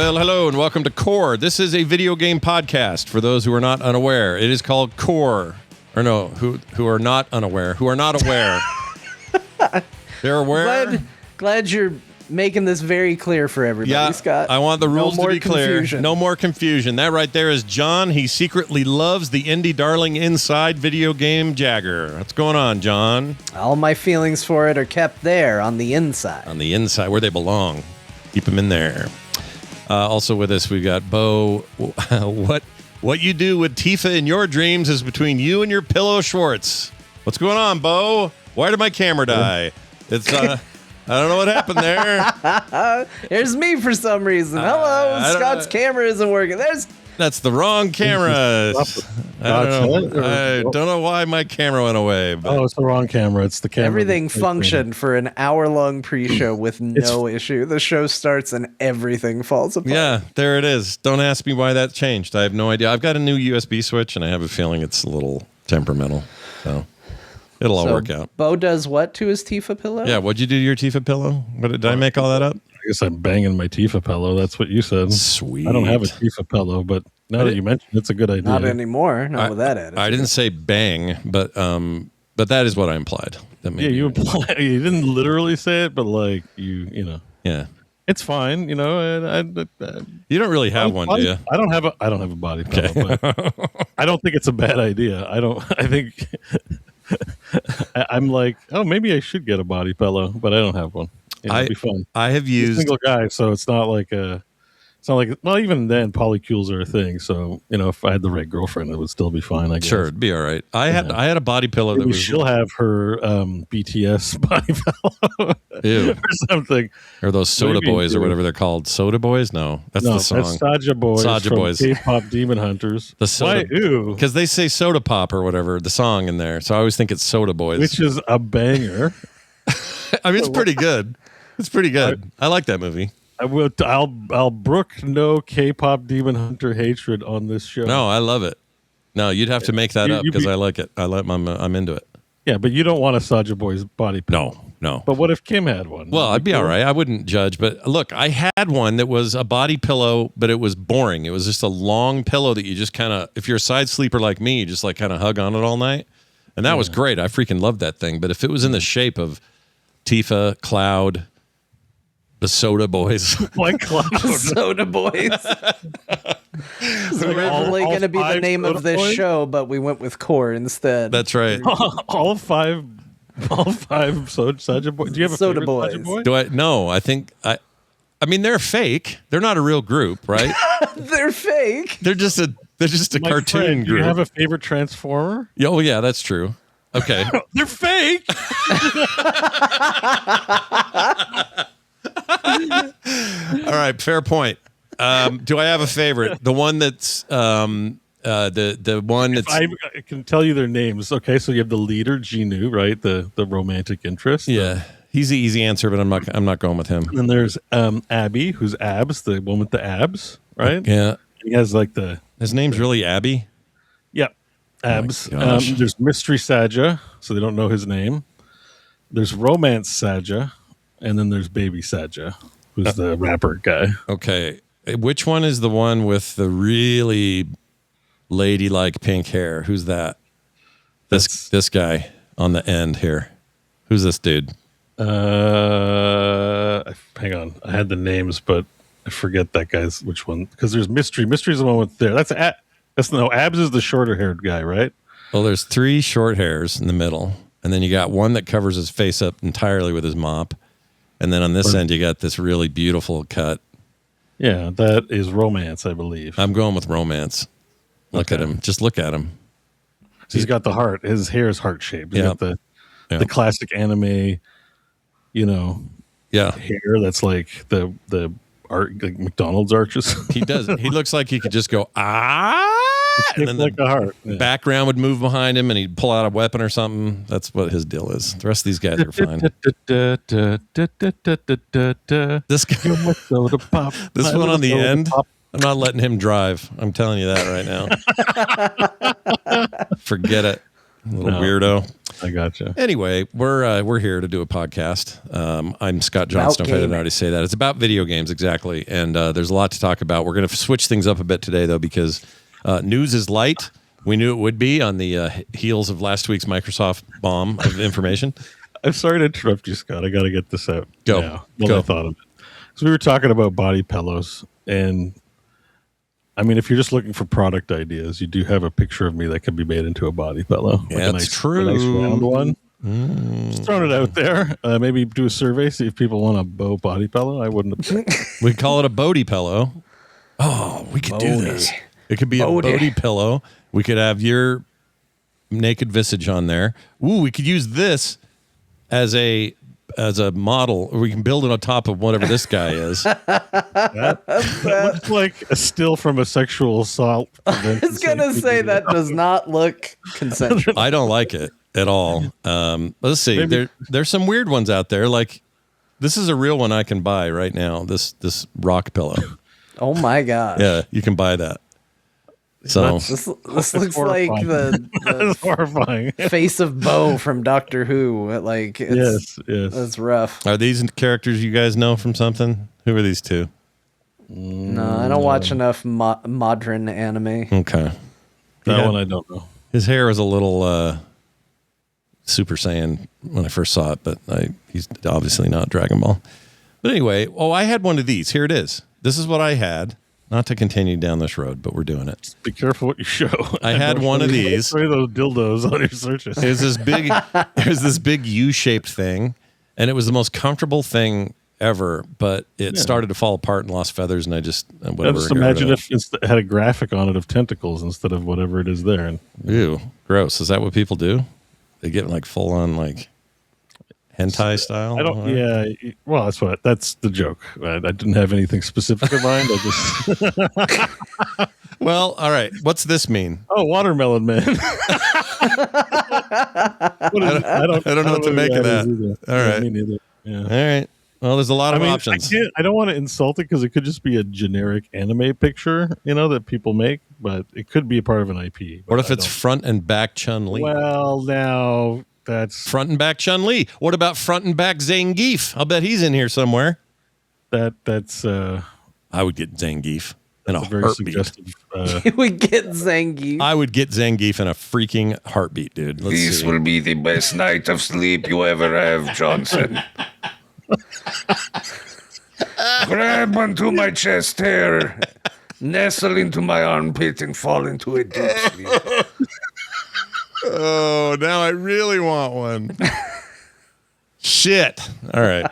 Well, hello and welcome to Core. This is a video game podcast for those who are not unaware. It is called Core. Or no, who are not unaware. Who are not aware. They're aware. Glad you're making this very clear for everybody, Scott. I want the rules to be clear. Confusion. No more confusion. That right there is John. He secretly loves the indie darling inside video game Jagger. What's going on, John? All my feelings for it are kept there on the inside. On the inside, where they belong. Keep them in there. Also with us, we've got Bo. What you do with Tifa in your dreams is between you and your pillow, Schwartz. What's going on, Bo? Why did my camera die? It's I don't know what happened there. There's me for some reason. Hello, Scott's camera isn't working. That's the wrong camera. I don't know why my camera went away. But. Oh, it's the wrong camera. It's the camera. Everything functioned for an hour-long pre-show with no issue. The show starts and everything falls apart. Yeah, there it is. Don't ask me why that changed. I have no idea. I've got a new USB switch, and I have a feeling it's a little temperamental. So it'll all work out. Bo does what to his Tifa pillow? Yeah, what'd you do to your Tifa pillow? Did I make all that up? I guess I'm banging my Tifa pillow. That's what you said. Sweet. I don't have a Tifa pillow, but now that you mentioned it, it's a good idea. Not anymore. Not with that attitude. I didn't say bang, but that is what I implied. That you implied. You didn't literally say it, but like you know. Yeah. It's fine, you know. You don't really have one, do you? I don't have a body pillow. But I don't think it's a bad idea. I think I'm like, oh, maybe I should get a body pillow, but I don't have one. It'd be fun. I have used single guy, so it's not like well, even then polycules are a thing. So if I had the right girlfriend, it would still be fine. I guess. Sure, it'd be all right. I had a body pillow that was. She'll have her BTS body pillow or something, or those Soda Boys or whatever they're called. Soda Boys? No, that's the song. That's Saja Boys. Saja Boys. K-pop Demon Hunters. The Soda, why? Ooh, because they say Soda Pop or whatever the song in there. So I always think it's Soda Boys, which is a banger. I mean, it's pretty good. It's pretty good. I like that movie. I'll brook no K-pop Demon Hunter hatred on this show. No, I love it. No, you'd have to make that up because I like it. I'm into it. Yeah, but you don't want a Saja Boy's body pillow. No. But what if Kim had one? Well, I'd be all right. I wouldn't judge. But look, I had one that was a body pillow, but it was boring. It was just a long pillow that you just kind of, if you're a side sleeper like me, you just like kind of hug on it all night. And that was great. I freaking loved that thing. But if it was in the shape of Tifa, Cloud, the Soda Boys. Like Cloud. Soda Boys. It's originally going to be the name of this show, but we went with Core instead. That's right. all five Saja Boys. Do you have a Soda favorite Boys? Saja Boy? Do I? No, I think I mean, they're fake. They're not a real group, right? They're fake. They're just a cartoon friend, group. Do you have a favorite Transformer? Yeah, oh yeah, that's true. Okay. They're fake. All right, fair point. Do I have a favorite? The one that's the one that's I can tell you their names. Okay, so you have the leader, Genu, right? The romantic interest. Yeah. He's the easy answer, but I'm not going with him. And then there's Abby, who's Abs, the one with the abs, right? Yeah. He has like his name's really Abby? Yeah. Abs. Oh there's Mystery Saja, so they don't know his name. There's Romance Saja, and then there's Baby Saja, who's the rapper guy. Okay. Which one is the one with the really ladylike pink hair? Who's that? This guy on the end here. Who's this dude? Hang on. I had the names, but I forget that guy's which one. Because there's Mystery. Mystery's the one with there. Abs is the shorter haired guy, right? Well, there's 3 short hairs in the middle, and then you got one that covers his face up entirely with his mop, and then on this end you got this really beautiful cut. Yeah, that is Romance, I believe. I'm going with Romance. Look at him. Just look at him. He's got the heart. His hair is heart shaped. He's got the classic anime, hair that's like the art, like McDonald's arches. He does. He looks like he could just go and then like a heart. Background would move behind him, and he'd pull out a weapon or something. That's what his deal is. The rest of these guys are fine. This guy, this one on the end. I'm not letting him drive. I'm telling you that right now. Forget it, little weirdo. I gotcha. Anyway, we're here to do a podcast. I'm Scott Johnston. If I didn't already say that, it's about video games exactly, and there's a lot to talk about. We're going to switch things up a bit today, though, because news is light. We knew it would be on the heels of last week's Microsoft bomb of information. I'm sorry to interrupt you, Scott. I got to get this out. Go. Now. I thought of it. So we were talking about body pillows, and I mean, if you're just looking for product ideas, you do have a picture of me that could be made into a body pillow. Yeah, that's true. A nice round one. Just throwing it out there. Maybe do a survey, see if people want a bow body pillow. I wouldn't object. We call it a Bodhi pillow. Oh, we could do this. It could be a Bodhi pillow. We could have your naked visage on there. Ooh, we could use this as a model, or we can build it on top of whatever this guy is. That looks like a still from a sexual assault. I was gonna say that does not look consensual. I don't like it at all. Let's see. There's some weird ones out there. Like this is a real one I can buy right now. This rock pillow. Oh my gosh. Yeah, you can buy that. So this looks like the horrifying face of Bo from Doctor Who. Like, yes, it's rough. Are these characters you guys know from something? Who are these two? No, I don't watch enough modern anime. Okay, that one I don't know. His hair was a little Super Saiyan when I first saw it, but he's obviously not Dragon Ball. But anyway, I had one of these. Here it is. This is what I had. Not to continue down this road, but we're doing it. Just be careful what you show. I had one of these. Three of those dildos on your searches. It was this big U-shaped thing, and it was the most comfortable thing ever. But it started to fall apart and lost feathers, and I just whatever. Just imagine if it had a graphic on it of tentacles instead of whatever it is there. And ew, gross. Is that what people do? They get like full on like hentai style? I don't. Yeah. Well, that's the joke. I didn't have anything specific in mind. I just. Well, all right. What's this mean? Oh, watermelon man. I don't know what to make of that. All right. Me neither. Yeah. All right. Well, there's a lot of options. I don't want to insult it because it could just be a generic anime picture, that people make, but it could be a part of an IP. What if it's front and back Chun-Li? Well, now. That's front and back Chun-Li. What about front and back Zangief? I'll bet he's in here somewhere. That's I would get Zangief in a very heartbeat. You would get Zangief. I would get Zangief in a freaking heartbeat, dude. This will be the best night of sleep you ever have, Johnson. Grab onto my chest hair, nestle into my armpit, and fall into a deep sleep. Oh, now I really want one. Shit. All right.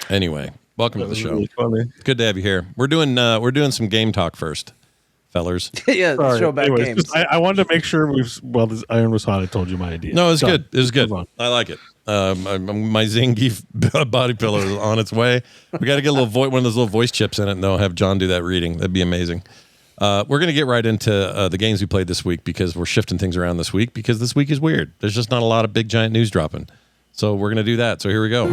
Anyway, welcome to the show. Really funny. Good to have you here. We're doing some game talk first, fellers. Yeah, show about games. I wanted to make sure this iron was hot. I told you my idea. No, it was good. It was good. I like it. My Zangief body pillow is on its way. We got to get one of those little voice chips in it, and they'll have John do that reading. That'd be amazing. We're going to get right into the games we played this week because we're shifting things around this week because this week is weird. There's just not a lot of big giant news dropping. So we're going to do that. So here we go.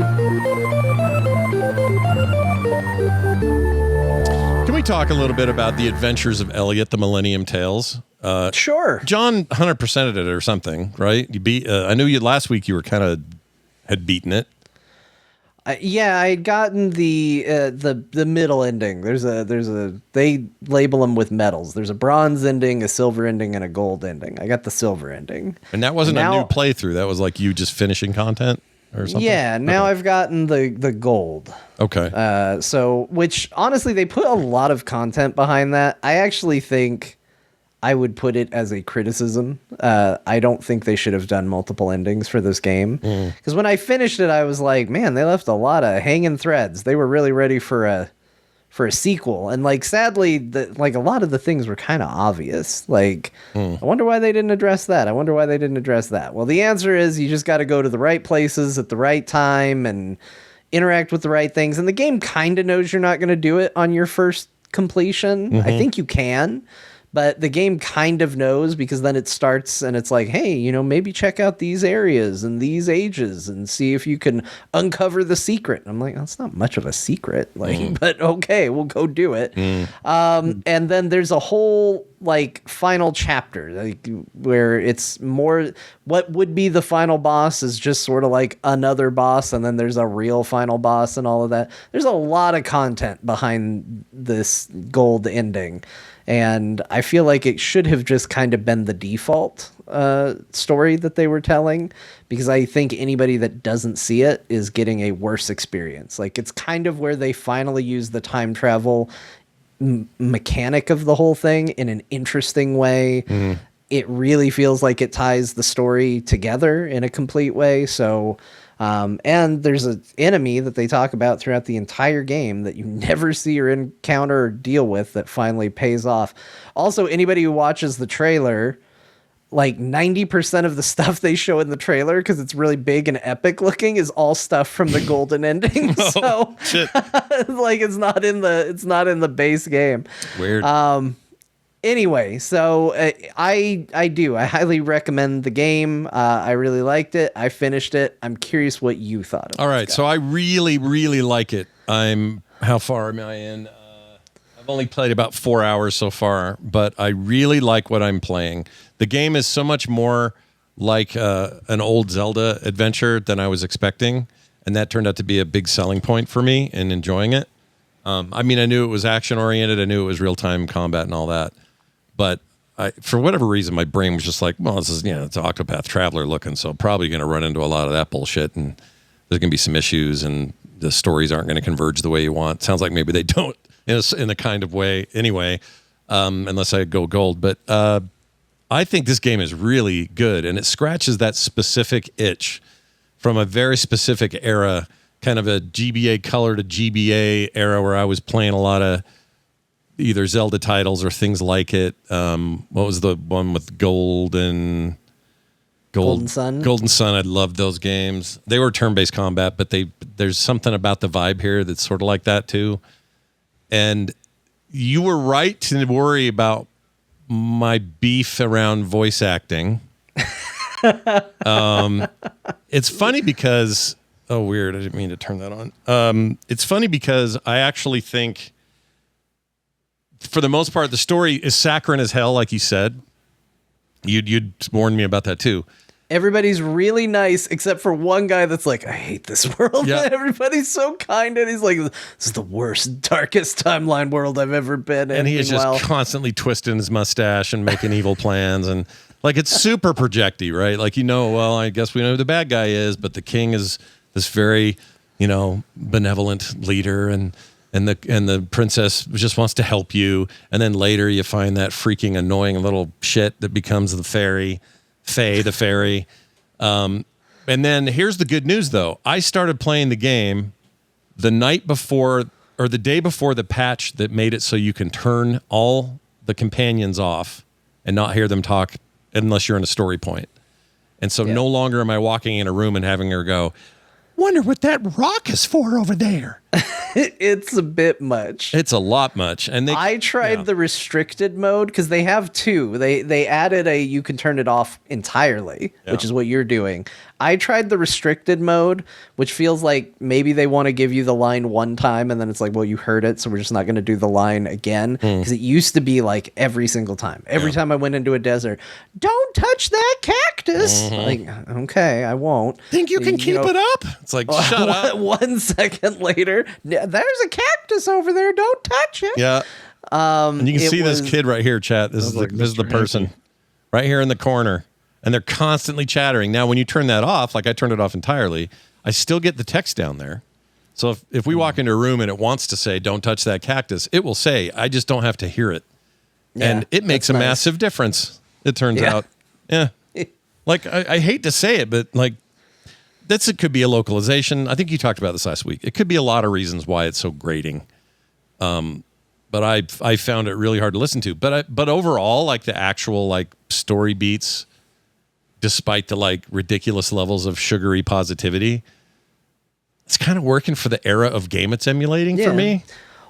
Can we talk a little bit about the adventures of Elliot, the Millennium Tales? Sure. John 100%ed it or something, right? You beat. I knew last week you were had beaten it. Yeah, I'd gotten the middle ending. They label them with medals. There's a bronze ending, a silver ending, and a gold ending. I got the silver ending. And that wasn't a new playthrough. That was like you just finishing content or something? Yeah, now I've gotten the gold. Okay. Which honestly, they put a lot of content behind that. I actually think I would put it as a criticism. I don't think they should have done multiple endings for this game. Because when I finished it, I was like, man, they left a lot of hanging threads. They were really ready for a sequel. And sadly, a lot of the things were kind of obvious. I wonder why they didn't address that. I wonder why they didn't address that. Well, the answer is you just got to go to the right places at the right time and interact with the right things. And the game kind of knows you're not going to do it on your first completion. I think you can. but the game kind of knows, because then it starts and it's like, hey, you know, maybe check out these areas and these ages and see if you can uncover the secret. And I'm like, that's not much of a secret, like, but okay, we'll go do it. And then there's a whole like final chapter, like where it's more what would be the final boss is just sort of like another boss, and then there's a real final boss and all of that. There's a lot of content behind this gold ending, and I feel like it should have just kind of been the default story that they were telling, because I think anybody that doesn't see it is getting a worse experience. Like, it's kind of where they finally use the time travel mechanic of the whole thing in an interesting way. It really feels like it ties the story together in a complete way. So, and there's an enemy that they talk about throughout the entire game that you never see or encounter or deal with that finally pays off. Also, anybody who watches the trailer, like 90% of the stuff they show in the trailer, because it's really big and epic looking, is all stuff from the golden ending. So like it's not in the base game. Weird. Anyway, so I highly recommend the game. I really liked it. I finished it. I'm curious what you thought of it. All right, so I really, really like it. How far am I in? I've only played about 4 hours so far, but I really like what I'm playing. The game is so much more like an old Zelda adventure than I was expecting, and that turned out to be a big selling point for me in enjoying it. I mean, I knew it was action-oriented. I knew it was real-time combat and all that. But for whatever reason, my brain was just like, well, this is, it's Octopath Traveler looking, so probably going to run into a lot of that bullshit, and there's going to be some issues, and the stories aren't going to converge the way you want. Sounds like maybe they don't in a kind of way anyway, unless I go gold. But I think this game is really good, and it scratches that specific itch from a very specific era, kind of a GBA color to GBA era where I was playing a lot of either Zelda titles or things like it. What was the one with Golden Sun? Golden Sun. I loved those games. They were turn-based combat, but there's something about the vibe here that's sort of like that too. And you were right to worry about my beef around voice acting. It's funny because, oh, weird. I didn't mean to turn that on. It's funny because I actually think, for the most part, the story is saccharine as hell, like you said. You'd warned me about that too. Everybody's really nice except for one guy that's like, I hate this world. Yeah. Everybody's so kind, and he's like, this is the worst, darkest timeline world I've ever been in. And he is just constantly twisting his mustache and making evil plans, and like it's super projecty, right? Like, well, I guess we know who the bad guy is, but the king is this very, benevolent leader, and the princess just wants to help you. And then later you find that freaking annoying little shit that becomes the fairy. The fairy. And then here's the good news, though. I started playing the game the night before, or the day before, the patch that made it so you can turn all the companions off and not hear them talk unless you're in a story point. And so no longer am I walking in a room and having her go, wonder what that rock is for over there. It's a bit much. It's a lot much. And I tried the restricted mode, because they have two. They added you can turn it off entirely, which is what you're doing. I tried the restricted mode, which feels like maybe they want to give you the line one time, and then it's like, well, you heard it, so we're just not going to do the line again. Because it used to be like every single time. Every time I went into a desert, don't touch that cactus. Like, okay, I won't. Think you can keep it up? It's like, shut up. 1 second later, there's a cactus over there. Don't touch it. Yeah. And you can see this kid right here, chat. This is the person right here in the corner. And they're constantly chattering. Now, when you turn that off, like I turned it off entirely, I still get the text down there. So if we walk into a room and it wants to say, don't touch that cactus, it will say, I just don't have to hear it. Yeah, and it makes a massive difference, it turns out. Yeah. Like, I hate to say it, but like, it could be a localization. I think you talked about this last week. It could be a lot of reasons why it's so grating. But I found it really hard to listen to. But overall, like the actual like story beats, despite the like ridiculous levels of sugary positivity, it's kind of working for the era of game it's emulating for me.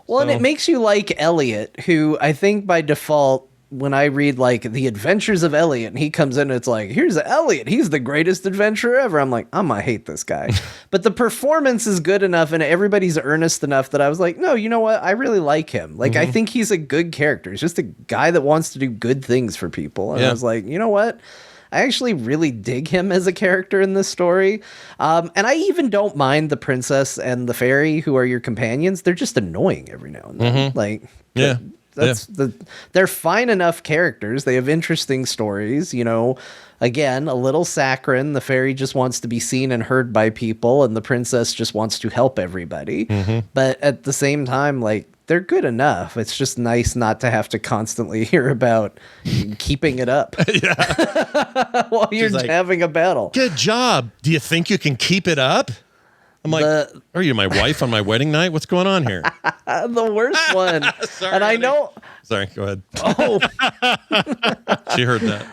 Well, and it makes you like Elliot, who I think by default when I read like The Adventures of Elliot and he comes in and it's like, here's Elliot, he's the greatest adventurer ever. I'm like, I'm gonna hate this guy. But the performance is good enough and everybody's earnest enough that I was like, no, you know what? I really like him. Like, I think he's a good character. He's just a guy that wants to do good things for people. And I was like, you know what? I actually really dig him as a character in this story. And I even don't mind the princess and the fairy who are your companions. They're just annoying every now and then. Like, Yeah. They're fine enough characters. They have interesting stories, you know. Again, a little saccharine. The fairy just wants to be seen and heard by people, and the princess just wants to help everybody. But at the same time, like, they're good enough. It's just nice not to have to constantly hear about keeping it up while you're like, having a battle. Good job. Do you think you can keep it up? I'm like, are you my wife on my wedding night? What's going on here? The worst one. Sorry, and I know. Sorry, go ahead. Oh, She heard that.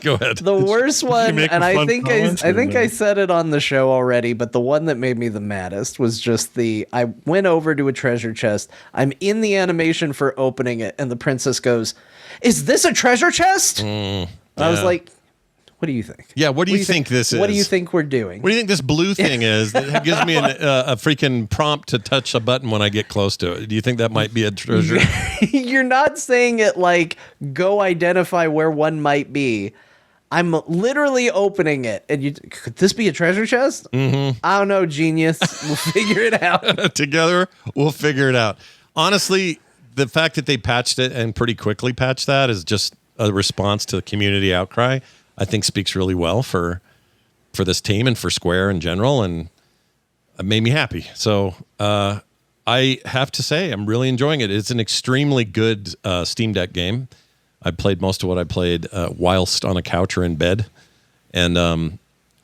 Go ahead. the worst one, make a and I fun think comment I or think no? I said it on the show already, but the one that made me the maddest was just I went over to a treasure chest. I'm in the animation for opening it, and the princess goes, "Is this a treasure chest?" And I was like, "What do you think? Yeah, what do you think this is? What do you think we're doing?" What do you think this blue thing is that gives me a freaking prompt to touch a button when I get close to it? Do you think that might be a treasure? You're not saying it like, go identify where one might be. I'm literally opening it, and could this be a treasure chest? I don't know, genius. We'll figure it out. Together, we'll figure it out. Honestly, the fact that they patched it and pretty quickly patched that is just a response to the community outcry. I think speaks really well for this team and for Square in general, and it made me happy. So I have to say I'm really enjoying it. It's an extremely good Steam Deck game. I played most of what I played whilst on a couch or in bed, and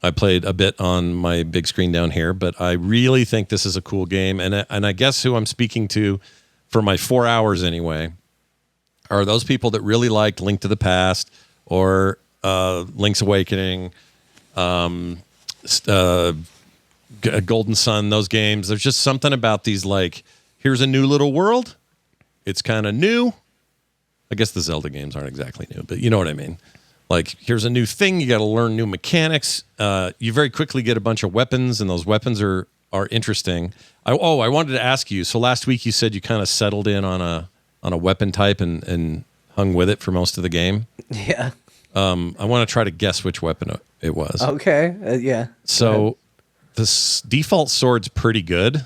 I played a bit on my big screen down here. But I really think this is a cool game, and I guess who I'm speaking to for my 4 hours anyway are those people that really liked Link to the Past or Link's Awakening, Golden Sun, those games. There's just something about these, like, here's a new little world. It's kind of new. I guess the Zelda games aren't exactly new, but you know what I mean. Like, here's a new thing. You got to learn new mechanics. You very quickly get a bunch of weapons, and those weapons are interesting. I wanted to ask you. So last week you said you kind of settled in on a weapon type and hung with it for most of the game. Yeah. I want to try to guess which weapon it was. Okay. Yeah. So the default sword's pretty good.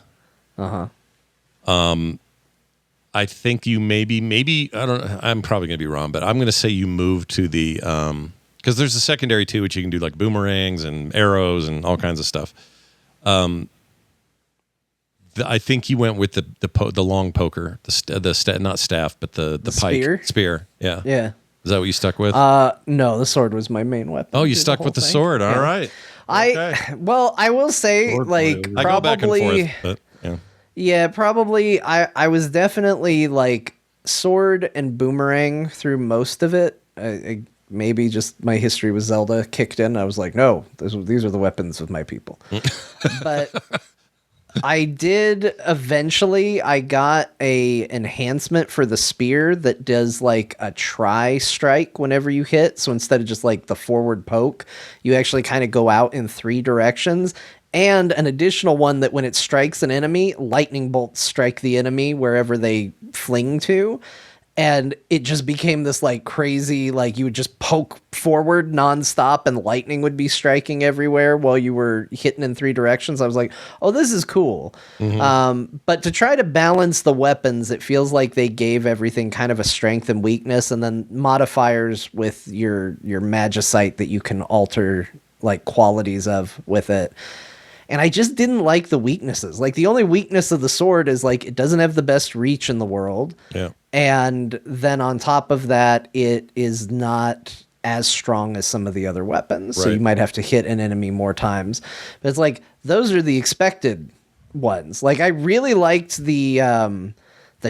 I think you maybe I don't know. I'm probably going to be wrong, but I'm going to say you move to the because there's a secondary too, which you can do like boomerangs and arrows and all kinds of stuff. I think you went with the long poker, not staff, but the pike spear. Yeah. Yeah. Is that what you stuck with? No, the sword was my main weapon. Oh, you stuck with the sword. All right. I will say, Sword like, play. I go back and probably, forth, but yeah. yeah, probably. I was definitely like sword and boomerang through most of it. Maybe just my history with Zelda kicked in. I was like, no, these are the weapons of my people. But I did eventually. I got a enhancement for the spear that does like a tri strike whenever you hit. So instead of just like the forward poke, you actually kind of go out in 3 directions. And an additional one that when it strikes an enemy, lightning bolts strike the enemy wherever they fling to. And it just became this like crazy, like you would just poke forward nonstop and lightning would be striking everywhere while you were hitting in 3 directions. I was like, oh, this is cool. But to try to balance the weapons, it feels like they gave everything kind of a strength and weakness, and then modifiers with your magicite that you can alter like qualities of with it. And I just didn't like the weaknesses. Like the only weakness of the sword is like it doesn't have the best reach in the world. Yeah. And then on top of that, it is not as strong as some of the other weapons. So Right. you might have to hit an enemy more times. But it's like those are the expected ones. Like I really liked the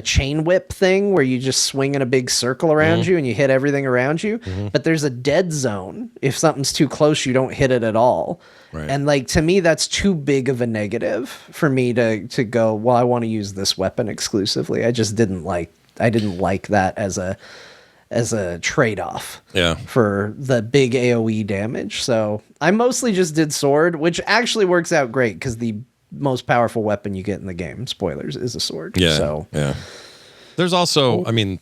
chain whip thing where you just swing in a big circle around you and you hit everything around you. But there's a dead zone. If something's too close, you don't hit it at all. Right. And like to me, that's too big of a negative for me to go, well, I want to use this weapon exclusively. I just didn't like that as as a trade-off Yeah. for the big AoE damage. So I mostly just did sword, which actually works out great because the most powerful weapon you get in the game, spoilers, is a sword. Yeah. So yeah. There's also, I mean,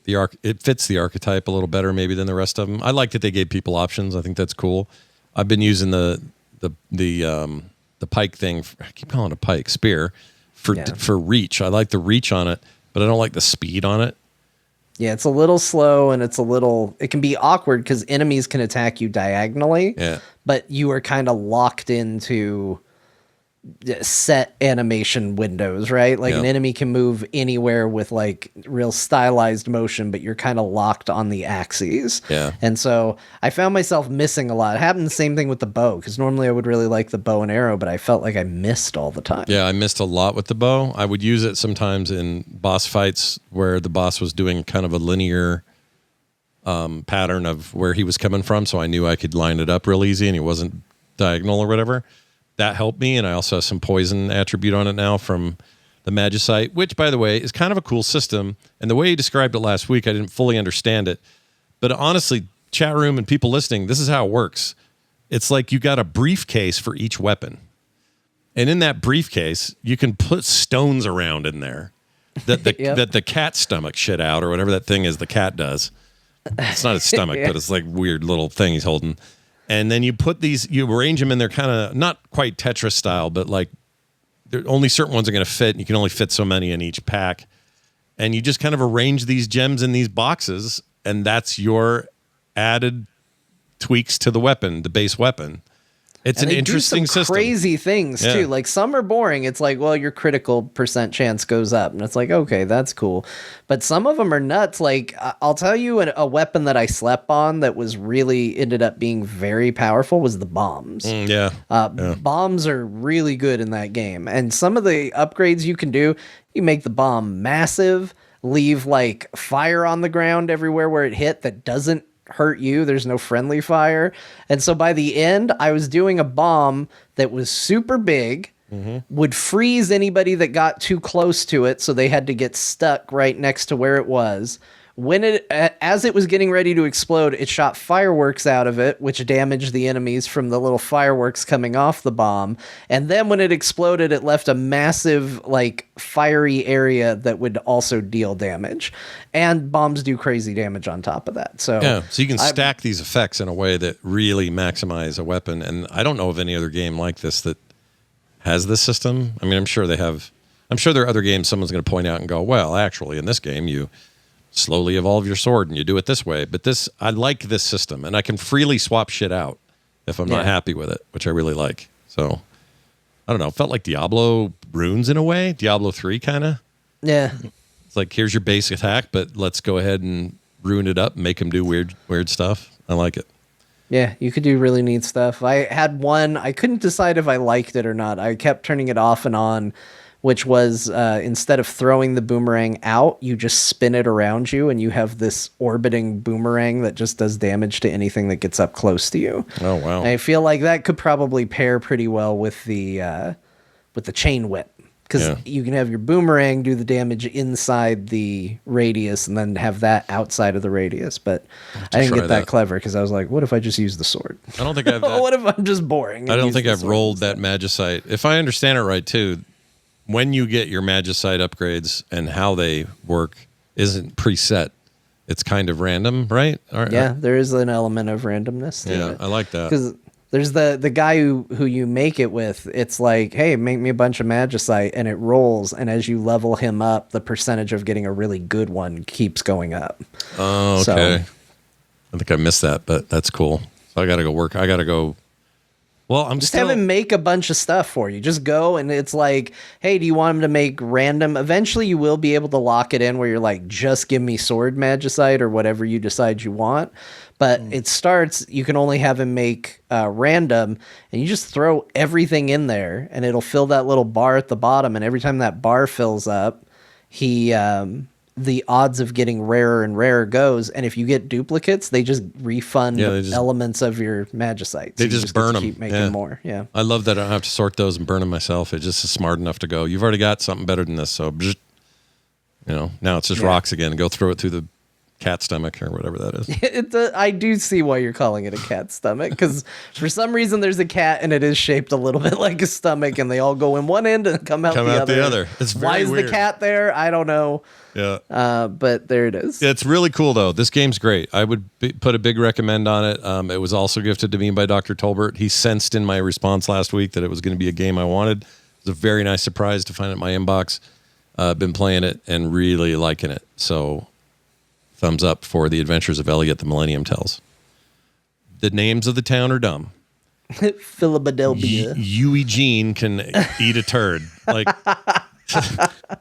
it fits the archetype a little better maybe than the rest of them. I like that they gave people options. I think that's cool. I've been using the pike thing. I keep calling it a pike spear for reach. I like the reach on it, but I don't like the speed on it. yeah, it's a little slow and it can be awkward because enemies can attack you diagonally. Yeah. But you are kind of locked into set animation windows, right? Like an enemy can move anywhere with like real stylized motion, but you're kind of locked on the axes. Yeah. And so I found myself missing a lot. It happened the same thing with the bow, because normally I would really like the bow and arrow, but I felt like I missed all the time. Yeah, I missed a lot with the bow. I would use it sometimes in boss fights where the boss was doing kind of a linear pattern of where he was coming from, so I knew I could line it up real easy and he wasn't diagonal or whatever. That helped me, and I also have some poison attribute on it now from the Magicite, which, by the way, is kind of a cool system. And the way you described it last week, I didn't fully understand it. But honestly, chat room and people listening, this is how it works. It's like you got a briefcase for each weapon. And in that briefcase, you can put stones around in there that the cat stomach shit out, or whatever that thing is the cat does. It's not his stomach, but it's like weird little thing he's holding. And then you put you arrange them in their kind of, not quite Tetris style, but like only certain ones are going to fit. And you can only fit so many in each pack. And you just kind of arrange these gems in these boxes. And that's your added tweaks to the weapon, the base weapon. It's an interesting system. Crazy things too. Like some are boring. It's like, well, your critical percent chance goes up, and it's like, okay, that's cool. But some of them are nuts. Like I'll tell you, a weapon that I slept on that was really ended up being very powerful was the bombs. Bombs are really good in that game, and some of the upgrades you can do, you make the bomb massive, leave like fire on the ground everywhere where it hit that doesn't hurt you. There's no friendly fire. And so by the end, I was doing a bomb that was super big, would freeze anybody that got too close to it, so they had to get stuck right next to where it was. As it was getting ready to explode, it shot fireworks out of it, which damaged the enemies from the little fireworks coming off the bomb. And then when it exploded, it left a massive, like, fiery area that would also deal damage. And bombs do crazy damage on top of that. So you can stack these effects in a way that really maximize a weapon. And I don't know of any other game like this that has this system. I mean, I'm sure there are other games someone's going to point out and go, well, actually, in this game, you slowly evolve your sword and you do it this way. But I like this system, and I can freely swap shit out if I'm not happy with it, which I really like. So I don't know. It felt like Diablo runes in a way. Diablo 3 kind of. Yeah. It's like, here's your base attack, but let's go ahead and ruin it up and make them do weird stuff. I like it. Yeah, you could do really neat stuff. I had one, I couldn't decide if I liked it or not. I kept turning it off and on, which was instead of throwing the boomerang out, you just spin it around you, and you have this orbiting boomerang that just does damage to anything that gets up close to you. Oh, wow. And I feel like that could probably pair pretty well with the chain whip, because you can have your boomerang do the damage inside the radius and then have that outside of the radius. But I didn't get that clever, because I was like, what if I just use the sword? I don't think I have that. What if I'm just boring? I don't think I've rolled that Magicite. If I understand it right, too, when you get your Magicite upgrades and how they work isn't preset. It's kind of random, right? Yeah, there is an element of randomness to it. I like that. Because there's the guy who you make it with, it's like, hey, make me a bunch of Magicite, and it rolls, and as you level him up, the percentage of getting a really good one keeps going up. Oh, okay. I think I missed that, but that's cool. So I got to go work. I got to go. Well, just have him make a bunch of stuff for you. Just go, and it's like, hey, do you want him to make random? Eventually, you will be able to lock it in where you're like, just give me sword Magicite or whatever you decide you want. But it starts, you can only have him make random, and you just throw everything in there, and it'll fill that little bar at the bottom. And every time that bar fills up, the odds of getting rarer and rarer goes, and if you get duplicates, they just refund elements of your Magicite. So they just burn them. Keep making more. Yeah, I love that I don't have to sort those and burn them myself. It just is smart enough to go, you've already got something better than this, so now it's just rocks again. Go throw it through the cat stomach or whatever that is. I do see why you're calling it a cat stomach, because for some reason there's a cat and it is shaped a little bit like a stomach, and they all go in one end and come out the other. It's very Why is weird. the cat there? I don't know. Yeah. But there it is. It's really cool, though. This game's great. I would put a big recommend on it. It was also gifted to me by Dr. Tolbert. He sensed in my response last week that it was going to be a game I wanted. It was a very nice surprise to find it in my inbox. I've been playing it and really liking it. So thumbs up for The Adventures of Elliot, the Millennium Tells. The names of the town are dumb. Philadelphia. Eugene can eat a turd. Like,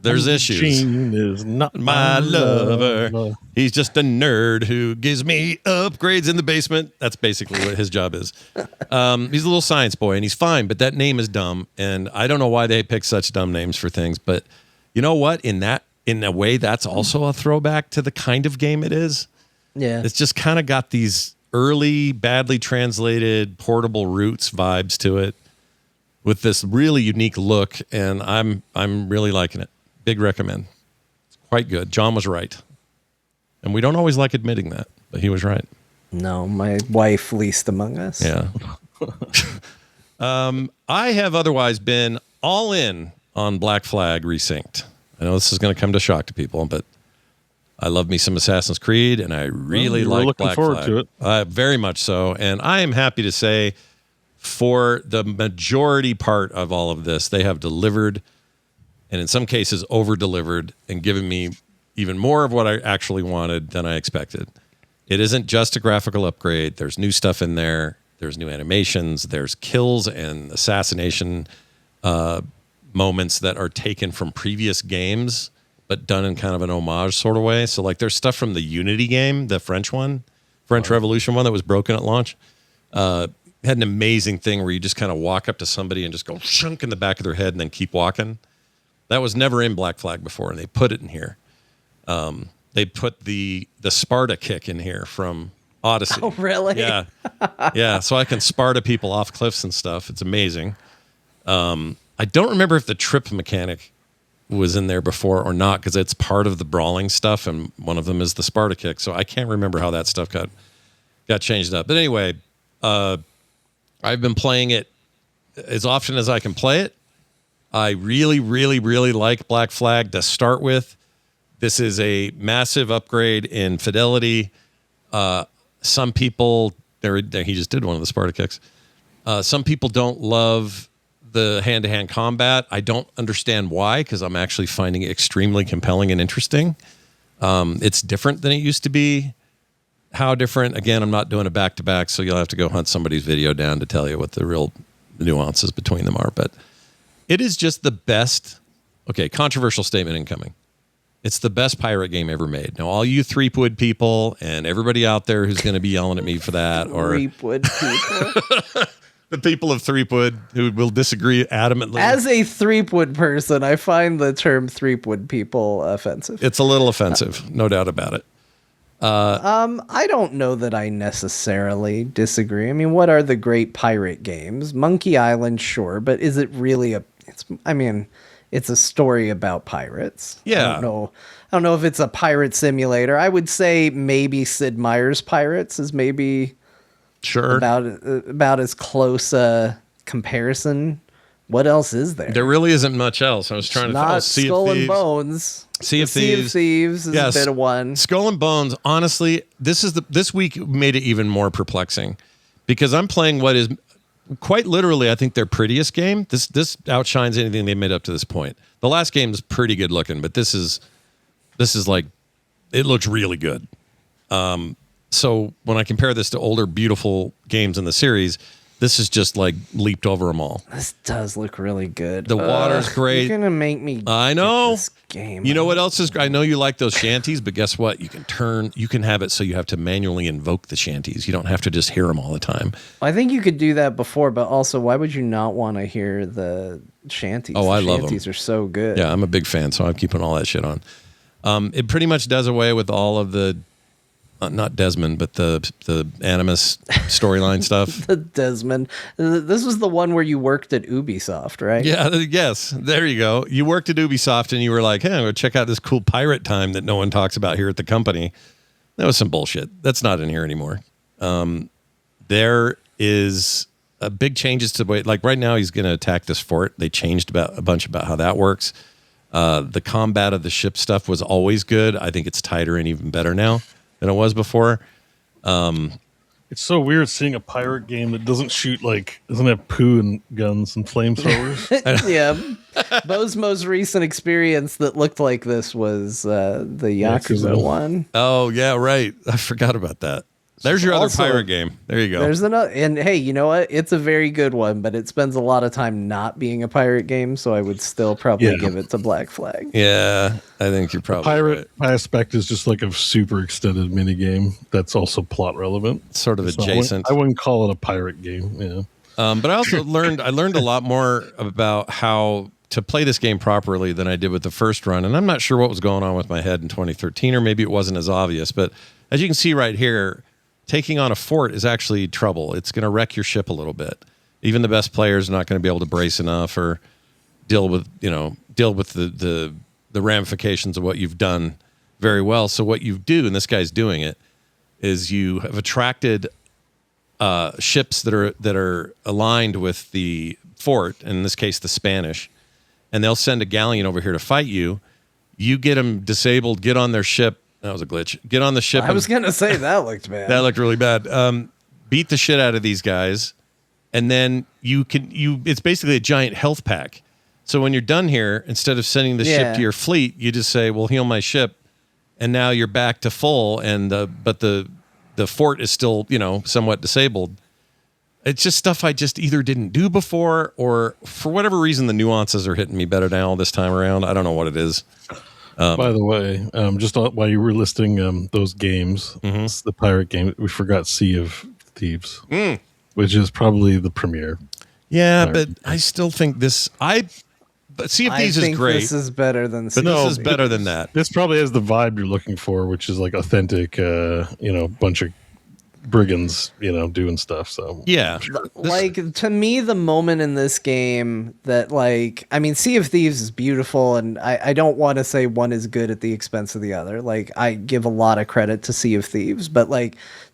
there's issues. Gene is not My lover. He's just a nerd who gives me upgrades in the basement. That's basically what his job is. He's a little science boy, and he's fine, but that name is dumb. And I don't know why they pick such dumb names for things. But you know what? In a way, that's also a throwback to the kind of game it is. Yeah. It's just kind of got these early, badly translated Portable Roots vibes to it, with this really unique look, and I'm really liking it. Big recommend. It's quite good. John was right. And we don't always like admitting that, but he was right. No, my wife least among us. Yeah. I have otherwise been all in on Black Flag Resynced. I know this is going to come to shock to people, but I love me some Assassin's Creed, and I really like Black Flag. Looking forward to it. Very much so. And I am happy to say, for the majority part of all of this, they have delivered, and in some cases over-delivered, and given me even more of what I actually wanted than I expected. It isn't just a graphical upgrade. There's new stuff in there. There's new animations. There's kills and assassination moments that are taken from previous games, but done in kind of an homage sort of way. So, like, there's stuff from the Unity game, the French Revolution one that was broken at launch. Had an amazing thing where you just kind of walk up to somebody and just go shunk in the back of their head and then keep walking. That was never in Black Flag before, and they put it in here. They put the Sparta kick in here from Odyssey. Oh, really? Yeah. Yeah, so I can Sparta people off cliffs and stuff. It's amazing. I don't remember if the trip mechanic was in there before or not, because it's part of the brawling stuff, and one of them is the Sparta kick. So I can't remember how that stuff got changed up. But anyway, I've been playing it as often as I can play it. I really, really, really like Black Flag to start with. This is a massive upgrade in fidelity. Some people, he just did one of the Sparta kicks. Some people don't love the hand-to-hand combat. I don't understand why, because I'm actually finding it extremely compelling and interesting. It's different than it used to be. How different? Again, I'm not doing a back-to-back, so you'll have to go hunt somebody's video down to tell you what the real nuances between them are. But it is just the best. Okay, controversial statement incoming. It's the best pirate game ever made. Now, all you Threepwood people and everybody out there who's going to be yelling at me for that, or Threepwood people. the people of Threepwood who will disagree adamantly. As a Threepwood person, I find the term Threepwood people offensive. It's a little offensive, no doubt about it. I don't know that I necessarily disagree. I mean, what are the great pirate games? Monkey Island, sure, but is it really it's a story about pirates. Yeah. I don't know if it's a pirate simulator. I would say maybe Sid Meier's Pirates is maybe Sure. about as close a comparison. What else is there? There really isn't much else. I was trying to Not Sea of Skull and Thieves. Bones. Sea of Sea of Thieves. Thieves is Yes. a bit of one. Skull and Bones, honestly, this week made it even more perplexing, because I'm playing what is quite literally, I think, their prettiest game. This outshines anything they made up to this point. The last game is pretty good looking, but this is like, it looks really good. So when I compare this to older, beautiful games in the series, this is just like leaped over them all. This does look really good. The water's great. You're gonna make me. I know. Get this game. You know what else is? I know you like those shanties, but guess what? You can have it so you have to manually invoke the shanties. You don't have to just hear them all the time. I think you could do that before, but also, why would you not want to hear the shanties? Oh, I love them. Shanties are so good. Yeah, I'm a big fan, so I'm keeping all that shit on. It pretty much does away with all of the, not Desmond, but the Animus storyline stuff. The Desmond. This was the one where you worked at Ubisoft, right? Yeah, yes. There you go. You worked at Ubisoft and you were like, hey, I'm going to check out this cool pirate time that no one talks about here at the company. That was some bullshit. That's not in here anymore. There is a big changes to the way, like right now he's going to attack this fort. They changed a bunch about how that works. The combat of the ship stuff was always good. I think it's tighter and even better now than it was before. It's so weird seeing a pirate game that doesn't have poo and guns and flamethrowers. Yeah. Bo's most recent experience that looked like this was the Yakuza one. Oh, yeah, right. I forgot about that. There's your other pirate game. There you go. There's another, and hey, you know what? It's a very good one, but it spends a lot of time not being a pirate game, so I would still probably give it to Black Flag. Yeah, I think you're probably pirate aspect is just like a super extended mini game that's also plot relevant, sort of adjacent. I wouldn't call it a pirate game. Yeah, but I also learned a lot more about how to play this game properly than I did with the first run, and I'm not sure what was going on with my head in 2013, or maybe it wasn't as obvious. But as you can see right here, taking on a fort is actually trouble. It's going to wreck your ship a little bit. Even the best players are not going to be able to brace enough or deal with the ramifications of what you've done very well. So what you do, and this guy's doing it, is you have attracted ships that are aligned with the fort, in this case the Spanish, and they'll send a galleon over here to fight you. You get them disabled, get on their ship. That was a glitch. Get on the ship. I was going to say that looked bad. That looked really bad. Beat the shit out of these guys, and then it's basically a giant health pack. So when you're done here, instead of sending the ship to your fleet, you just say, well, heal my ship, and now you're back to full, and but the fort is still, somewhat disabled. It's just stuff I just either didn't do before, or for whatever reason, the nuances are hitting me better now this time around. I don't know what it is. By the way, just while you were listing those games, it's the pirate game, we forgot Sea of Thieves, which is probably the premiere. Yeah, but I still think but Sea of Thieves is great. This is better than Sea of Thieves. This is better than that. This probably has the vibe you're looking for, which is like authentic, bunch of brigands, doing stuff. So yeah, like to me, the moment in this game that Sea of Thieves is beautiful, and I don't want to say one is good at the expense of the other. Like, I give a lot of credit to Sea of Thieves, but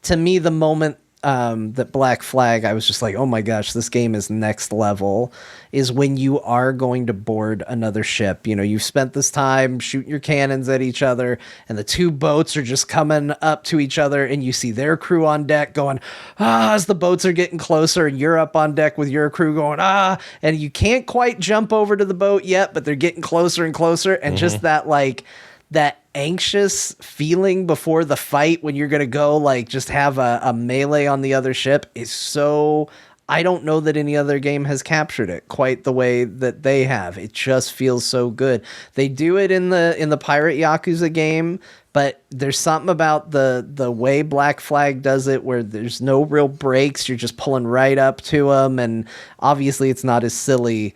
to me, the moment that Black Flag, I was just like, oh my gosh, this game is next level, is when you are going to board another ship. You've spent this time shooting your cannons at each other, and the two boats are just coming up to each other, and you see their crew on deck going, as the boats are getting closer, and you're up on deck with your crew going, and you can't quite jump over to the boat yet, but they're getting closer and closer, and just that anxious feeling before the fight when you're going to go just have a melee on the other ship is so... I don't know that any other game has captured it quite the way that they have. It just feels so good. They do it in the Pirate Yakuza game, but there's something about the way Black Flag does it where there's no real breaks. You're just pulling right up to them, and obviously it's not as silly.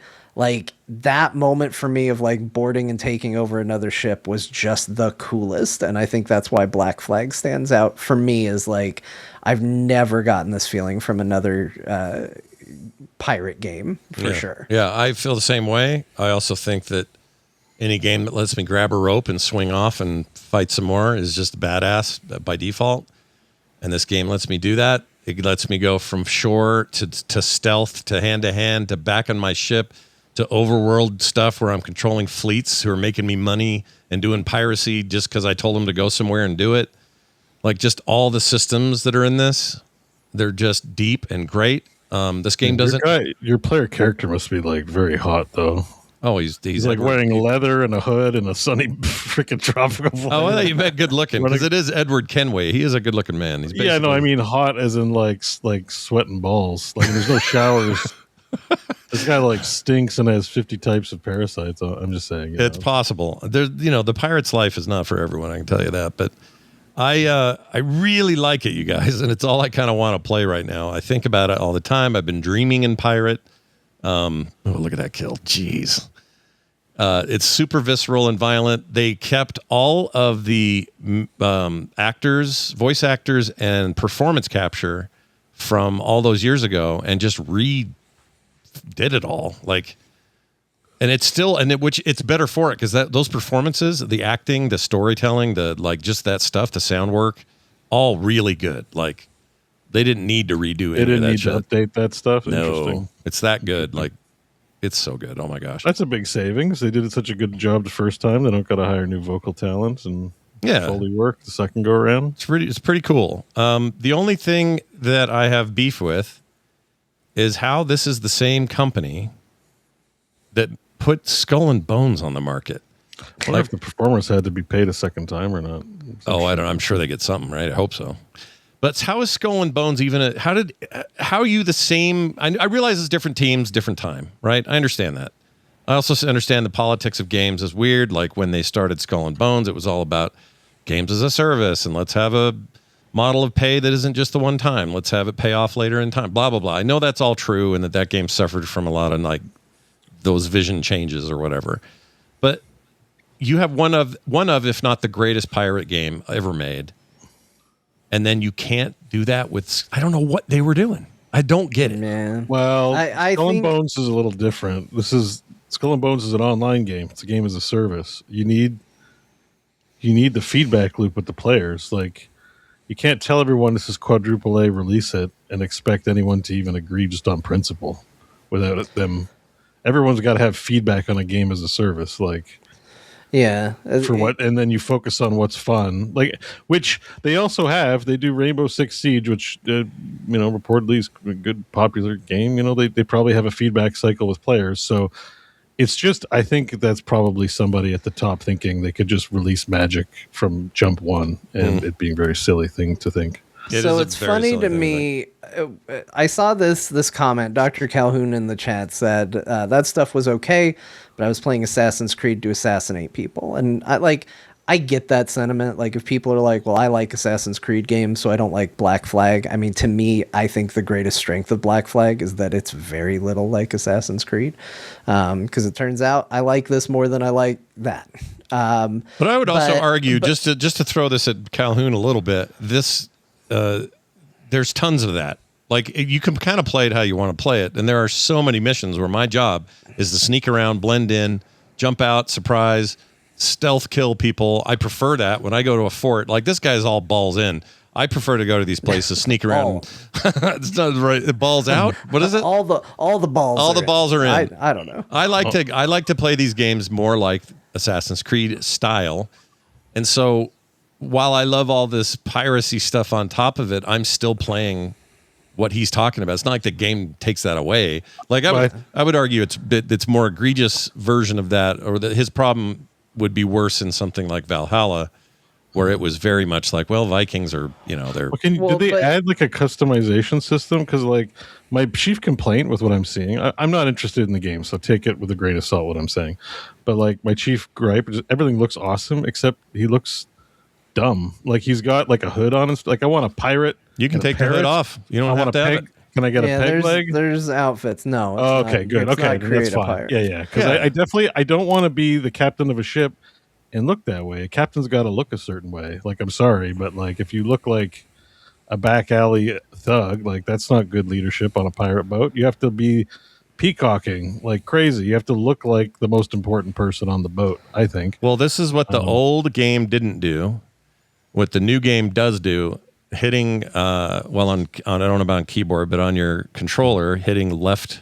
That moment for me of boarding and taking over another ship was just the coolest. And I think that's why Black Flag stands out for me, is I've never gotten this feeling from another pirate game for sure. Yeah, I feel the same way. I also think that any game that lets me grab a rope and swing off and fight some more is just badass by default. And this game lets me do that. It lets me go from shore to stealth to hand to back on my ship, to overworld stuff where I'm controlling fleets who are making me money and doing piracy just because I told them to go somewhere and do it. Just all the systems that are in this, they're just deep and great. This game doesn't... Your player character must be very hot, though. Oh, he's wearing leather and a hood and a sunny freaking tropical flight. Oh, well, you meant good looking, because it is Edward Kenway. He is a good looking man. He's I mean hot as in sweating balls. There's no showers. This guy stinks and has 50 types of parasites. I'm just saying. It's possible. The pirate's life is not for everyone, I can tell you that. But I really like it, you guys, and it's all I kind of want to play right now. I think about it all the time. I've been dreaming in pirate. Oh, look at that kill. Jeez. It's super visceral and violent. They kept all of the actors, voice actors, and performance capture from all those years ago and just did it all. And it's still, which it's better for it, because those performances, the acting, the storytelling, just that stuff, the sound work, all really good. Like they didn't need to redo They any of didn't that need shit. to update that stuff. No, Interesting. it's that good. Like it's so good. Oh my gosh. That's a big savings. They did such a good job the first time. They don't got to hire new vocal talent and fully work the second go around. It's pretty cool. The only thing that I have beef with is how this is the same company that put Skull and Bones on the market. I wonder if the performers had to be paid a second time or not. Oh, I don't know. I'm sure they get something, right? I hope so. But how is Skull and Bones even? How are you the same? I realize it's different teams, different time, right? I understand that. I also understand the politics of games is weird. Like when they started Skull and Bones, it was all about games as a service, and let's have a model of pay that isn't just the one time. Let's have it pay off later in time. Blah blah blah. I know that's all true, and that game suffered from a lot of like those vision changes or whatever. But you have one of, if not the greatest pirate game ever made. And then you can't do that with, I don't know what they were doing. I don't get it. Man. Well, I Skull think and Bones is a little different. Skull and Bones is an online game. It's a game as a service. You need the feedback loop with the players. Like you can't tell everyone this is quadruple A, release it, and expect anyone to even agree just on principle without them. Everyone's got to have feedback on a game as a service. Like, yeah, for what, and then you focus on what's fun, like which they also have. They do Rainbow Six Siege, which reportedly is a good popular game. They probably have a feedback cycle with players. So it's just, I think that's probably somebody at the top thinking they could just release Magic from jump one, and it being a very silly thing to think. So it's funny to me. I saw this comment. Dr. Calhoun in the chat said that stuff was okay, but I was playing Assassin's Creed to assassinate people, and I get that sentiment. Like if people are like, "Well, I like Assassin's Creed games, so I don't like Black Flag." I mean, to me, I think the greatest strength of Black Flag is that it's very little like Assassin's Creed, because it turns out I like this more than I like that. But I would also argue, just to throw this at Calhoun a little bit, this. There's tons of that. Like you can kind of play it how you want to play it. And there are so many missions where my job is to sneak around, blend in, jump out, surprise, stealth kill people. I prefer that when I go to a fort. Like this guy's all balls in. I prefer to go to these places, sneak around. It's not right. The balls out. What is it? All the balls. All the balls are in. I don't know. I like to play these games more like Assassin's Creed style. And so while I love all this piracy stuff on top of it, I'm still playing what he's talking about. It's not like the game takes that away. Like I would argue it's more egregious version of that, or that his problem would be worse in something like Valhalla, where it was very much like, well, Vikings are, they're. Did they add like a customization system? Because like my chief complaint with what I'm seeing, I'm not interested in the game, so take it with a grain of salt what I'm saying. But like my chief gripe is everything looks awesome except he looks dumb. Like he's got like a hood on his, like I want a pirate. You can take the hood off. You don't have to have it. Can I get a peg leg? There's outfits. No. Okay, good. Okay, that's fine. Yeah. Because I don't want to be the captain of a ship and look that way. A captain's got to look a certain way. Like I'm sorry, but like if you look like a back alley thug, like that's not good leadership on a pirate boat. You have to be peacocking like crazy. You have to look like the most important person on the boat, I think. Well, this is what the old game didn't do. What the new game does do, hitting on I don't know about on keyboard, but on your controller, hitting left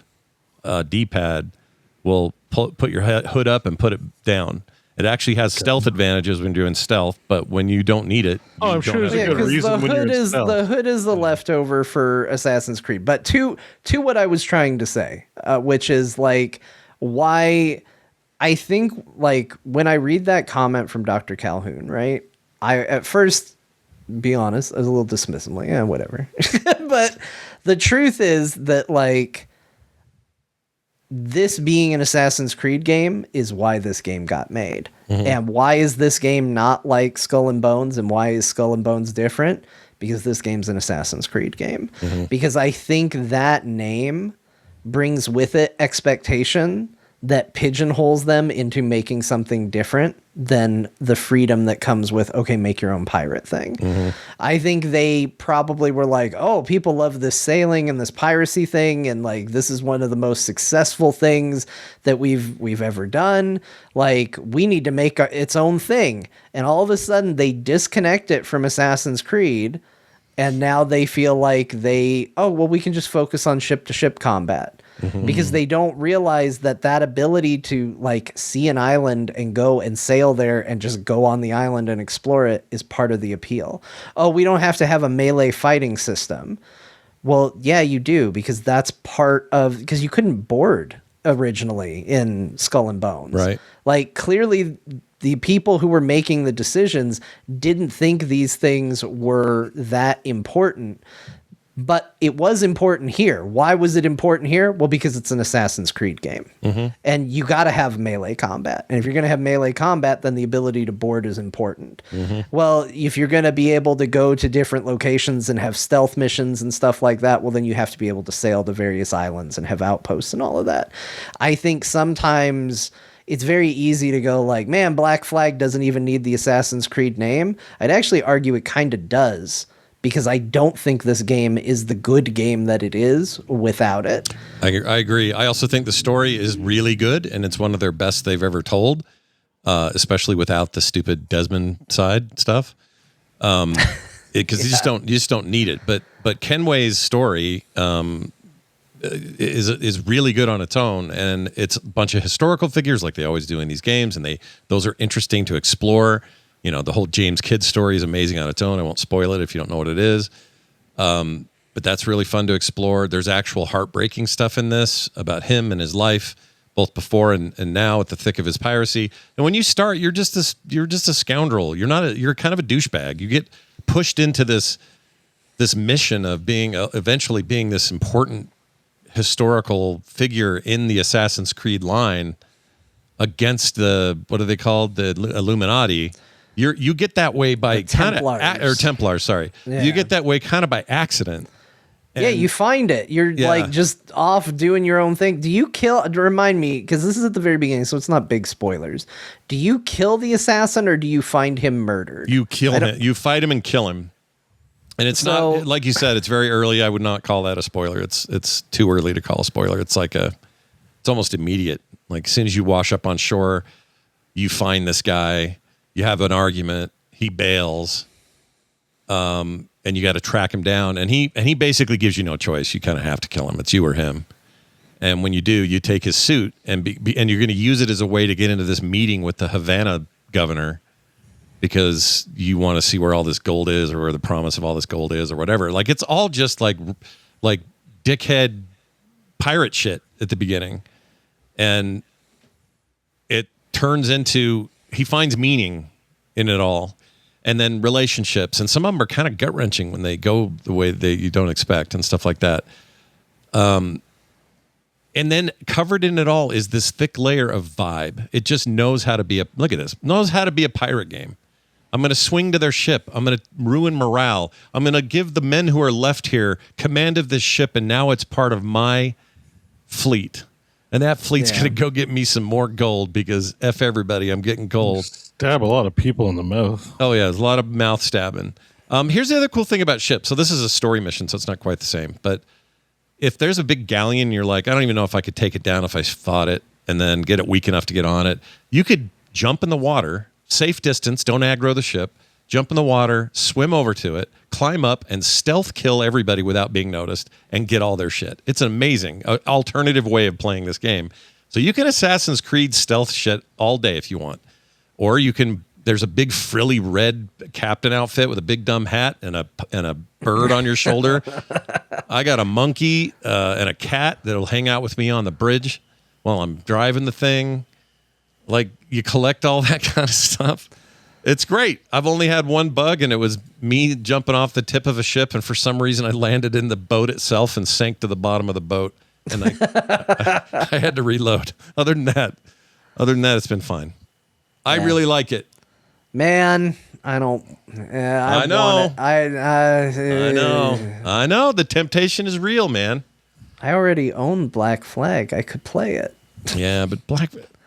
D-pad will put your hood up and put it down. It actually has stealth advantages when doing stealth, but when you don't need it, I'm sure there's a good reason when you're in stealth. The hood is the leftover for Assassin's Creed. But to what I was trying to say, which is like why I think like when I read that comment from Dr. Calhoun, right? I at first, be honest, I was a little dismissive, like, yeah, whatever. But the truth is that like this being an Assassin's Creed game is why this game got made. Mm-hmm. And why is this game not like Skull and Bones, and why is Skull and Bones different? Because this game's an Assassin's Creed game. Mm-hmm. Because I think that name brings with it expectation that pigeonholes them into making something different than the freedom that comes with, okay, make your own pirate thing. I think they probably were like, oh, people love this sailing and this piracy thing, and like this is one of the most successful things that we've ever done. Like, we need to make its own thing. And all of a sudden they disconnect it from Assassin's Creed, and now they feel like we can just focus on ship-to-ship combat. Because they don't realize that ability to like see an island and go and sail there and just go on the island and explore it is part of the appeal. Oh, we don't have to have a melee fighting system. Well, yeah, you do, because that's because you couldn't board originally in Skull and Bones. Right. Like, clearly the people who were making the decisions didn't think these things were that important. But it was important here. Why was it important here? Well, because it's an Assassin's Creed game. And you got to have melee combat. And if you're going to have melee combat, then the ability to board is important. Well, if you're going to be able to go to different locations and have stealth missions and stuff like that, well, then you have to be able to sail to various islands and have outposts and all of that. I think sometimes it's very easy to go like, man, Black Flag doesn't even need the Assassin's Creed name. I'd actually argue it kind of does, because I don't think this game is the good game that it is without it. I agree. I also think the story is really good, and it's one of their best they've ever told, especially without the stupid Desmond side stuff. Because you just don't need it. But Kenway's story is really good on its own, and it's a bunch of historical figures like they always do in these games, and those are interesting to explore. You know, the whole James Kidd story is amazing on its own. I won't spoil it if you don't know what it is. But that's really fun to explore. There's actual heartbreaking stuff in this about him and his life, both before and now at the thick of his piracy. And when you start, you're just a scoundrel. You're kind of a douchebag. You get pushed into this mission of eventually being this important historical figure in the Assassin's Creed line against what are they called? The Illuminati. You get that way by Templars. Sorry, yeah. You get that way kind of by accident. Yeah, you find it. You're like just off doing your own thing. Do you kill? Remind me, because this is at the very beginning, so it's not big spoilers. Do you kill the assassin, or do you find him murdered? You kill him. You fight him and kill him. And it's not, like you said, it's very early. I would not call that a spoiler. It's too early to call a spoiler. It's almost immediate. Like, as soon as you wash up on shore, you find this guy. You have an argument. He bails, and you got to track him down. And he basically gives you no choice. You kind of have to kill him. It's you or him. And when you do, you take his suit and you're going to use it as a way to get into this meeting with the Havana governor, because you want to see where all this gold is, or where the promise of all this gold is, or whatever. Like, it's all just like dickhead pirate shit at the beginning, and it turns into. He finds meaning in it all, and then relationships, and some of them are kind of gut-wrenching when they go the way you don't expect and stuff like that. And then covered in it all is this thick layer of vibe. It just knows how to be knows how to be a pirate game. I'm going to swing to their ship. I'm going to ruin morale. I'm going to give the men who are left here command of this ship, and now it's part of my fleet. And that fleet's going to go get me some more gold, because F everybody, I'm getting gold. Stab a lot of people in the mouth. Oh, yeah, there's a lot of mouth stabbing. Here's the other cool thing about ships. So this is a story mission, so it's not quite the same. But if there's a big galleon, you're like, I don't even know if I could take it down if I fought it and then get it weak enough to get on it. You could jump in the water, safe distance, don't aggro the ship, jump in the water, swim over to it, climb up, and stealth kill everybody without being noticed and get all their shit. It's an amazing alternative way of playing this game. So you can Assassin's Creed stealth shit all day if you want. Or you can, there's a big frilly red captain outfit with a big dumb hat and a bird on your shoulder. I got a monkey and a cat that'll hang out with me on the bridge while I'm driving the thing. Like, you collect all that kind of stuff. It's great. I've only had one bug, and it was me jumping off the tip of a ship, and for some reason I landed in the boat itself and sank to the bottom of the boat, and I had to reload. Other than that, it's been fine. I really like it. Man, I don't. I know. I know. The temptation is real, man. I already own Black Flag. I could play it. Yeah, but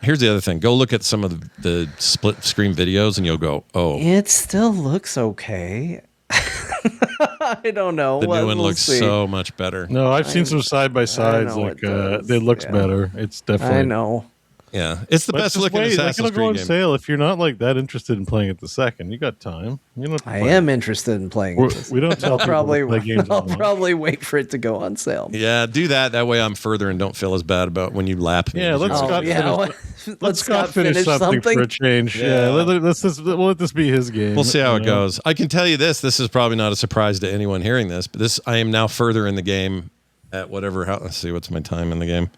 here's the other thing. Go look at some of the split screen videos and you'll go, oh. It still looks okay. I don't know. The new one looks so much better. No, I've seen some side by sides. Like it looks better. It's definitely. I know. Yeah, it's the best looking Assassin's Creed go on game. sale if you're not like that interested in playing it the second. You got time. You know. I am interested in playing it. We don't tell people to play games I'll probably wait for it to go on sale. Yeah, do that. That way I'm further and don't feel as bad about when you lap me. Yeah, let's Scott finish something for a change. Yeah, we'll let this be his game. We'll see how it goes. I can tell you this. This is probably not a surprise to anyone hearing this, but I am now further in the game at whatever. Let's see, what's my time in the game?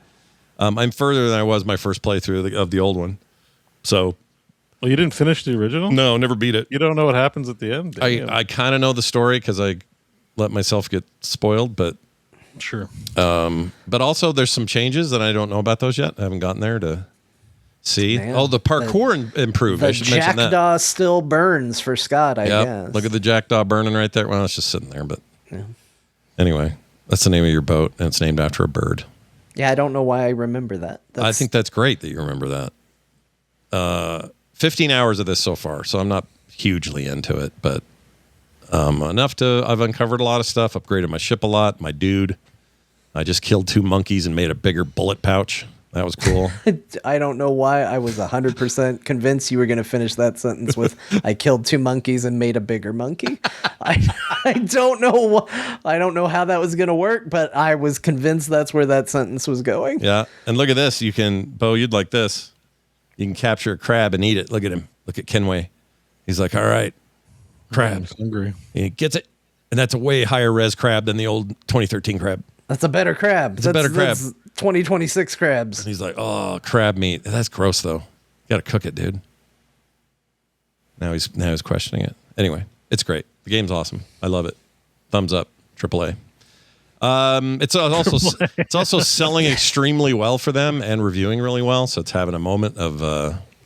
I'm further than I was my first playthrough of the old one. So, well, you didn't finish the original? No, never beat it. You don't know what happens at the end? I kind of know the story because I let myself get spoiled, but sure. But also, there's some changes that I don't know about those yet. I haven't gotten there to see. Man, the parkour improved. I should mention that. The jackdaw still burns for Scott, I guess. Look at the jackdaw burning right there. Well, it's just sitting there, but anyway, that's the name of your boat, and it's named after a bird. Yeah, I don't know why I remember that. I think that's great that you remember that. 15 hours of this so far, so I'm not hugely into it, but enough to. I've uncovered a lot of stuff, upgraded my ship a lot, my dude. I just killed 2 monkeys and made a bigger bullet pouch. That was cool. I don't know why I was 100% convinced you were going to finish that sentence with I killed 2 monkeys and made a bigger monkey. I don't know. I don't know how that was going to work, but I was convinced that's where that sentence was going. Yeah. And look at this. Bo, you'd like this. You can capture a crab and eat it. Look at him. Look at Kenway. He's like, all right, crab. I'm hungry. He gets it. And that's a way higher res crab than the old 2013 crab. That's a better crab. It's a better crab. 2026 crabs. And he's like, oh, crab meat. That's gross, though. You got to cook it, dude. Now he's questioning it. Anyway, it's great. The game's awesome. I love it. Thumbs up. AAA. It's also selling extremely well for them and reviewing really well. So it's having a moment of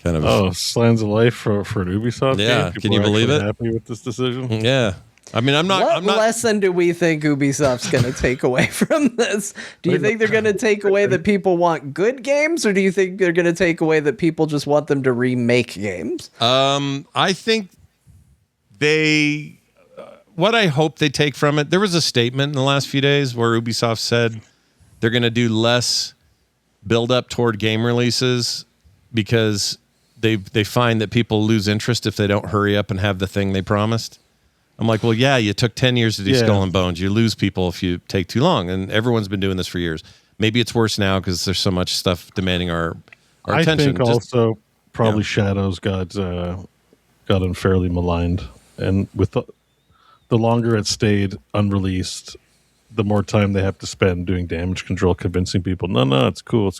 kind of slams of life for an Ubisoft game. People can you believe it? Happy with this decision? Yeah. I mean, I'm not. What lesson do we think Ubisoft's going to take away from this? Do you think they're going to take away that people want good games, or do you think they're going to take away that people just want them to remake games? I think what I hope they take from it. There was a statement in the last few days where Ubisoft said they're going to do less build up toward game releases because they find that people lose interest if they don't hurry up and have the thing they promised. I'm like, well, yeah, you took 10 years to do Skull and Bones. You lose people if you take too long, and everyone's been doing this for years. Maybe it's worse now because there's so much stuff demanding our attention. I think also probably Shadows got unfairly maligned, and with the longer it stayed unreleased, the more time they have to spend doing damage control, convincing people, no, it's cool.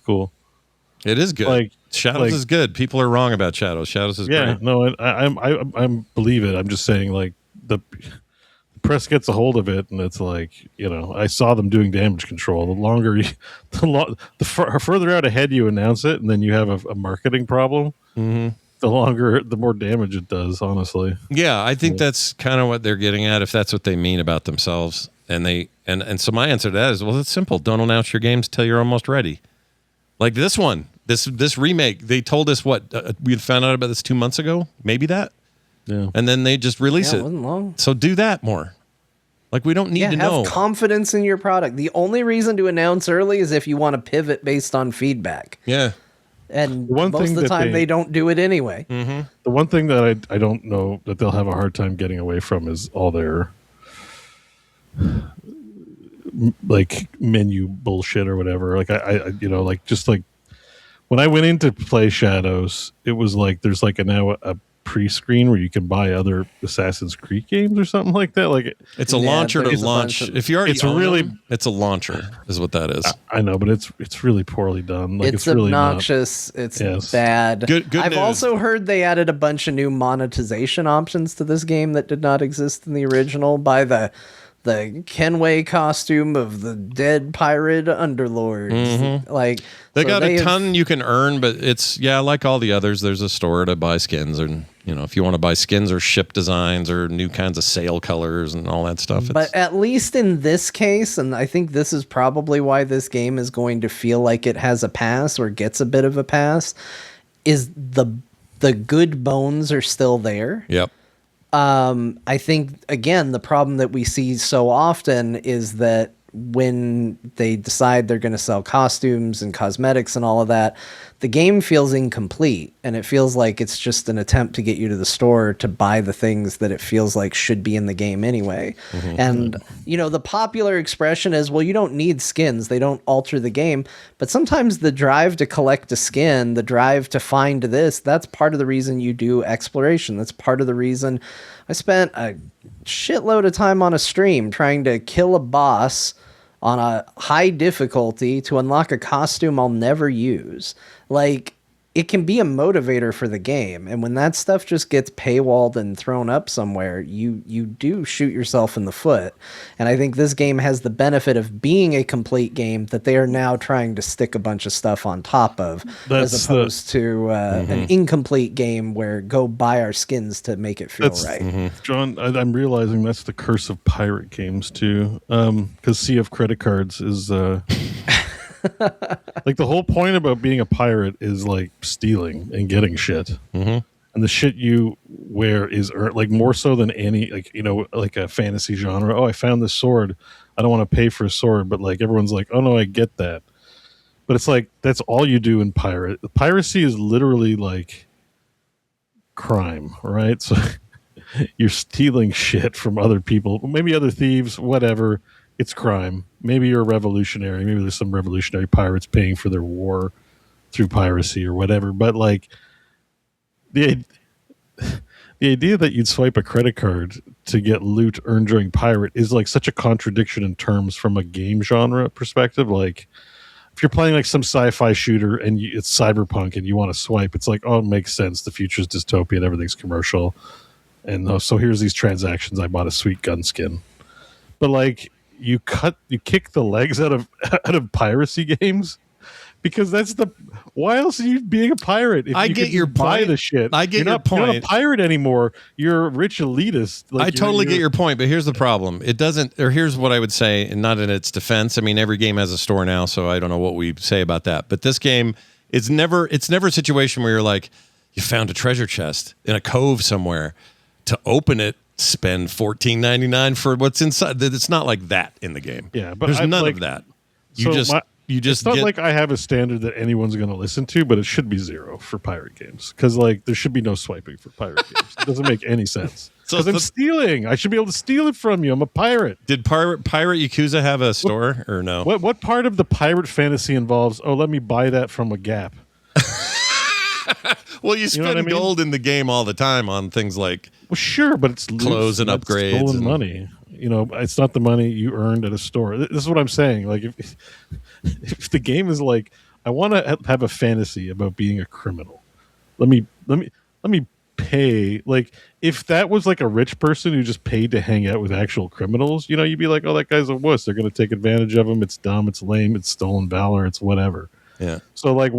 It is good. Like Shadows is good. People are wrong about Shadows. Shadows is great. Yeah, no, I believe it. I'm just saying, like, the press gets a hold of it, and it's like, I saw them doing damage control. The further out ahead you announce it, and then you have a marketing problem. Mm-hmm. The more damage it does, honestly. Yeah, I think that's kind of what they're getting at, if that's what they mean about themselves. And so my answer to that is, well, it's simple. Don't announce your games till you're almost ready. Like this one, this remake, they told us we had found out about this 2 months ago, maybe that. Yeah. And then they just release it. Wasn't long. So do that more. Like, we don't need to know. Have confidence in your product. The only reason to announce early is if you want to pivot based on feedback. Yeah. And most of the time they don't do it anyway. Mm-hmm. The one thing that I don't know that they'll have a hard time getting away from is all their like menu bullshit or whatever. Like like when I went in to play Shadows, it was like there's like now a pre-screen where you can buy other Assassin's Creed games or something like that. Like it's a launcher to launch. If you already it's a launcher is what that is. I know, but it's really poorly done. Like, it's really obnoxious. It's bad. Good I've news. also heard they added a bunch of new monetization options to this game that did not exist in the original by the the Kenway costume of the dead pirate underlords. Like they got a ton you can earn, but it's like all the others. There's a store to buy skins, and if you want to buy skins or ship designs or new kinds of sail colors and all that stuff. But at least in this case, and I think this is probably why this game is going to feel like it has a pass or gets a bit of a pass, is the good bones are still there. Yep. I think, again, the problem that we see so often is that when they decide they're going to sell costumes and cosmetics and all of that, the game feels incomplete, and it feels like it's just an attempt to get you to the store to buy the things that it feels like should be in the game anyway. And, the popular expression is, well, you don't need skins. They don't alter the game. But sometimes the drive to collect a skin, the drive to find this, that's part of the reason you do exploration. That's part of the reason I spent a shitload of time on a stream trying to kill a boss on a high difficulty to unlock a costume I'll never use. Like, it can be a motivator for the game, and when that stuff just gets paywalled and thrown up somewhere, you do shoot yourself in the foot. And I think this game has the benefit of being a complete game that they are now trying to stick a bunch of stuff on top of, as opposed to an incomplete game where go buy our skins to make it feel right. John, I'm realizing that's the curse of pirate games too, because Sea of Credit Cards is like, the whole point about being a pirate is like stealing and getting shit, and the shit you wear is like more so than any, like, like a fantasy genre. Oh, I found this sword. I don't want to pay for a sword, but like everyone's like, oh no, I get that. But it's like that's all you do in piracy is literally like crime, right? So you're stealing shit from other people, maybe other thieves, whatever. It's crime. Maybe you're a revolutionary. Maybe there's some revolutionary pirates paying for their war through piracy or whatever. But like the idea that you'd swipe a credit card to get loot earned during pirate is like such a contradiction in terms from a game genre perspective. Like if you're playing like some sci-fi shooter and it's cyberpunk and you want to swipe, it's like, oh, it makes sense. The future's dystopian. Everything's commercial. And so here's these transactions. I bought a sweet gun skin. But like, you kick the legs out of piracy games, because that's why else are you being a pirate? If I get your point. Buy the shit. I get your point. You're not a pirate anymore. You're a rich elitist. Like, I totally get your point, but here's the problem. It doesn't, or here's what I would say, and not in its defense. I mean, every game has a store now, so I don't know what we say about that. But this game, it's never a situation where you're like, you found a treasure chest in a cove somewhere. To open it, spend $14.99 for what's inside. It's not like that in the game. Yeah, but there's none of that. You just it's not like I have a standard that anyone's going to listen to, but it should be 0 for pirate games, because like there should be no swiping for pirate games. It doesn't make any sense. Because I'm stealing. I should be able to steal it from you. I'm a pirate. Did Pirate Yakuza have a store or no? What part of the pirate fantasy involves? Oh, let me buy that from a Gap. Well, you spend gold in the game all the time on things like sure, but it's clothes and upgrades, stolen money. It's not the money you earned at a store. This is what I'm saying. Like if the game is like, I want to have a fantasy about being a criminal. Let me pay. Like if that was like a rich person who just paid to hang out with actual criminals, you'd be like, oh, that guy's a wuss. They're going to take advantage of him. It's dumb. It's lame. It's stolen valor. It's whatever. Yeah. So like,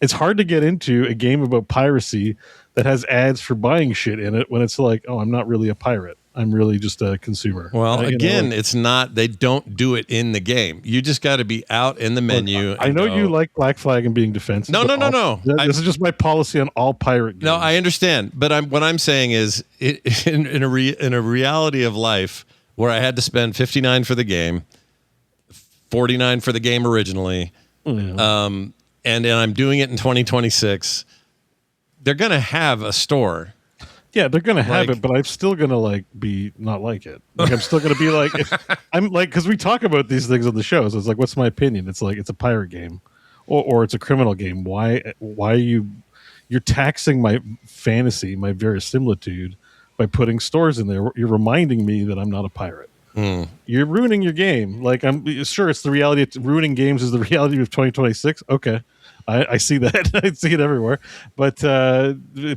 it's hard to get into a game about piracy that has ads for buying shit in it when it's like, oh, I'm not really a pirate. I'm really just a consumer. Well, again, it's not, they don't do it in the game. You just got to be out in the menu. I know you like Black Flag and being defensive. No. This is just my policy on all pirate games. No, I understand. But what I'm saying is in a reality of life where I had to spend $59 for the game, $49 for the game originally, and I'm doing it in 2026, they're going to have a store. Yeah, they're going to have it, but I'm still going to be not like it. Like I'm still going to be like, I'm like, because we talk about these things on the show. So it's like, what's my opinion? It's like, it's a pirate game or it's a criminal game. Why you're taxing my fantasy, my verisimilitude by putting stores in there? You're reminding me that I'm not a pirate. You're ruining your game. Like I'm sure it's the reality. Ruining games is the reality of 2026. Okay. I see that. I see it everywhere, but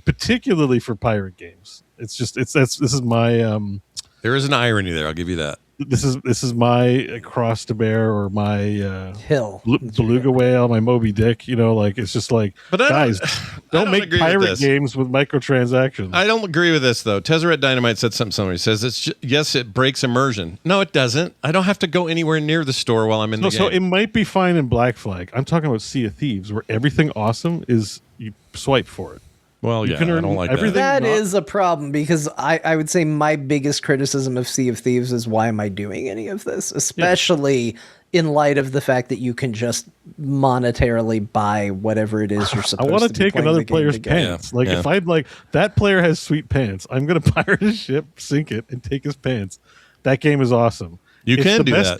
particularly for pirate games, this is my. There is an irony there. I'll give you that. this is my cross to bear, or my hill, beluga whale, my Moby Dick. Like it's just like, but guys, don't make pirate games with microtransactions. I don't agree with this though. Tezzeret Dynamite said something similar. He says yes, it breaks immersion. No, it doesn't. I don't have to go anywhere near the store while I'm in the game. So it might be fine in Black Flag. I'm talking about Sea of Thieves, where everything awesome is you swipe for it. Well, yeah, I don't like that. That is a problem, because I would say my biggest criticism of Sea of Thieves is, why am I doing any of this? Especially in light of the fact that you can just monetarily buy whatever it is you're supposed to be. I want to take another player's pants. If I'd that player has sweet pants, I'm going to pirate his ship, sink it, and take his pants. That game is awesome. You can do that.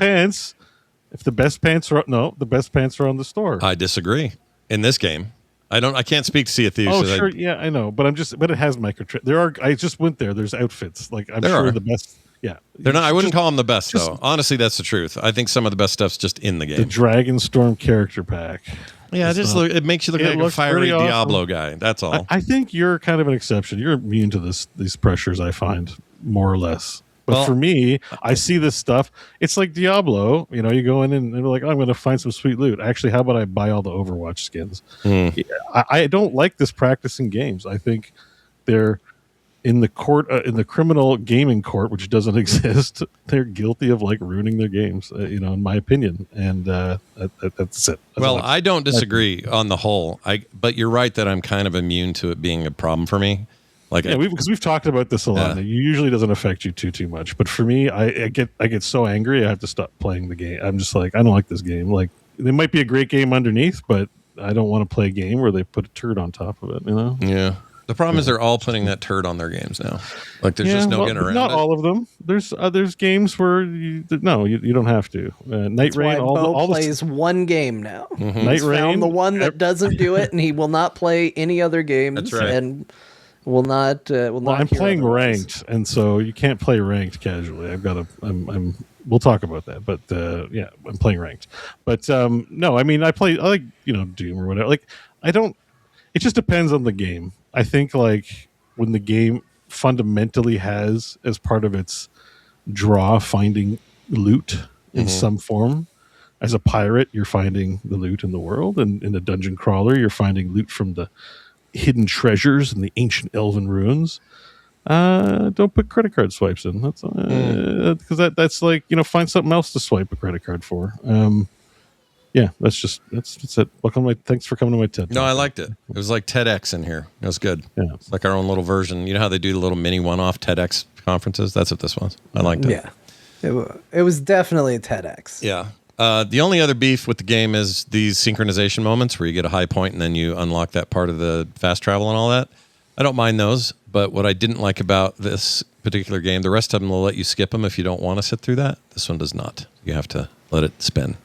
If the best pants are the best pants are on the store. I disagree. In this game, I can't speak to Sea of Thieves. Oh, sure, yeah, I know, but it has I just went there. There's outfits. The best. Yeah, they're not. I wouldn't call them the best though. Honestly, that's the truth. I think some of the best stuff's just in the game. The Dragonstorm character pack. Yeah, it makes you look like a fiery Diablo guy. That's all. I think you're kind of an exception. You're immune to these pressures, I find, more or less. But for me, I see this stuff. It's like Diablo. You go in and they're like, I'm going to find some sweet loot. Actually, how about I buy all the Overwatch skins? I don't like this practice in games. I think they're in the court, in the criminal gaming court, which doesn't exist. They're guilty of ruining their games, in my opinion. And that's it. I don't disagree on the whole. But you're right that I'm kind of immune to it being a problem for me. Because we've talked about this a lot. It usually doesn't affect you too much, but for me, I get so angry I have to stop playing the game. I'm just I don't like this game. It might be a great game underneath, but I don't want to play a game where they put a turd on top of it. Yeah. The problem is they're all putting that turd on their games now. There's just no getting around. Not all of them. There's games where you don't have to. Nightreign all plays one game now. Mm-hmm. He's found the one that doesn't do it, and he will not play any other games. That's right. And will not. I'm playing ranked, and so you can't play ranked casually. We'll talk about that, but I'm playing ranked. But no, I like Doom or whatever. It just depends on the game. I think when the game fundamentally has as part of its draw finding loot in some form. As a pirate, you're finding the loot in the world, and in a dungeon crawler, you're finding loot from the hidden treasures in the ancient elven ruins. Don't put credit card swipes in. That's because that's find something else to swipe a credit card for. That's it. Thanks for coming to my TED. No, I liked it. It was like TEDx in here. It was good. Yeah. It's like our own little version. You know how they do the little mini one-off TEDx conferences? That's what this was. I liked it. Yeah. It was definitely a TEDx. Yeah. The only other beef with the game is these synchronization moments where you get a high point and then you unlock that part of the fast travel and all that. I don't mind those, but what I didn't like about this particular game, the rest of them will let you skip them if you don't want to sit through that. This one does not. You have to let it spin.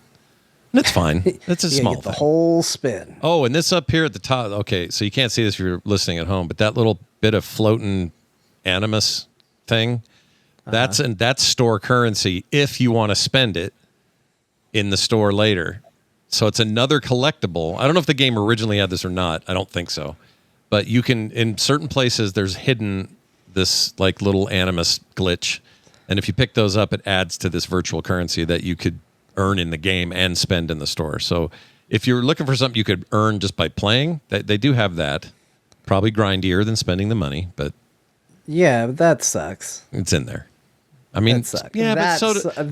And it's fine. It's a small get thing. The whole spin. Oh, and this up here at the top. Okay, so you can't see this if you're listening at home, but that little bit of floating animus thing, that's store currency if you want to spend it in the store later. So it's another collectible. I don't know if the game originally had this or not. I don't think so. But you can, in certain places, there's hidden this little animus glitch. And if you pick those up, it adds to this virtual currency that you could earn in the game and spend in the store. So if you're looking for something you could earn just by playing, they do have that. Probably grindier than spending the money, but yeah, that sucks. It's in there. I mean, yeah,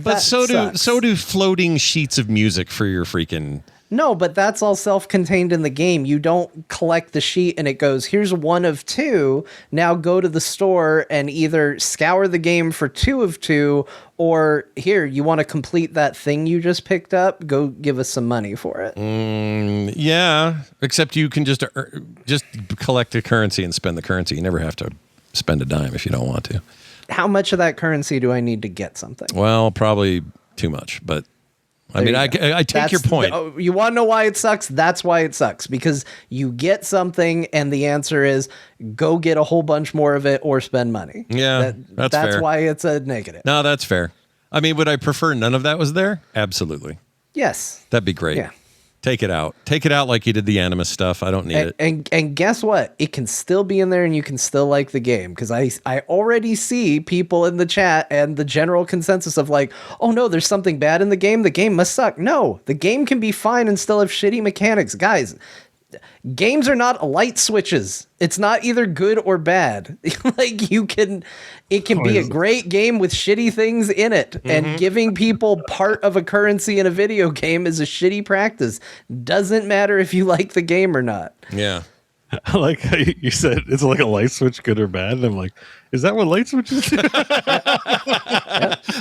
but so do floating sheets of music for your freaking. No, but that's all self-contained in the game. You don't collect the sheet and it goes, here's one of two. Now go to the store and either scour the game for 2 of 2, or here, you want to complete that thing you just picked up? Go give us some money for it. Yeah, except you can just collect the currency and spend the currency. You never have to spend a dime if you don't want to. How much of that currency do I need to get something? Well, probably too much, but I mean, I take your point. You want to know why it sucks? That's why it sucks, because you get something and the answer is go get a whole bunch more of it or spend money. Yeah, that's fair. Why it's a negative. No, that's fair. I mean, would I prefer none of that was there? Absolutely. Yes. That'd be great. Yeah. Take it out. Take it out like you did the Animus stuff. I don't need it. And guess what? It can still be in there and you can still like the game. Because I already see people in the chat and the general consensus of like, oh no, there's something bad in the game. The game must suck. No, the game can be fine and still have shitty mechanics. Guys, games are not light switches. It's not either good or bad. Like it can be a great game with shitty things in it. Mm-hmm. And giving people part of a currency in a video game is a shitty practice. Doesn't matter if you like the game or not. Yeah. I like how you said it's like a light switch, good or bad. And I'm like, is that what light switches do?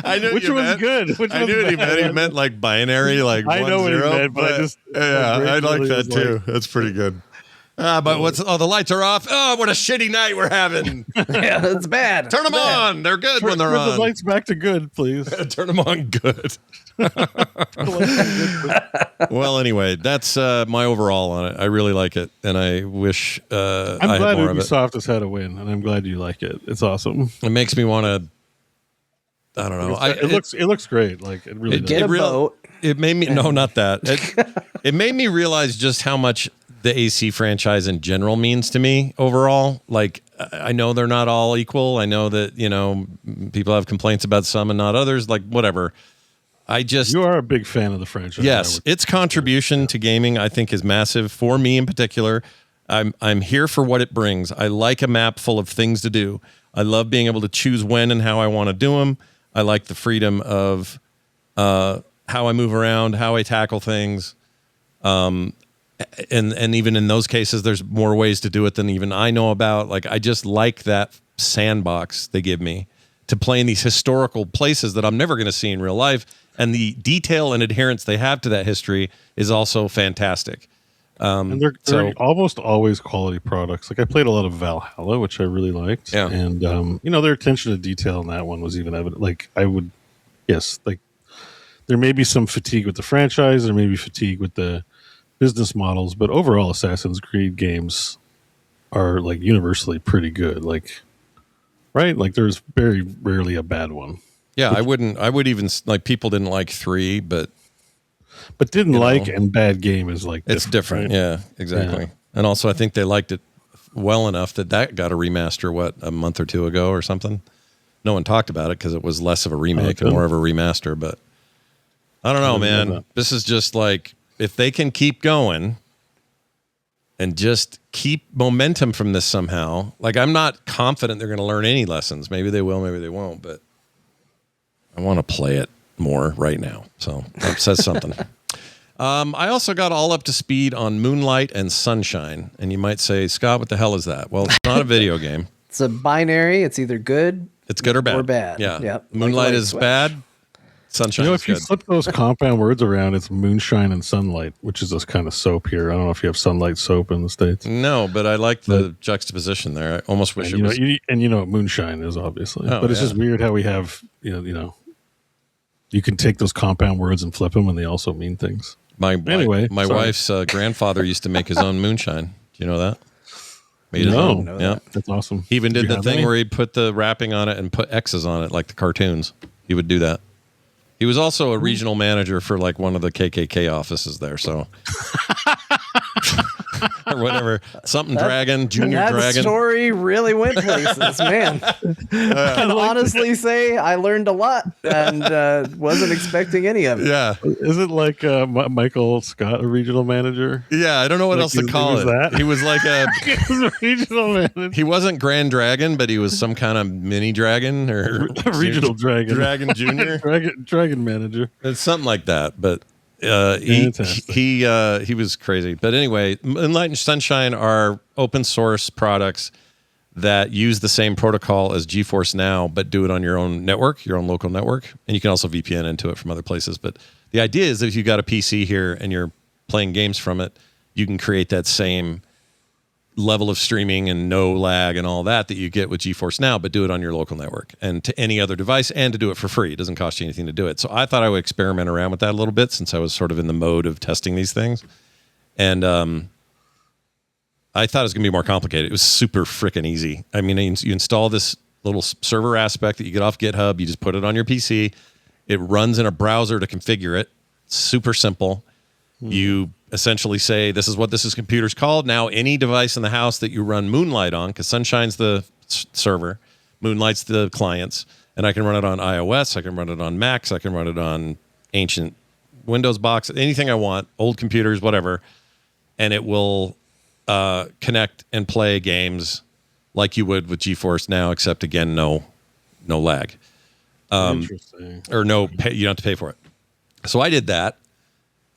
I knew which one's good. I knew what he meant. He meant like binary, like I 1, know what 0, he meant, but I just I like that too. Like, that's pretty good. But the lights are off. Oh, what a shitty night we're having. Yeah, that's bad. Turn them on. They're good when they're on. The lights back to good, please. Turn them on good. Well, anyway, that's my overall on it. I really like it, and I wish I'm I glad had more of it. Ubisoft has had a win, and I'm glad you like it. It's awesome. It makes me want to. I don't know. It looks great. Like it really does. Get a boat. It made me no, not that. It made me realize just how much the AC franchise in general means to me overall. Like, I know they're not all equal. I know that, people have complaints about some and not others, like whatever. You are a big fan of the franchise. Yes. Its contribution to gaming, I think, is massive for me in particular. I'm here for what it brings. I like a map full of things to do. I love being able to choose when and how I want to do them. I like the freedom of, how I move around, how I tackle things. And even in those cases, there's more ways to do it than even I know about. Like, I just like that sandbox they give me to play in these historical places that I'm never going to see in real life. And the detail and adherence they have to that history is also fantastic. And they're almost always quality products. Like, I played a lot of Valhalla, which I really liked. Yeah. And, their attention to detail in that one was even evident. Like, there may be some fatigue with the franchise, there may be fatigue with the business models, but overall Assassin's Creed games are like universally pretty good. Like, right? Like, there's very rarely a bad one. Yeah, I would even like, people didn't like 3, but didn't like and bad game is like it's different. Right? Yeah, exactly. Yeah. And also I think they liked it well enough that got a remaster a month or 2 ago or something. No one talked about it because it was less of a remake and more of a remaster, but I don't know, man. This is just like, if they can keep going and just keep momentum from this somehow, like, I'm not confident they're going to learn any lessons. Maybe they will, maybe they won't, but I want to play it more right now. So that says something. I also got all up to speed on Moonlight and Sunshine. And you might say, Scott, what the hell is that? Well, it's not a video game. It's a binary. It's either good. It's good or bad. Or bad. Yeah. Yep. Moonlight is bad. Sunshine. If you flip those compound words around, it's moonshine and sunlight, which is this kind of soap here. I don't know if you have sunlight soap in the States. No, but I like the juxtaposition there. I almost wish it was. You know what moonshine is, obviously. But it's just weird how we have, you can take those compound words and flip them, and they also mean things. My wife's grandfather used to make his own moonshine. Do you know that? Made his own. Yeah, that's awesome. He even did the thing where he'd put the wrapping on it and put X's on it, like the cartoons. He would do that. He was also a regional manager for like one of the KKK offices there, so or whatever, something dragon, junior that dragon. That story really went places, man. I can honestly say I learned a lot and wasn't expecting any of it. Yeah, is it like Michael Scott, a regional manager? Yeah, I don't know what else to call it. He was like a regional manager. He wasn't Grand Dragon, but he was some kind of mini dragon or regional dragon, dragon junior, dragon manager. It's something like that, but. He was crazy. But anyway, Moonlight and Sunshine are open source products that use the same protocol as GeForce Now, but do it on your own network, your own local network. And you can also VPN into it from other places. But the idea is that if you got a PC here and you're playing games from it, you can create that same level of streaming and no lag and all that you get with GeForce Now, but do it on your local network and to any other device, and to do it for free. It doesn't cost you anything to do it. So I thought I would experiment around with that a little bit, since I was sort of in the mode of testing these things. And I thought it was going to be more complicated. It was super freaking easy. I mean, you install this little server aspect that you get off GitHub. You just put it on your PC. It runs in a browser to configure it. Super simple. You essentially say, this is what this computer's called. Now, any device in the house that you run Moonlight on, because Sunshine's the server, Moonlight's the clients, and I can run it on iOS, I can run it on Macs, I can run it on ancient Windows box, anything I want, old computers, whatever, and it will connect and play games like you would with GeForce Now, except again, no lag. Interesting. Or you don't have to pay for it. So I did that,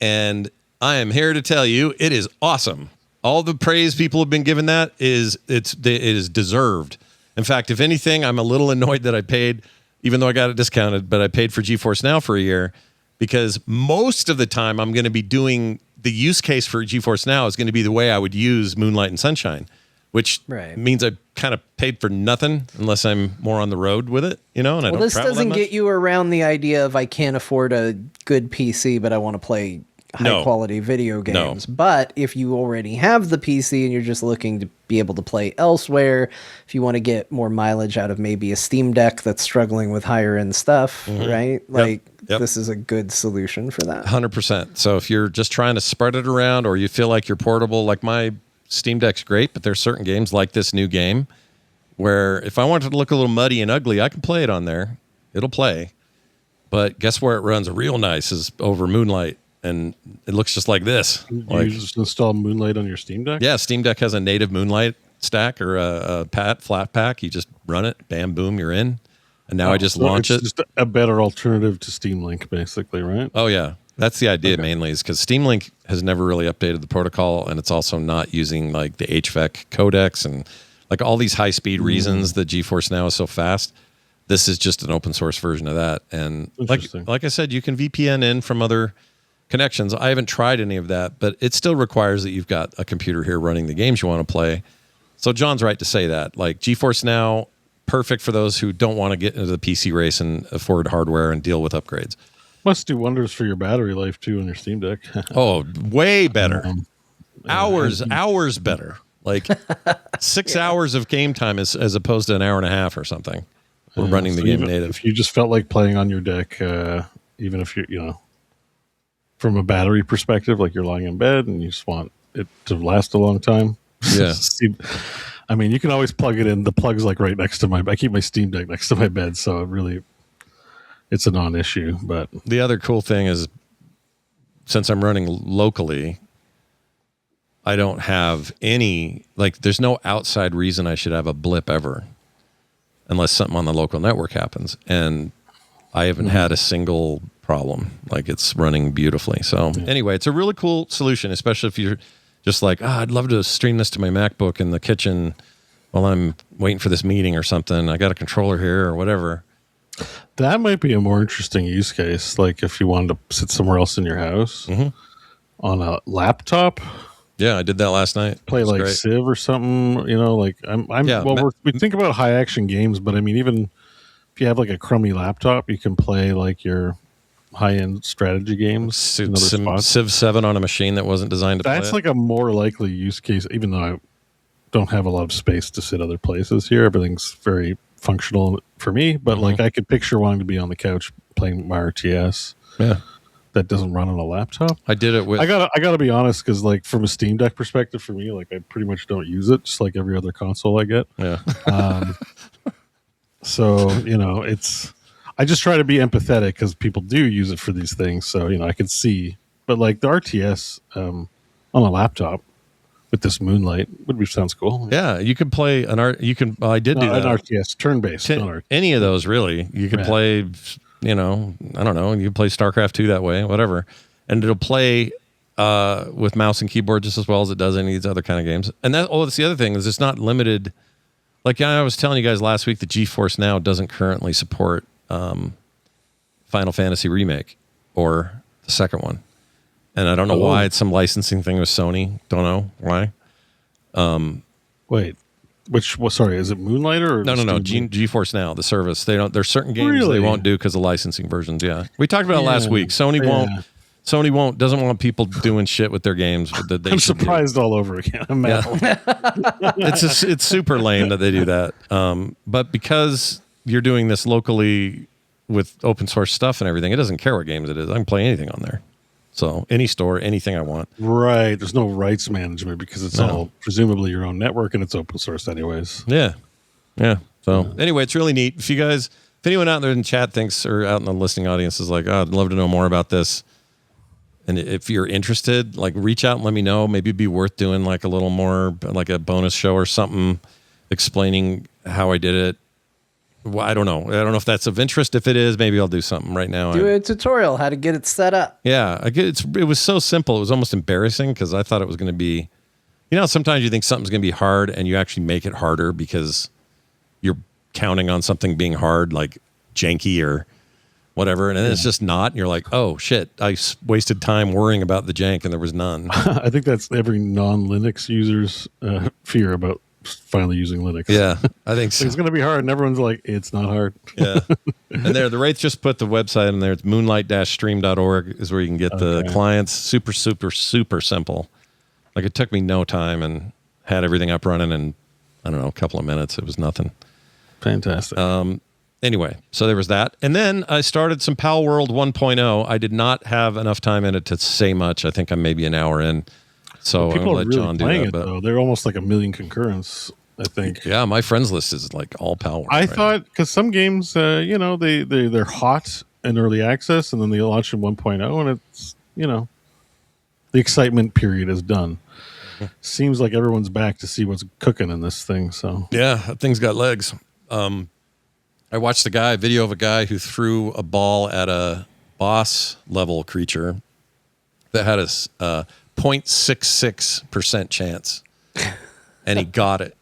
and I am here to tell you it is awesome. All the praise people have been given that it is deserved. In fact, if anything, I'm a little annoyed that I paid, even though I got it discounted, but I paid for GeForce Now for a year, because most of the time I'm going to be doing the use case for GeForce Now is going to be the way I would use Moonlight and Sunshine, which means I kind of paid for nothing unless I'm more on the road with it, and I don't travel that much. This doesn't get you around the idea of I can't afford a good PC, but I want to play high-quality video games. No. But if you already have the PC and you're just looking to be able to play elsewhere, if you want to get more mileage out of maybe a Steam Deck that's struggling with higher-end stuff, right? This is a good solution for that. 100%. So if you're just trying to spread it around, or you feel like you're portable, like my Steam Deck's great, but there's certain games like this new game where if I want it to look a little muddy and ugly, I can play it on there. It'll play. But guess where it runs real nice is over Moonlight. And it looks just like this. You just install Moonlight on your Steam Deck? Yeah, Steam Deck has a native Moonlight stack or a flat pack. You just run it, bam, boom, you're in. And now I just launch it. It's just a better alternative to Steam Link, basically, right? Oh, yeah. That's the idea mainly, is because Steam Link has never really updated the protocol, and it's also not using like the HVAC codecs and like all these high-speed reasons that GeForce Now is so fast. This is just an open source version of that. And like I said, you can VPN in from other connections. I haven't tried any of that, but it still requires that you've got a computer here running the games you want to play. So John's right to say that. Like GeForce Now, perfect for those who don't want to get into the PC race and afford hardware and deal with upgrades. Must do wonders for your battery life too on your Steam Deck. Oh, way better. Hours better. Like 6 hours of game time as opposed to an hour and a half or something. We're running the game native. If you just felt like playing on your deck, even if you're, from a battery perspective, like you're lying in bed and you just want it to last a long time. Yeah. I mean, you can always plug it in. The plug's like right next to I keep my Steam Deck next to my bed, so it's a non-issue. But the other cool thing is, since I'm running locally, I don't have any, there's no outside reason I should have a blip ever, unless something on the local network happens. And I haven't had a single problem. It's running beautifully. So anyway, it's a really cool solution, especially if you're just like, I'd love to stream this to my MacBook in the kitchen while I'm waiting for this meeting or something. I got a controller here or whatever. That might be a more interesting use case. Like if you wanted to sit somewhere else in your house on a laptop. Yeah, I did that last night. Play like great. Civ or something, we think about high action games, but I mean, even if you have like a crummy laptop, you can play like your high-end strategy games. Civ 7 on a machine that wasn't designed to play it. That's like a more likely use case, even though I don't have a lot of space to sit other places here. Everything's very functional for me, but I could picture wanting to be on the couch playing my RTS. Yeah. That doesn't run on a laptop. I did it with... I gotta be honest, because from a Steam Deck perspective, for me, I pretty much don't use it, just like every other console I get. Yeah. So, it's... I just try to be empathetic because people do use it for these things. So, I can see. But the RTS on a laptop with this Moonlight sounds cool. Yeah, you could play I did do that. An RTS, turn-based. Any of those, really. You could play, I don't know, you could play StarCraft 2 that way, whatever. And it'll play with mouse and keyboard just as well as it does any of these other kind of games. And that's the other thing, is it's not limited. Like I was telling you guys last week, the GeForce Now doesn't currently support Final Fantasy Remake or the second one, and I don't know why. It's some licensing thing with Sony. Don't know why. Wait, sorry, is it Moonlight or no? GeForce Now, the service. They don't. There's certain games they won't do because of licensing versions. Yeah, we talked about it last week. Sony doesn't want people doing shit with their games. I'm surprised all over again. I'm mad. It's super lame that they do that. But because you're doing this locally with open source stuff and everything, it doesn't care what games it is. I can play anything on there. So any store, anything I want. Right. There's no rights management because it's all presumably your own network and it's open source anyways. Yeah. So anyway, it's really neat. If anyone out there in chat thinks, or out in the listening audience is like, oh, I'd love to know more about this. And if you're interested, like reach out and let me know. Maybe it'd be worth doing like a little more, like a bonus show or something, explaining how I did it. Well, I don't know. I don't know if that's of interest. If it is, maybe I'll do something right now. Do a tutorial, how to get it set up. Yeah, it was so simple. It was almost embarrassing because I thought it was going to be, sometimes you think something's going to be hard and you actually make it harder because you're counting on something being hard, like janky or whatever. And then it's just not. And you're like, oh, shit, I wasted time worrying about the jank and there was none. I think that's every non-Linux user's fear about finally using Linux. Yeah, I think so. It's going to be hard, and everyone's like, it's not hard. Yeah. And the Wraith just put the website in there. It's moonlight-stream.org is where you can get the clients. Super, super, super simple. Like it took me no time and had everything up running in, I don't know, a couple of minutes. It was nothing. Fantastic. Anyway, so there was that. And then I started some Palworld 1.0. I did not have enough time in it to say much. I think I'm maybe an hour in. So people I'm are let really John do playing that. it, But though. They're almost like 1 million concurrents, I think. Yeah, my friends list is like all Palworld. I thought, because some games, they're hot in early access, and then they launch in 1.0, and it's, the excitement period is done. Seems like everyone's back to see what's cooking in this thing. So yeah, that thing's got legs. I watched a video of a guy who threw a ball at a boss level creature that had a 0.66% chance, and he got it.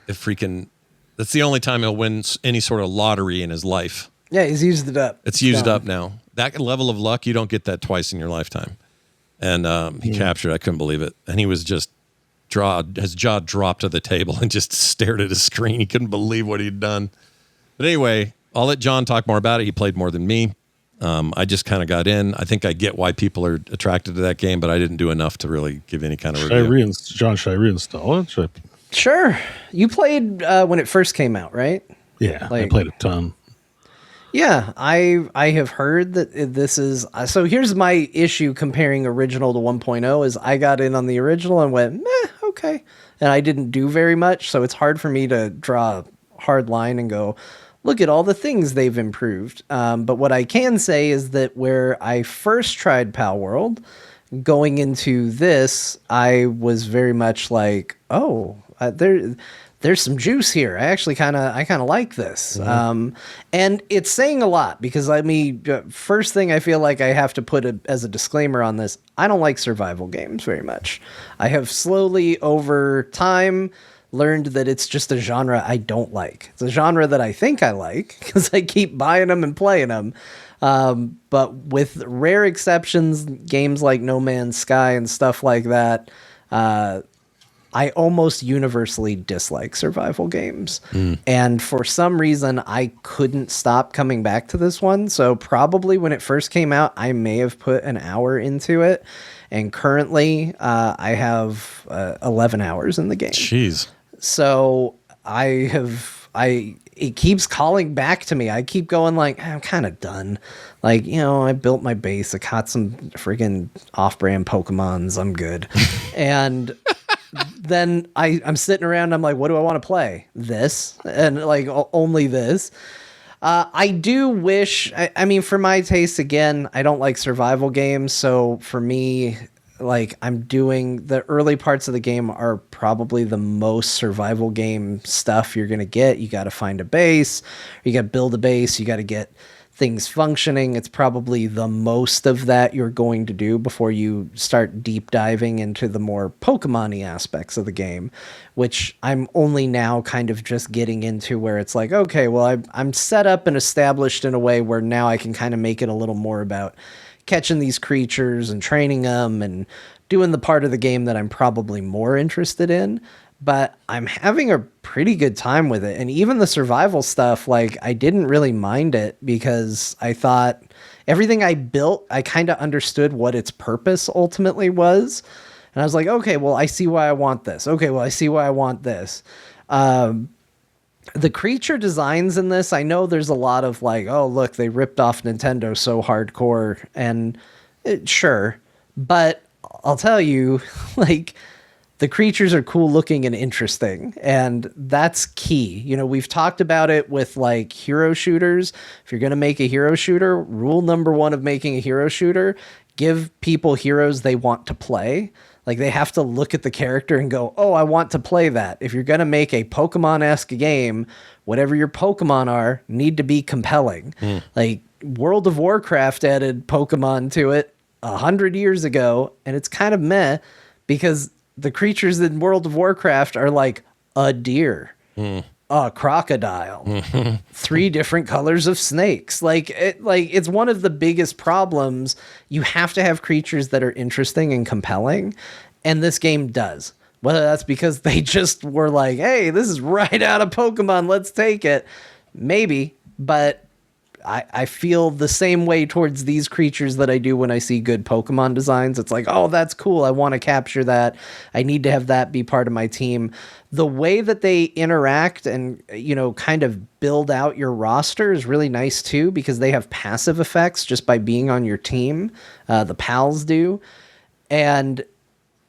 That's the only time he'll win any sort of lottery in his life. Yeah, he's used it up. It's used up now. That level of luck, you don't get that twice in your lifetime. And he captured it. I couldn't believe it. And he was just his jaw dropped to the table and just stared at his screen. He couldn't believe what he'd done. But anyway, I'll let John talk more about it. He played more than me. I just kind of got in. I think I get why people are attracted to that game, but I didn't do enough to really give any kind of review. Should I reinstall it? Sure. You played when it first came out, right? Yeah, I played a ton. Yeah, I have heard that this is... So here's my issue comparing original to 1.0 is I got in on the original and went, meh, okay. And I didn't do very much, so it's hard for me to draw a hard line and go, look at all the things they've improved. But what I can say is that where I first tried Palworld, going into this, I was very much like, oh, there's some juice here. I actually kind of like this. Mm-hmm. And it's saying a lot because first thing I feel like I have to put as a disclaimer on this, I don't like survival games very much. I have slowly over time learned that it's just a genre I don't like. It's a genre that I think I like because I keep buying them and playing them. But with rare exceptions, games like No Man's Sky and stuff like that, I almost universally dislike survival games. And for some reason, I couldn't stop coming back to this one. So probably when it first came out, I may have put an hour into it. And currently, I have 11 hours in the game. Jeez. So it keeps calling back to me. I keep going like, I'm kind of done. Like, I built my base. I caught some freaking off-brand Pokemons. I'm good. And then I'm sitting around. I'm like, what do I want to play? This and like only this. I do wish. I mean, for my taste, again, I don't like survival games. So for me, like I'm doing the early parts of the game are probably the most survival game stuff you're gonna get. You got to find a base. You got to build a base. You got to get things functioning. It's probably the most of that you're going to do before you start deep diving into the more Pokemon-y aspects of the game, which I'm only now kind of just getting into where it's like, okay, well, I'm set up and established in a way where now I can kind of make it a little more about catching these creatures and training them and doing the part of the game that I'm probably more interested in. But I'm having a pretty good time with it. And even the survival stuff, like I didn't really mind it because I thought everything I built, I kind of understood what its purpose ultimately was. And I was like, okay, well, I see why I want this. Okay, well, I see why I want this. The creature designs in this, I know there's a lot of like, oh, look, they ripped off Nintendo so hardcore. And sure. But I'll tell you, like, the creatures are cool looking and interesting, and that's key. You know, we've talked about it with like hero shooters. If you're going to make a hero shooter, rule number one of making a hero shooter, give people heroes they want to play. Like, they have to look at the character and go, oh, I want to play that. If you're going to make a Pokemon-esque game, whatever your Pokemon are, need to be compelling. Like, World of Warcraft added Pokemon to it 100 years ago, and it's kind of meh because the creatures in World of Warcraft are like a deer, a crocodile, 3 different colors of snakes. Like it's one of the biggest problems. You have to have creatures that are interesting and compelling, and this game does. Whether that's because they just were like, hey, this is right out of Pokemon, let's take it. Maybe, but I feel the same way towards these creatures that I do when I see good Pokemon designs. It's like, oh, that's cool. I want to capture that. I need to have that be part of my team. The way that they interact and, you know, kind of build out your roster is really nice too, because they have passive effects just by being on your team. The pals do. And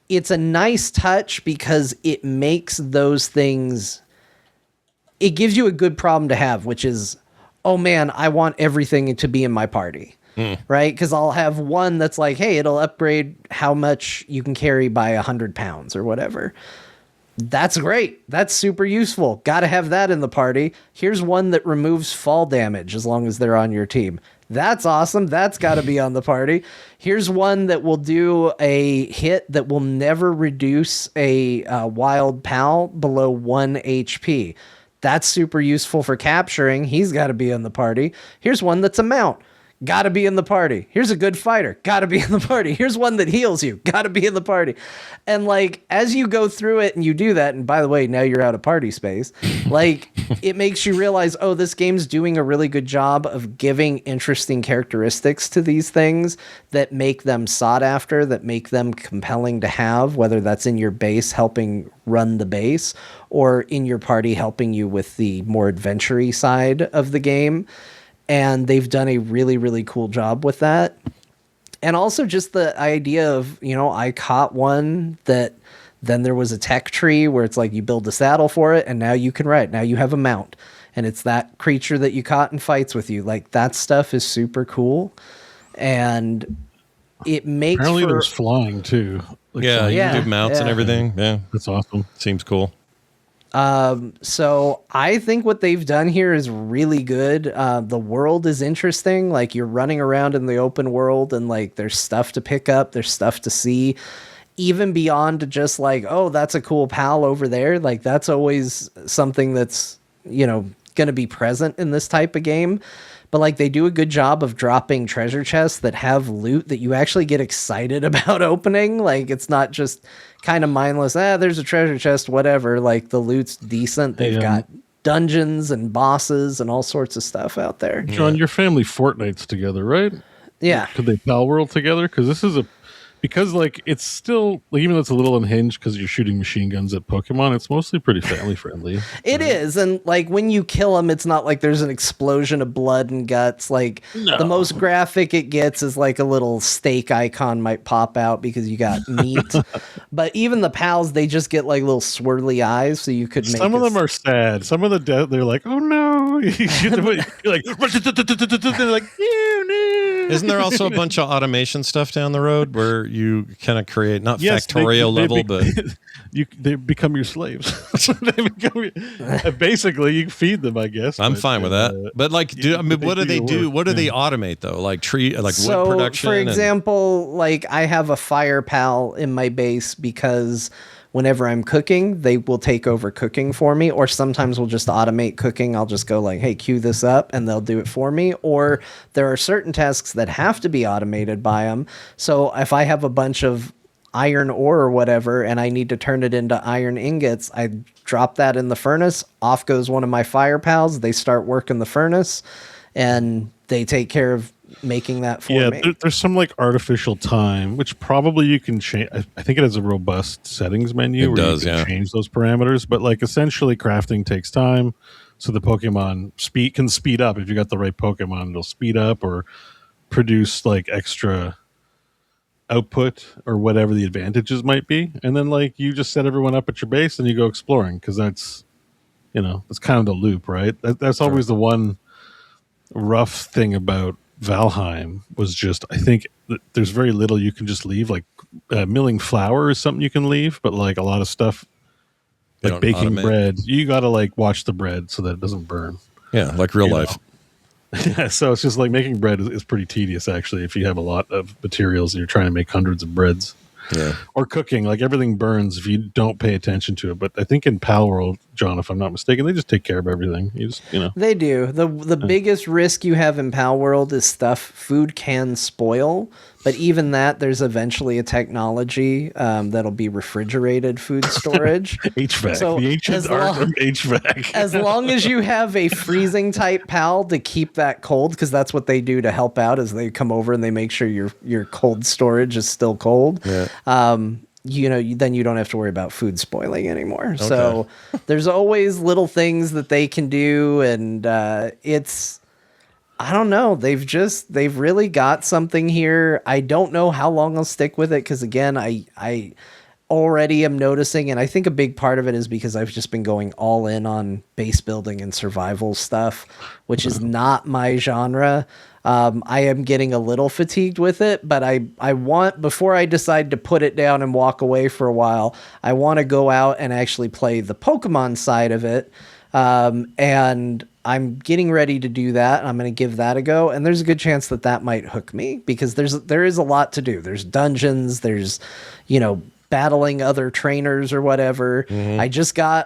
it's a nice touch because it makes those things, it gives you a good problem to have, which is, oh man, I want everything to be in my party, right? Because I'll have one that's like, hey, it'll upgrade how much you can carry by 100 pounds or whatever. That's great. That's super useful. Got to have that in the party. Here's one that removes fall damage as long as they're on your team. That's awesome. That's got to be on the party. Here's one that will do a hit that will never reduce a wild pal below 1 HP. That's super useful for capturing. He's got to be in the party. Here's one that's a mount. Got to be in the party. Here's a good fighter. Got to be in the party. Here's one that heals you. Got to be in the party. And like, as you go through it and you do that, and by the way, now you're out of party space, like it makes you realize, oh, this game's doing a really good job of giving interesting characteristics to these things that make them sought after, that make them compelling to have, whether that's in your base helping run the base or in your party helping you with the more adventure-y side of the game. And they've done a really, really cool job with that. And also just the idea of, you know, I caught one that then there was a tech tree where it's like you build a saddle for it and now you can ride. Now you have a mount. And it's that creature that you caught and fights with you. Like, that stuff is super cool. And it makes apparently there's flying too. Like, yeah, you can do mounts and everything. Yeah. That's awesome. Seems cool. So I think what they've done here is really good. The world is interesting. Like, you're running around in the open world and like there's stuff to pick up, there's stuff to see, even beyond just like, oh, that's a cool pal over there. Like, that's always something that's, you know, going to be present in this type of game. But like, they do a good job of dropping treasure chests that have loot that you actually get excited about opening. Like, it's not just kind of mindless, there's a treasure chest, whatever. Like, the loot's decent. They've got dungeons and bosses and all sorts of stuff out there. John, your family Fortnite's together, right? Yeah. Could they Palworld together? Because this is because like it's still, like, even though it's a little unhinged because you're shooting machine guns at Pokemon, it's mostly pretty family friendly. It is, and like when you kill them, it's not like there's an explosion of blood and guts. Like, the most graphic it gets is like a little steak icon might pop out because you got meat. But even the pals, they just get like little swirly eyes, so you could make some of them are sad. Some of the they're like, oh no, you're like, they're like, no. Isn't there also a bunch of automation stuff down the road where you kind of create, not factorial level, but they become your slaves. Basically, you feed them, I guess. I'm fine with that. But like, what do they do? What do they automate though? Like wood production. For example, like I have a fire pal in my base because whenever I'm cooking, they will take over cooking for me, or sometimes we'll just automate cooking. I'll just go like, hey, queue this up, and they'll do it for me. Or there are certain tasks that have to be automated by them. So if I have a bunch of iron ore or whatever, and I need to turn it into iron ingots, I drop that in the furnace. Off goes one of my fire pals. They start working the furnace, and they take care of making that for me. Yeah, there's some like artificial time, which probably you can change. I think it has a robust settings menu where you can change those parameters. But like, essentially, crafting takes time, so the Pokemon can speed up. If you got the right Pokemon, it'll speed up or produce like extra output or whatever the advantages might be, and then like you just set everyone up at your base and you go exploring, because that's that's kind of the loop, right? That's always the one rough thing about Valheim, was just I think that there's very little you can just leave. Like milling flour is something you can leave, but like a lot of stuff like baking bread, you got to like watch the bread so that it doesn't burn. Yeah, like real life. Yeah, so it's just like making bread is pretty tedious, actually, if you have a lot of materials and you're trying to make hundreds of breads. Yeah. Or cooking, like everything burns if you don't pay attention to it. But I think in Palworld, John, if I'm not mistaken, they just take care of everything. You just, They do. The biggest risk you have in Palworld is food can spoil, but even that, there's eventually a technology that'll be refrigerated food storage. HVAC. So the ancient art of HVAC. As long as you have a freezing type PAL to keep that cold, because that's what they do to help out, is they come over and they make sure your cold storage is still cold. Yeah. Then you don't have to worry about food spoiling anymore. Okay. So there's always little things that they can do, and I don't know. They've really got something here. I don't know how long I'll stick with it, because again, I already am noticing, and I think a big part of it is because I've just been going all in on base building and survival stuff, which is not my genre. I am getting a little fatigued with it, but I want, before I decide to put it down and walk away for a while, I want to go out and actually play the Pokemon side of it. And I'm getting ready to do that. I'm going to give that a go. And there's a good chance that might hook me, because there is a lot to do. There's dungeons, there's, battling other trainers or whatever. Mm-hmm.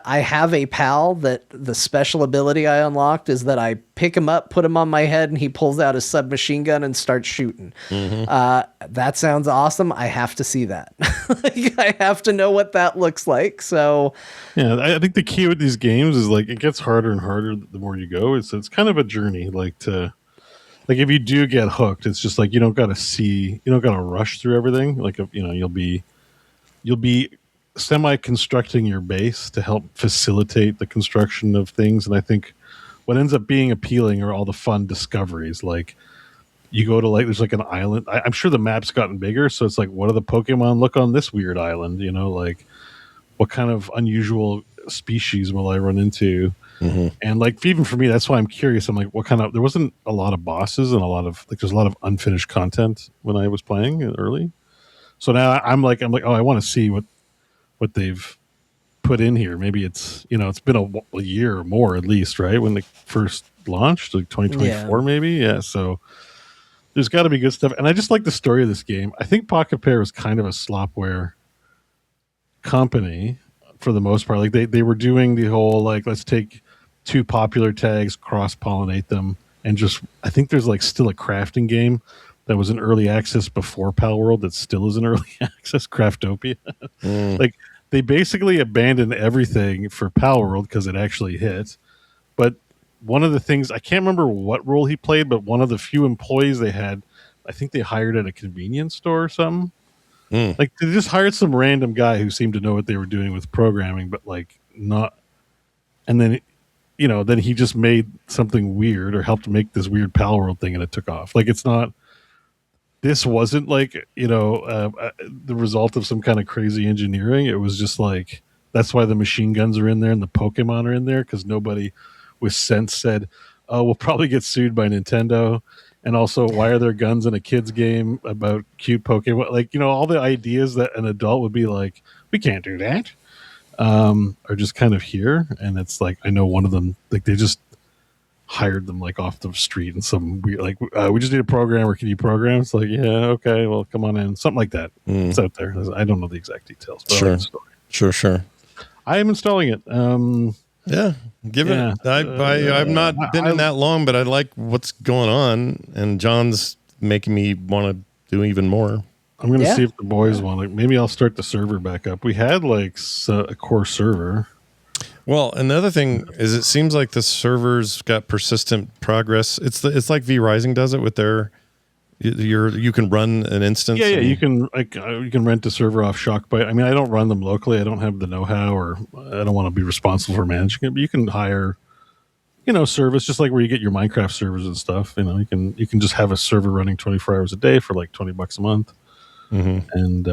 I have a pal that the special ability I unlocked is that I pick him up, put him on my head, and he pulls out a submachine gun and starts shooting. Mm-hmm. That sounds awesome. I have to see that. I have to know what that looks like. So yeah, I think the key with these games is like, it gets harder and harder the more you go. It's kind of a journey, like if you do get hooked, it's just like, you don't got to rush through everything. Like, you'll be semi-constructing your base to help facilitate the construction of things. And I think what ends up being appealing are all the fun discoveries. Like, you go to there's like an island. I'm sure the map's gotten bigger, so it's like, what do the Pokemon look on this weird island? Like, what kind of unusual species will I run into? Mm-hmm. And like, even for me, that's why I'm curious. I'm like, there wasn't a lot of bosses and there's a lot of unfinished content when I was playing early. So now I'm like, oh, I want to see what they've put in here. Maybe it's, it's been a year or more at least, right? When they first launched, like 2024, maybe. Yeah. So there's got to be good stuff. And I just like the story of this game. I think Pocket Pair was kind of a slopware company for the most part. Like they were doing the whole, like, let's take two popular tags, cross-pollinate them, and just, I think there's like still a crafting game that was in early access before Palworld that still is in early access, Craftopia. Like, they basically abandoned everything for Palworld because it actually hit. But one of the things, I can't remember what role he played, but one of the few employees they had, I think they hired at a convenience store or something. Like, they just hired some random guy who seemed to know what they were doing with programming, but like not. And then, then he just made something weird or helped make this weird Palworld thing, and it took off. Like, it's not. This wasn't like, the result of some kind of crazy engineering. It was just like, that's why the machine guns are in there and the Pokemon are in there, because nobody with sense said, oh, we'll probably get sued by Nintendo. And also, why are there guns in a kid's game about cute Pokemon? Like, all the ideas that an adult would be like, we can't do that, are just kind of here. And it's like, I know one of them, like, they just hired them like off the street, and some weird, like, we just need a programmer, can you program? It's like, yeah, okay, well, come on in, something like that. It's out there. I don't know the exact details, but Sure. I am installing it. Yeah, it. I've not been in that long, but I like what's going on, and John's making me want to do even more. I'm going to see if the boys want it. Maybe I'll start the server back up. We had like a core server. Well, another thing is, it seems like the server's got persistent progress. It's like V-Rising does it with their. You can run an instance. Yeah, you can rent a server off Shockbite. I mean, I don't run them locally. I don't have the know-how, or I don't want to be responsible for managing it. But you can hire, service, just like where you get your Minecraft servers and stuff. You can just have a server running 24 hours a day for like $20 a month. and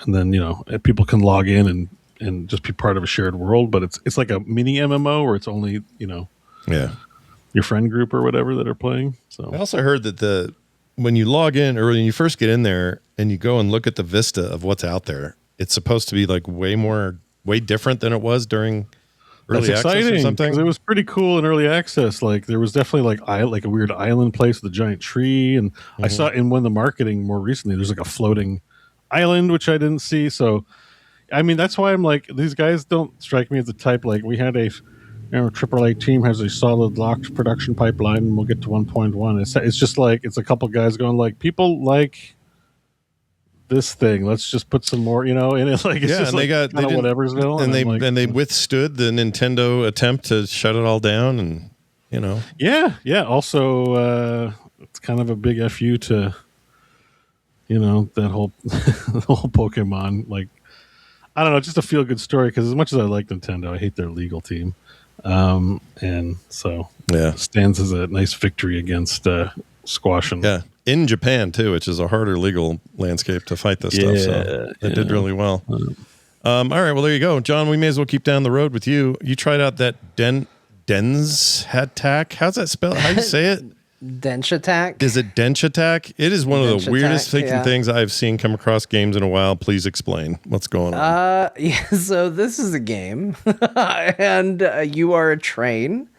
then people can log in and just be part of a shared world. But it's like a mini MMO where it's only your friend group or whatever that are playing. So I also heard that when you log in or when you first get in there and you go and look at the vista of what's out there, it's supposed to be like way different than it was during early access or something. It was pretty cool in early access. Like there was definitely like a weird island place with a giant tree, and I saw in one of the marketing more recently. There's like a floating island which I didn't see. So, I mean, that's why I'm like, these guys don't strike me as the type like we had a AAA team has a solid locked production pipeline, and we'll get to 1.1. It's just like it's a couple guys going like, people like this thing. Let's just put some more, and it's like it's just and they got whateversville, and they withstood the Nintendo attempt to shut it all down, and yeah. Also, it's kind of a big fu to that whole the whole Pokemon. Like, I don't know, just a feel good story because as much as I like Nintendo, I hate their legal team. And so stands as a nice victory against squashing. Yeah, in Japan too, which is a harder legal landscape to fight this stuff. So they did really well. All right, well there you go, John. We may as well keep down the road with you. You tried out that Denshattack. How's that spelled? How do you say it? Denshattack. Is it Denshattack? It is one of the weirdest things I've seen come across games in a while. Please explain what's going on. So this is a game, and you are a train.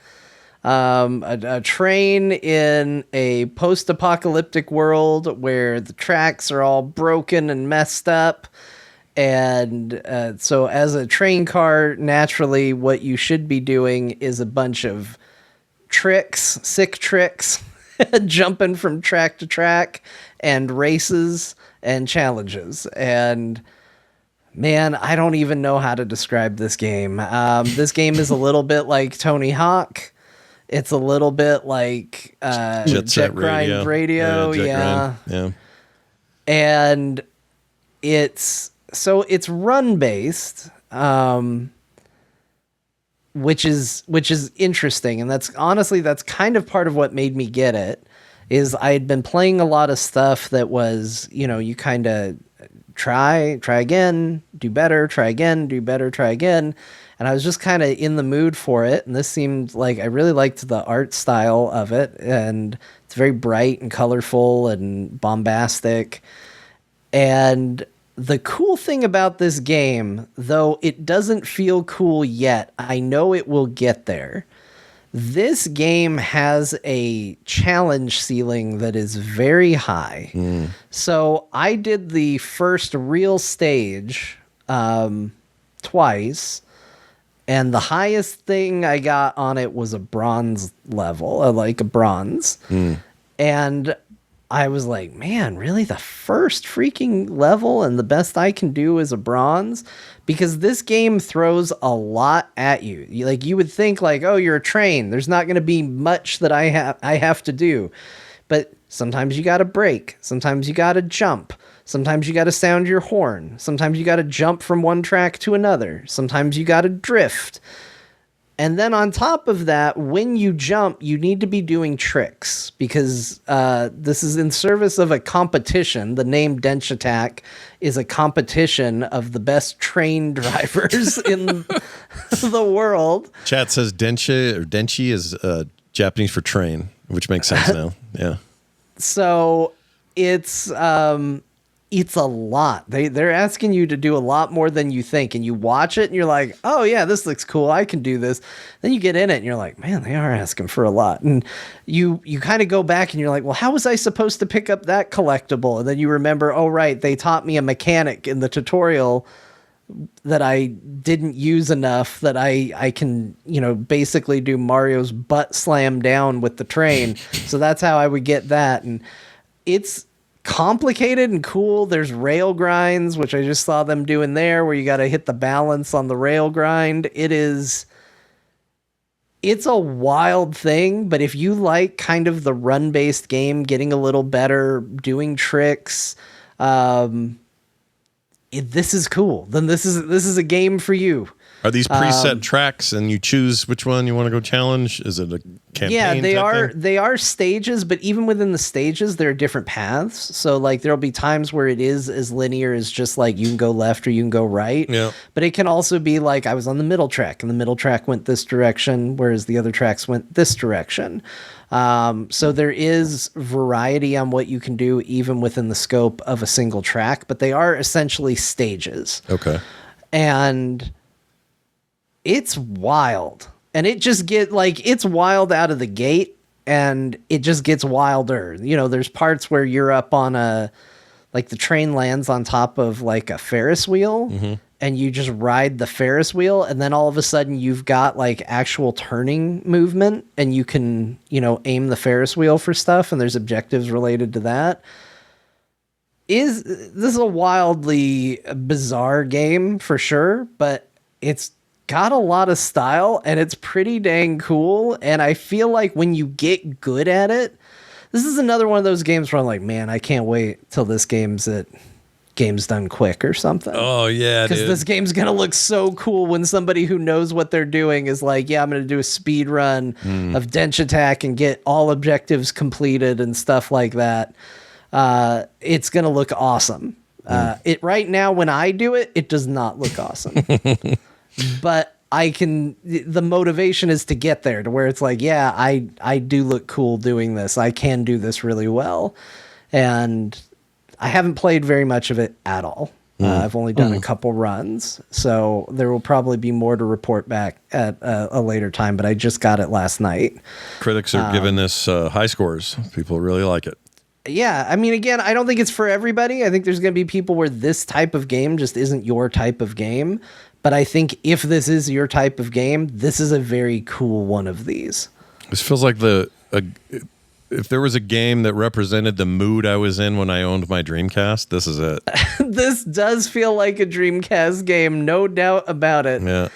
A train in a post-apocalyptic world where the tracks are all broken and messed up. And so as a train car, naturally what you should be doing is a bunch of sick tricks, jumping from track to track, and races and challenges. And man, I don't even know how to describe this game. This game is a little bit like Tony Hawk. It's a little bit like Jet Grind Radio. Yeah. And it's run based. Which is interesting, and that's kind of part of what made me get it. Is I had been playing a lot of stuff that was, you kind of try again, do better, try again, do better, try again, and I was just kind of in the mood for it. And this seemed like I really liked the art style of it, and it's very bright and colorful and bombastic. And the cool thing about this game, though it doesn't feel cool yet, I know it will get there. This game has a challenge ceiling that is very high. So I did the first real stage twice, and the highest thing I got on it was a bronze level, like a bronze. And I was like, man, really? The first freaking level and the best I can do is a bronze? Because this game throws a lot at you. You would think like, oh, you're a train. There's not going to be much that I have to do. But sometimes you got to brake. Sometimes you got to jump. Sometimes you got to sound your horn. Sometimes you got to jump from one track to another. Sometimes you got to drift. And then on top of that, when you jump, you need to be doing tricks because this is in service of a competition. The name Denshattack is a competition of the best train drivers in the world. Chat says Denshi is Japanese for train, which makes sense now. Yeah. So it's a lot. They're asking you to do a lot more than you think, and you watch it and you're like, oh yeah, this looks cool, I can do this. Then you get in it and you're like, man, they are asking for a lot. And you kind of go back and you're like, well, how was I supposed to pick up that collectible? And then you remember, oh right, they taught me a mechanic in the tutorial that I didn't use enough that I can, basically do Mario's butt slam down with the train. So that's how I would get that. And it's complicated and cool. There's rail grinds, which I just saw them doing there, where you got to hit the balance on the rail grind. It's a wild thing, but if you like kind of the run-based game, getting a little better, doing tricks, this is cool. Then this is a game for you. Are these preset tracks and you choose which one you want to go challenge? Is it a campaign. Yeah, they type are. thing? They are stages, but even within the stages, there are different paths. So like, there'll be times where it is as linear as just like you can go left or you can go right. Yeah. But it can also be like I was on the middle track, and the middle track went this direction, whereas the other tracks went this direction. So there is variety on what you can do, even within the scope of a single track. But they are essentially stages. Okay. And it's wild. And it just it's wild out of the gate, and it just gets wilder. You know, there's parts where you're up on the train lands on top of like a Ferris wheel, and you just ride the Ferris wheel, and then all of a sudden you've got like actual turning movement, and you can, aim the Ferris wheel for stuff, and there's objectives related to that. This is a wildly bizarre game for sure, but it's got a lot of style, and it's pretty dang cool. And I feel like when you get good at it, this is another one of those games where I'm like, man, I can't wait till this game's done quick or something. Oh yeah, because this game's gonna look so cool when somebody who knows what they're doing is like, yeah, I'm gonna do a speed run of Denshattack and get all objectives completed and stuff like that. It's gonna look awesome. It right now, when I do it, it does not look awesome. But the motivation is to get there to where it's like, yeah, I do look cool doing this. I can do this really well. And I haven't played very much of it at all. I've only done a couple runs. So there will probably be more to report back at a later time, but I just got it last night. Critics are giving this high scores. People really like it. Yeah, I mean, again, I don't think it's for everybody. I think there's going to be people where this type of game just isn't your type of game. But I think if this is your type of game, this is a very cool one of these. This feels like if there was a game that represented the mood I was in when I owned my Dreamcast, this is it. This does feel like a Dreamcast game, no doubt about it. Yeah.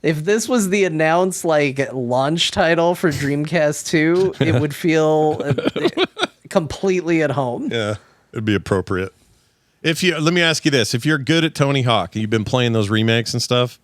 If this was the announced launch title for Dreamcast 2, it would feel completely at home. Yeah, it'd be appropriate. Let me ask you this: if you're good at Tony Hawk, you've been playing those remakes and stuff,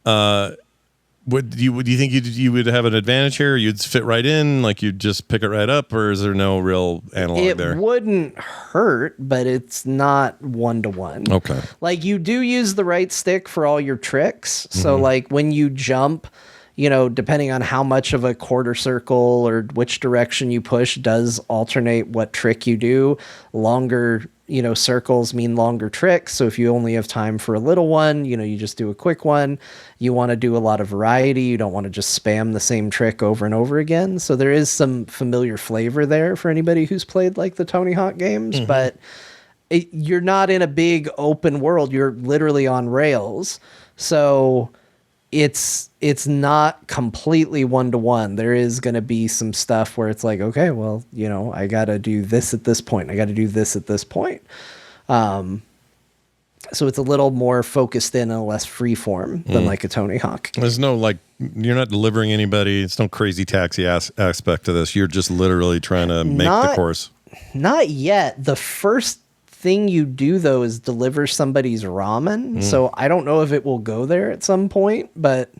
would you think you would have an advantage here? You'd fit right in, like you'd just pick it right up, or is there no real analog there? It wouldn't hurt, but it's not 1-to-1. Okay. Like, you do use the right stick for all your tricks. So like when you jump, depending on how much of a quarter circle or which direction you push does alternate what trick you do. Longer circles mean longer tricks. So if you only have time for a little one, you just do a quick one. You want to do a lot of variety. You don't want to just spam the same trick over and over again. So there is some familiar flavor there for anybody who's played like the Tony Hawk games, but you're not in a big open world. You're literally on rails. So it's not completely 1-to-1. There is going to be some stuff where it's like, okay, well, I got to do this at this point. I got to do this at this point. So it's a little more focused in and less free form than like a Tony Hawk. There's no you're not delivering anybody. It's no crazy taxi aspect to this. You're just literally trying to make the course. Not yet. The first thing you do though is deliver somebody's ramen. So I don't know if it will go there at some point, but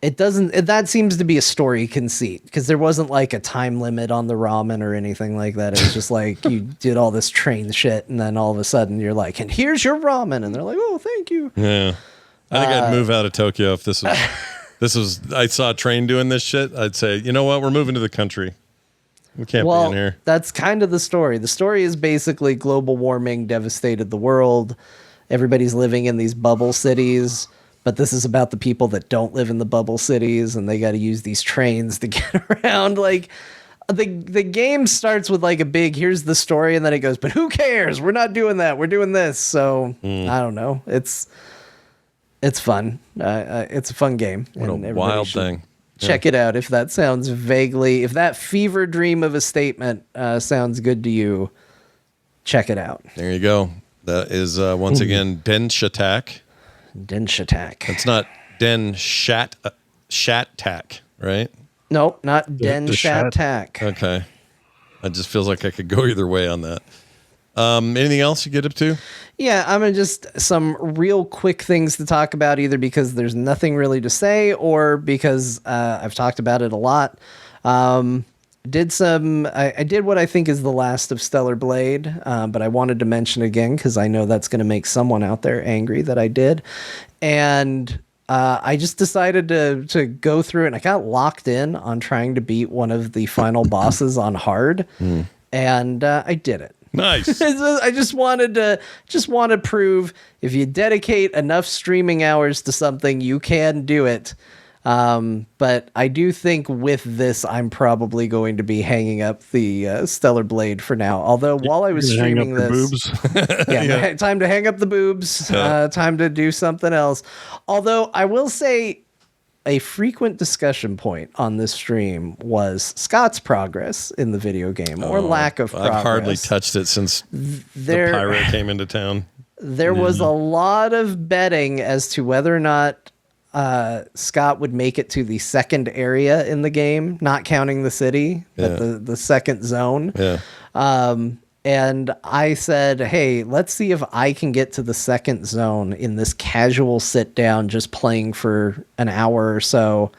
it doesn't. That seems to be a story conceit because there wasn't like a time limit on the ramen or anything like that. It was just like you did all this train shit, and then all of a sudden you're like, "And here's your ramen," and they're like, "Oh, thank you." Yeah, I think I'd move out of Tokyo if this was. I saw a train doing this shit. I'd say, you know what, we're moving to the country. We can't be in here. That's kind of the story. The story is basically global warming devastated the world. Everybody's living in these bubble cities, but this is about the people that don't live in the bubble cities, and they got to use these trains to get around. Like, the game starts with like a big, here's the story, and then it goes, but who cares? We're not doing that. We're doing this. So I don't know. It's fun. It's a fun game. What a wild thing. Check it out if that sounds if that fever dream of a statement sounds good to you. Check it out. There you go. That is once again Denshattack. Denshattack. It's not Denshattack, right? Nope, not Denshattack. Okay. It just feels like I could go either way on that. Anything else you get up to? Yeah, I'm gonna just some real quick things to talk about, either because there's nothing really to say or because I've talked about it a lot. I did what I think is the last of Stellar Blade, but I wanted to mention again because I know that's going to make someone out there angry that I did. And I just decided to go through it, and I got locked in on trying to beat one of the final bosses on hard, and I did it. Nice. I just want to prove if you dedicate enough streaming hours to something, you can do it. But I do think with this, I'm probably going to be hanging up the Stellar Blade for now. Although while I was streaming this, time to hang up the boobs. Time to do something else. Although I will say, a frequent discussion point on this stream was Scott's progress in the video game, or lack of progress. I've hardly touched it since the pirate came into town. There was a lot of betting as to whether or not Scott would make it to the second area in the game, not counting the city, but the second zone. And I said, hey, let's see if I can get to the second zone in this casual sit down, just playing for an hour or so.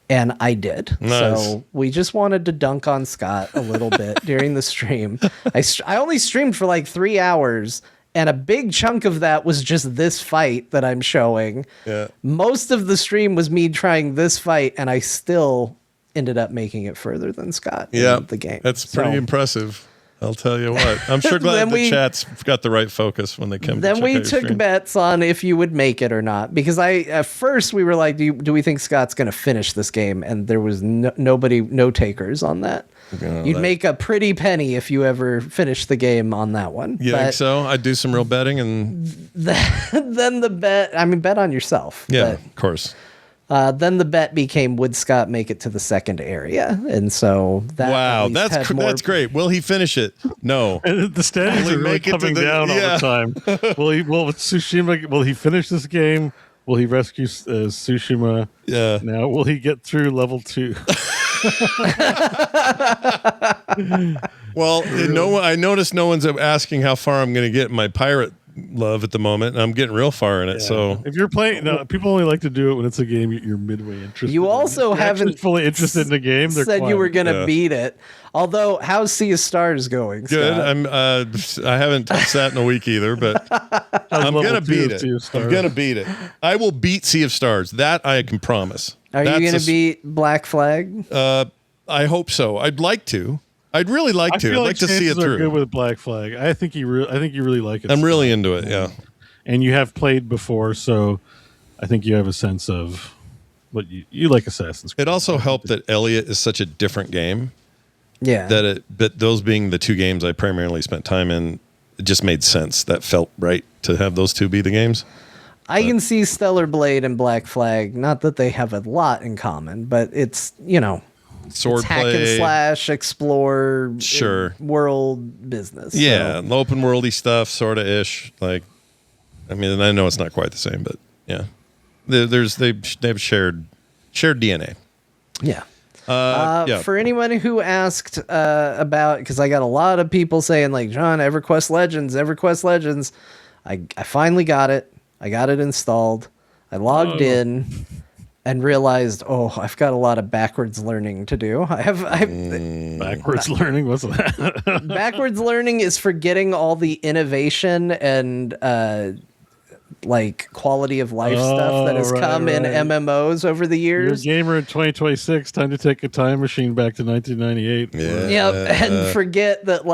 And I did. Nice. So we just wanted to dunk on Scott a little bit during the stream. I only streamed for like 3 hours, and a big chunk of that was just this fight that I'm showing. Yeah. Most of the stream was me trying this fight, and I still ended up making it further than Scott in the game. That's pretty impressive. I'll tell you what. I'm sure glad the chat's got the right focus when they come. Then we took bets on if you would make it or not, because at first we were like, do we think Scott's going to finish this game? And there was no takers on that. You'd make a pretty penny if you ever finished the game on that one. You think so? I'd do some real betting, and then the bet. I mean, bet on yourself. Yeah, of course. Then the bet became, would Scott make it to the second area? And so that's great. Will he finish it? No. And the standings are really coming down all the time. Will he finish this game? Will he rescue Tsushima? Yeah. Now, will he get through level 2? Well, I noticed no one's asking how far I'm going to get in my pirate love at the moment, and I'm getting real far in it. So if you're playing, people only like to do it when it's a game you're midway interested. You also haven't fully interested in the game. Said you were going to beat it. Although, how's Sea of Stars going? Good. Scott? I haven't touched that in a week either, but I'm going to beat it. I'm going to beat it. I will beat Sea of Stars. That I can promise. Are you going to beat Black Flag? I hope so. I'd like to. I'd really like to. I'd like to see it through. Good with Black Flag. I think you really like it. I'm really into it. Yeah. And you have played before, so I think you have a sense of what you like. Assassin's Creed. It also helped that Elliot is such a different game. Yeah. But those being the two games I primarily spent time in, it just made sense. That felt right to have those two be the games. I can see Stellar Blade and Black Flag. Not that they have a lot in common, but it's sword it's hack and slash, explore, world business. Yeah, open worldy stuff, sort of ish. Like, I mean, I know it's not quite the same, but yeah, they have shared DNA. Yeah. For anyone who asked about, because I got a lot of people saying like, John, EverQuest Legends. I finally got it. I got it installed. I logged in. And realized, I've got a lot of backwards learning to do. Backwards learning? What's that? Backwards learning is forgetting all the innovation and quality of life stuff that has come in MMOs over the years. You're a gamer in 2026. Time to take a time machine back to 1998. Yeah, and forget that.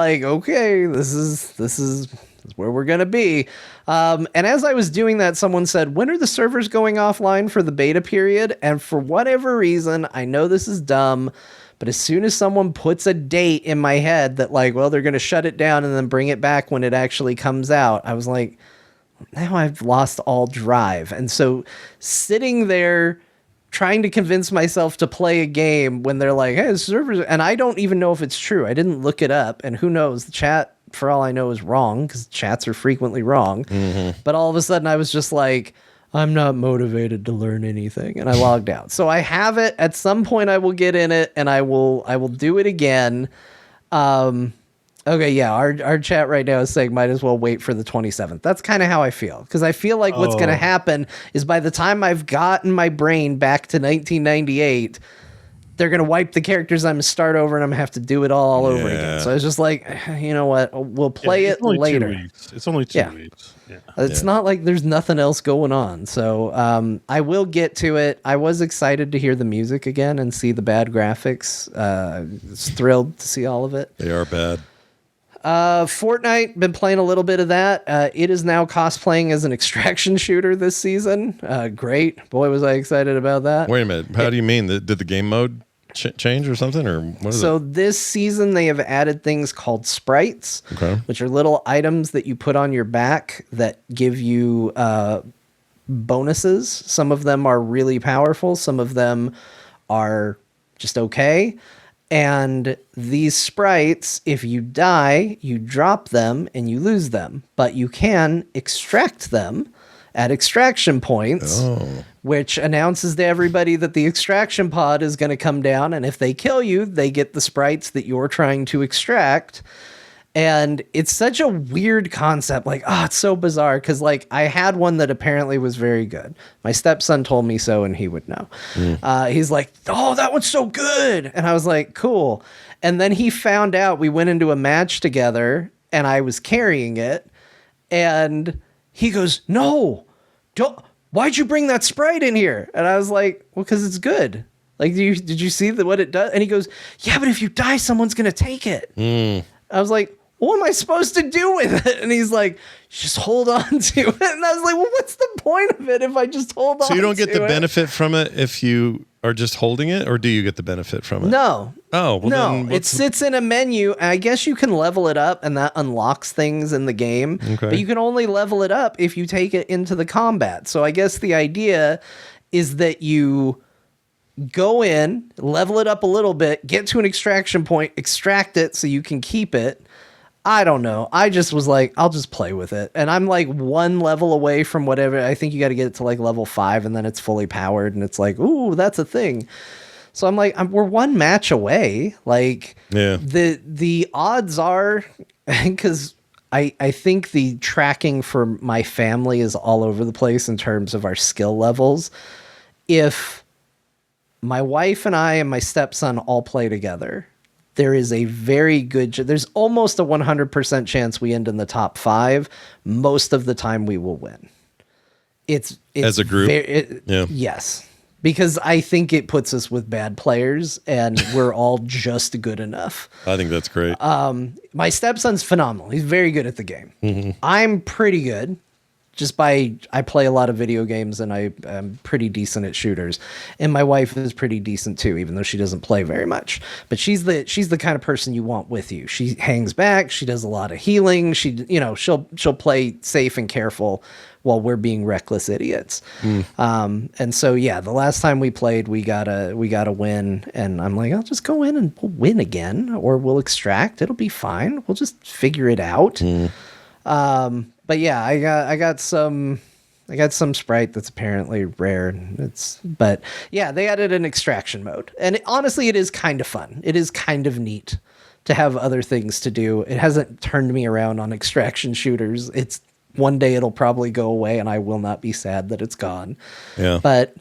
This is where we're gonna be. And as I was doing that, someone said, when are the servers going offline for the beta period? And for whatever reason, I know this is dumb, but as soon as someone puts a date in my head that they're going to shut it down and then bring it back when it actually comes out, I was like, now I've lost all drive. And so sitting there trying to convince myself to play a game when they're like, hey, the servers, and I don't even know if it's true. I didn't look it up, and who knows, the chat, for all I know, is wrong, because chats are frequently wrong. Mm-hmm. But all of a sudden I was just like, I'm not motivated to learn anything, and I logged out. So I have it. At some point I will get in it, and I will do it again. Okay, yeah, our chat right now is saying might as well wait for the 27th. That's kind of how I feel, because I feel like what's going to happen is by the time I've gotten my brain back to 1998, they're going to wipe the characters. I'm going to start over, and I'm going to have to do it all over again. So I was just like, you know what? We'll play it later. It's only 2 weeks. Yeah. It's not like there's nothing else going on. So I will get to it. I was excited to hear the music again and see the bad graphics. I was thrilled to see all of it. They are bad. Fortnite, been playing a little bit of that. It is now cosplaying as an extraction shooter this season. Great. Boy, was I excited about that. Wait a minute. How do you mean? Did the game mode change or something? Or what is it? This season, they have added things called sprites, which are little items that you put on your back that give you bonuses. Some of them are really powerful. Some of them are just okay. And these sprites, if you die, you drop them and you lose them. But you can extract them at extraction points, which announces to everybody that the extraction pod is going to come down. And if they kill you, they get the sprites that you're trying to extract. And it's such a weird concept. Like, it's so bizarre. Because, like, I had one that apparently was very good. My stepson told me so, and he would know. He's like, that one's so good. And I was like, cool. And then he found out, we went into a match together, and I was carrying it. And he goes, no, why'd you bring that sprite in here? And I was like, well, because it's good. Like, did you see what it does? And he goes, yeah, but if you die, someone's going to take it. I was like, what am I supposed to do with it? And he's like, just hold on to it. And I was like, well, what's the point of it if I just hold on to it? So you don't get the benefit from it if you are just holding it, or do you get the benefit from it? No. Oh, well, no. then It sits in a menu, and I guess you can level it up, and that unlocks things in the game. Okay. But you can only level it up if you take it into the combat. So I guess the idea is that you go in, level it up a little bit, get to an extraction point, extract it so you can keep it. I don't know. I just was like, I'll just play with it. And I'm like one level away from whatever. I think you got to get it to like level 5, and then it's fully powered, and it's like, ooh, that's a thing. So I'm like, we're one match away. Like, the odds are, because I think the tracking for my family is all over the place in terms of our skill levels. If my wife and I and my stepson all play together, there is a very good, there's almost a 100% chance we end in the top 5. Most of the time we will win. It's as a group. Yes. Because I think it puts us with bad players, and we're all just good enough. I think that's great. My stepson's phenomenal. He's very good at the game. I'm pretty good. I play a lot of video games, and I'm pretty decent at shooters. And my wife is pretty decent too, even though she doesn't play very much. But she's the kind of person you want with you. She hangs back. She does a lot of healing. She'll play safe and careful while we're being reckless idiots. And so, yeah, the last time we played, we got a win, and I'm like, I'll just go in and we'll win again, or we'll extract. It'll be fine. We'll just figure it out. But yeah, I got some sprite that's apparently rare. But yeah, they added an extraction mode, and honestly, it is kind of fun. It is kind of neat to have other things to do. It hasn't turned me around on extraction shooters. It's one day it'll probably go away, and I will not be sad that it's gone. Yeah. But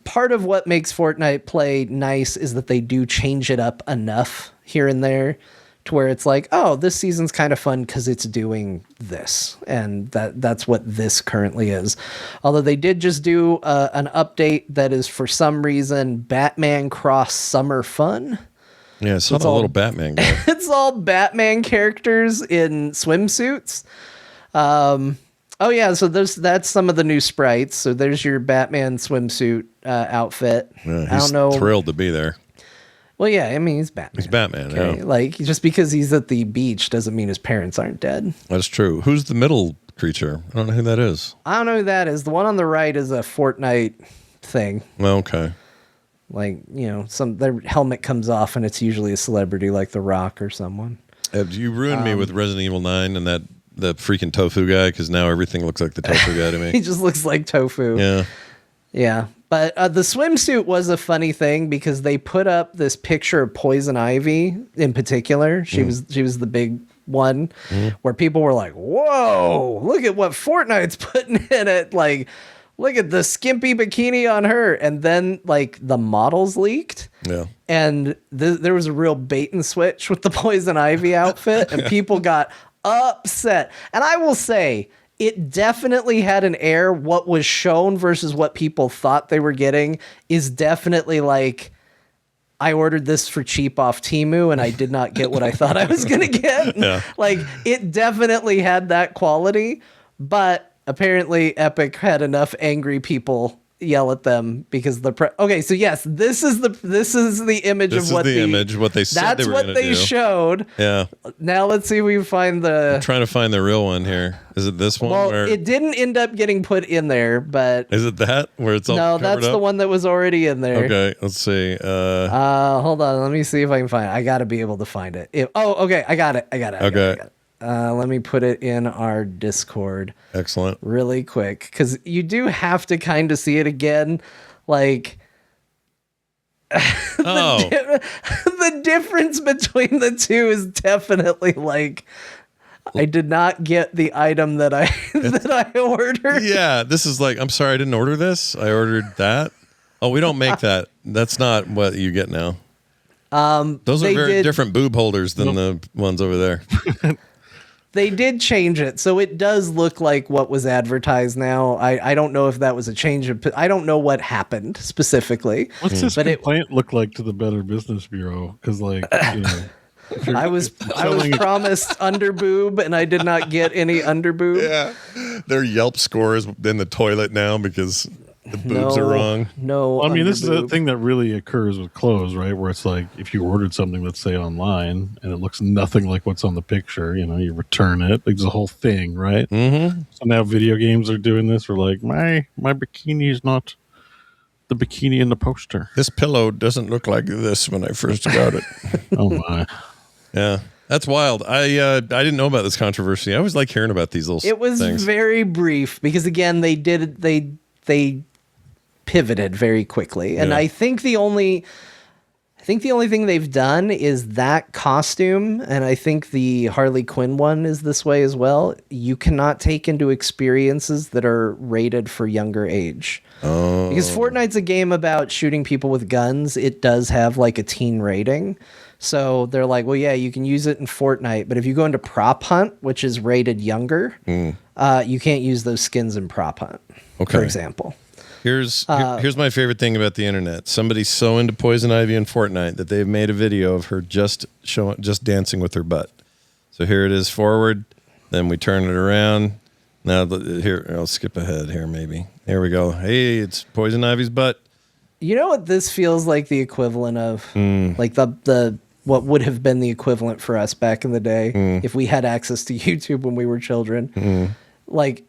part of what makes Fortnite play nice is that they do change it up enough here and there to where it's like, oh, this season's kind of fun because it's doing this. And that's what this currently is. Although they did just do an update that is, for some reason, Batman Cross Summer Fun. Yeah, it's a little Batman guy. It's all Batman characters in swimsuits. Oh yeah, so that's some of the new sprites. So there's your Batman swimsuit outfit. Yeah, I don't know. Thrilled to be there. Well, yeah, I mean, he's Batman. He's Batman, okay? Yeah. Like, just because he's at the beach doesn't mean his parents aren't dead. That's true. Who's the middle creature? I don't know who that is. I don't know who that is. The one on the right is a Fortnite thing. Well, okay. Like, their helmet comes off, and it's usually a celebrity like The Rock or someone. You ruined me with Resident Evil 9 and the freaking tofu guy, because now everything looks like the tofu guy to me. He just looks like tofu. Yeah. Yeah. But the swimsuit was a funny thing because they put up this picture of Poison Ivy in particular. She was the big one where people were like, whoa, look at what Fortnite's putting in it. Like, look at the skimpy bikini on her. And then like the models leaked. Yeah. And there was a real bait and switch with the Poison Ivy outfit and people got upset. And I will say, it definitely had an air. What was shown versus what people thought they were getting is definitely like, I ordered this for cheap off Temu and I did not get what I thought I was going to get. Yeah. Like, it definitely had that quality, but apparently Epic had enough angry people yell at them because okay, so yes, this is the image of what what they said that's they were what they do. showed. Yeah. Now let's see if we can find I'm trying to find the real one here. Is it this one? Well, it didn't end up getting put in there, but is it that where it's all no? That's up? the one that was already in there. Okay, let's see. Hold on, let me see if I can find it. I got to be able to find it. Okay, I got it. Okay. Let me put it in our Discord. Excellent. Really quick, because you do have to kind of see it again. Like, the difference between the two is definitely like, I did not get the item that I ordered. Yeah, this is like, I'm sorry, I didn't order this. I ordered that. Oh, we don't make that. That's not what you get now. Those are very different boob holders than the ones over there. They did change it, so it does look like what was advertised now. I don't know if that was a change of... I don't know what happened specifically. What's this complaint look like to the Better Business Bureau? Because, like, you know... I was promised underboob, and I did not get any underboob. Yeah. Their Yelp score is in the toilet now because... the boobs are wrong. No, well, I mean, this is a thing that really occurs with clothes, right? Where it's like, if you ordered something, let's say online, and it looks nothing like what's on the picture, you know, you return it. It's a whole thing, right? Mm-hmm. So now video games are doing this. We're like, my bikini is not the bikini in the poster. This pillow doesn't look like this when I first got it. Oh my. Yeah. That's wild. I didn't know about this controversy. I always like hearing about these little things. It was very brief because, again, they pivoted very quickly, and I think the only thing they've done is that costume, and I think the Harley Quinn one is this way as well. You cannot take into experiences that are rated for younger age. Oh. Because Fortnite's a game about shooting people with guns. It does have like a teen rating. So they're like, well, yeah, you can use it in Fortnite, but if you go into Prop Hunt, which is rated younger, you can't use those skins in Prop Hunt, for example. Here's my favorite thing about the internet. Somebody's so into Poison Ivy in Fortnite that they've made a video of her just dancing with her butt. So here it is forward, then we turn it around. Now here, I'll skip ahead here maybe. Here we go. Hey, it's Poison Ivy's butt. You know what this feels like the equivalent of? Like the what would have been the equivalent for us back in the day if we had access to YouTube when we were children. Like,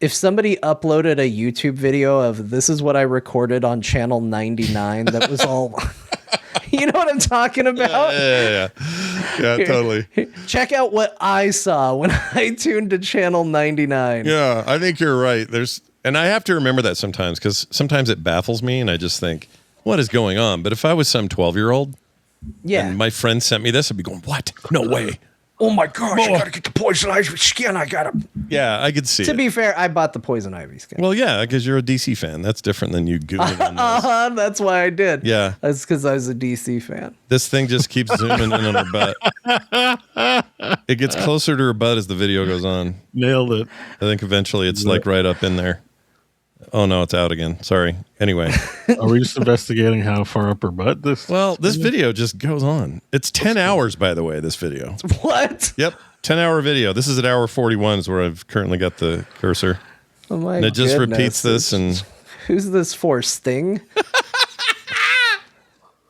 if somebody uploaded a YouTube video of this is what I recorded on channel 99, that was all, you know what I'm talking about? Yeah, totally. Check out what I saw when I tuned to channel 99. Yeah, I think you're right. And I have to remember that sometimes because sometimes it baffles me and I just think, what is going on? But if I was some 12-year-old and my friend sent me this, I'd be going, what? No way. Oh my gosh, I gotta get the Poison Ivy skin. Yeah, I could see To be fair, I bought the Poison Ivy skin. Well, yeah, because you're a DC fan. That's different than you Googling. That's why I did. Yeah. That's because I was a DC fan. This thing just keeps zooming in on her butt. It gets closer to her butt as the video goes on. Nailed it. I think eventually it's like right up in there. Oh, no, it's out again. Sorry. Anyway. Are we just investigating how far up her butt this video just goes on. It's 10 hours, by the way, this video. What? Yep. 10-hour video. This is at hour 41 is where I've currently got the cursor. Oh, my And it just repeats this. And who's this for? Sting?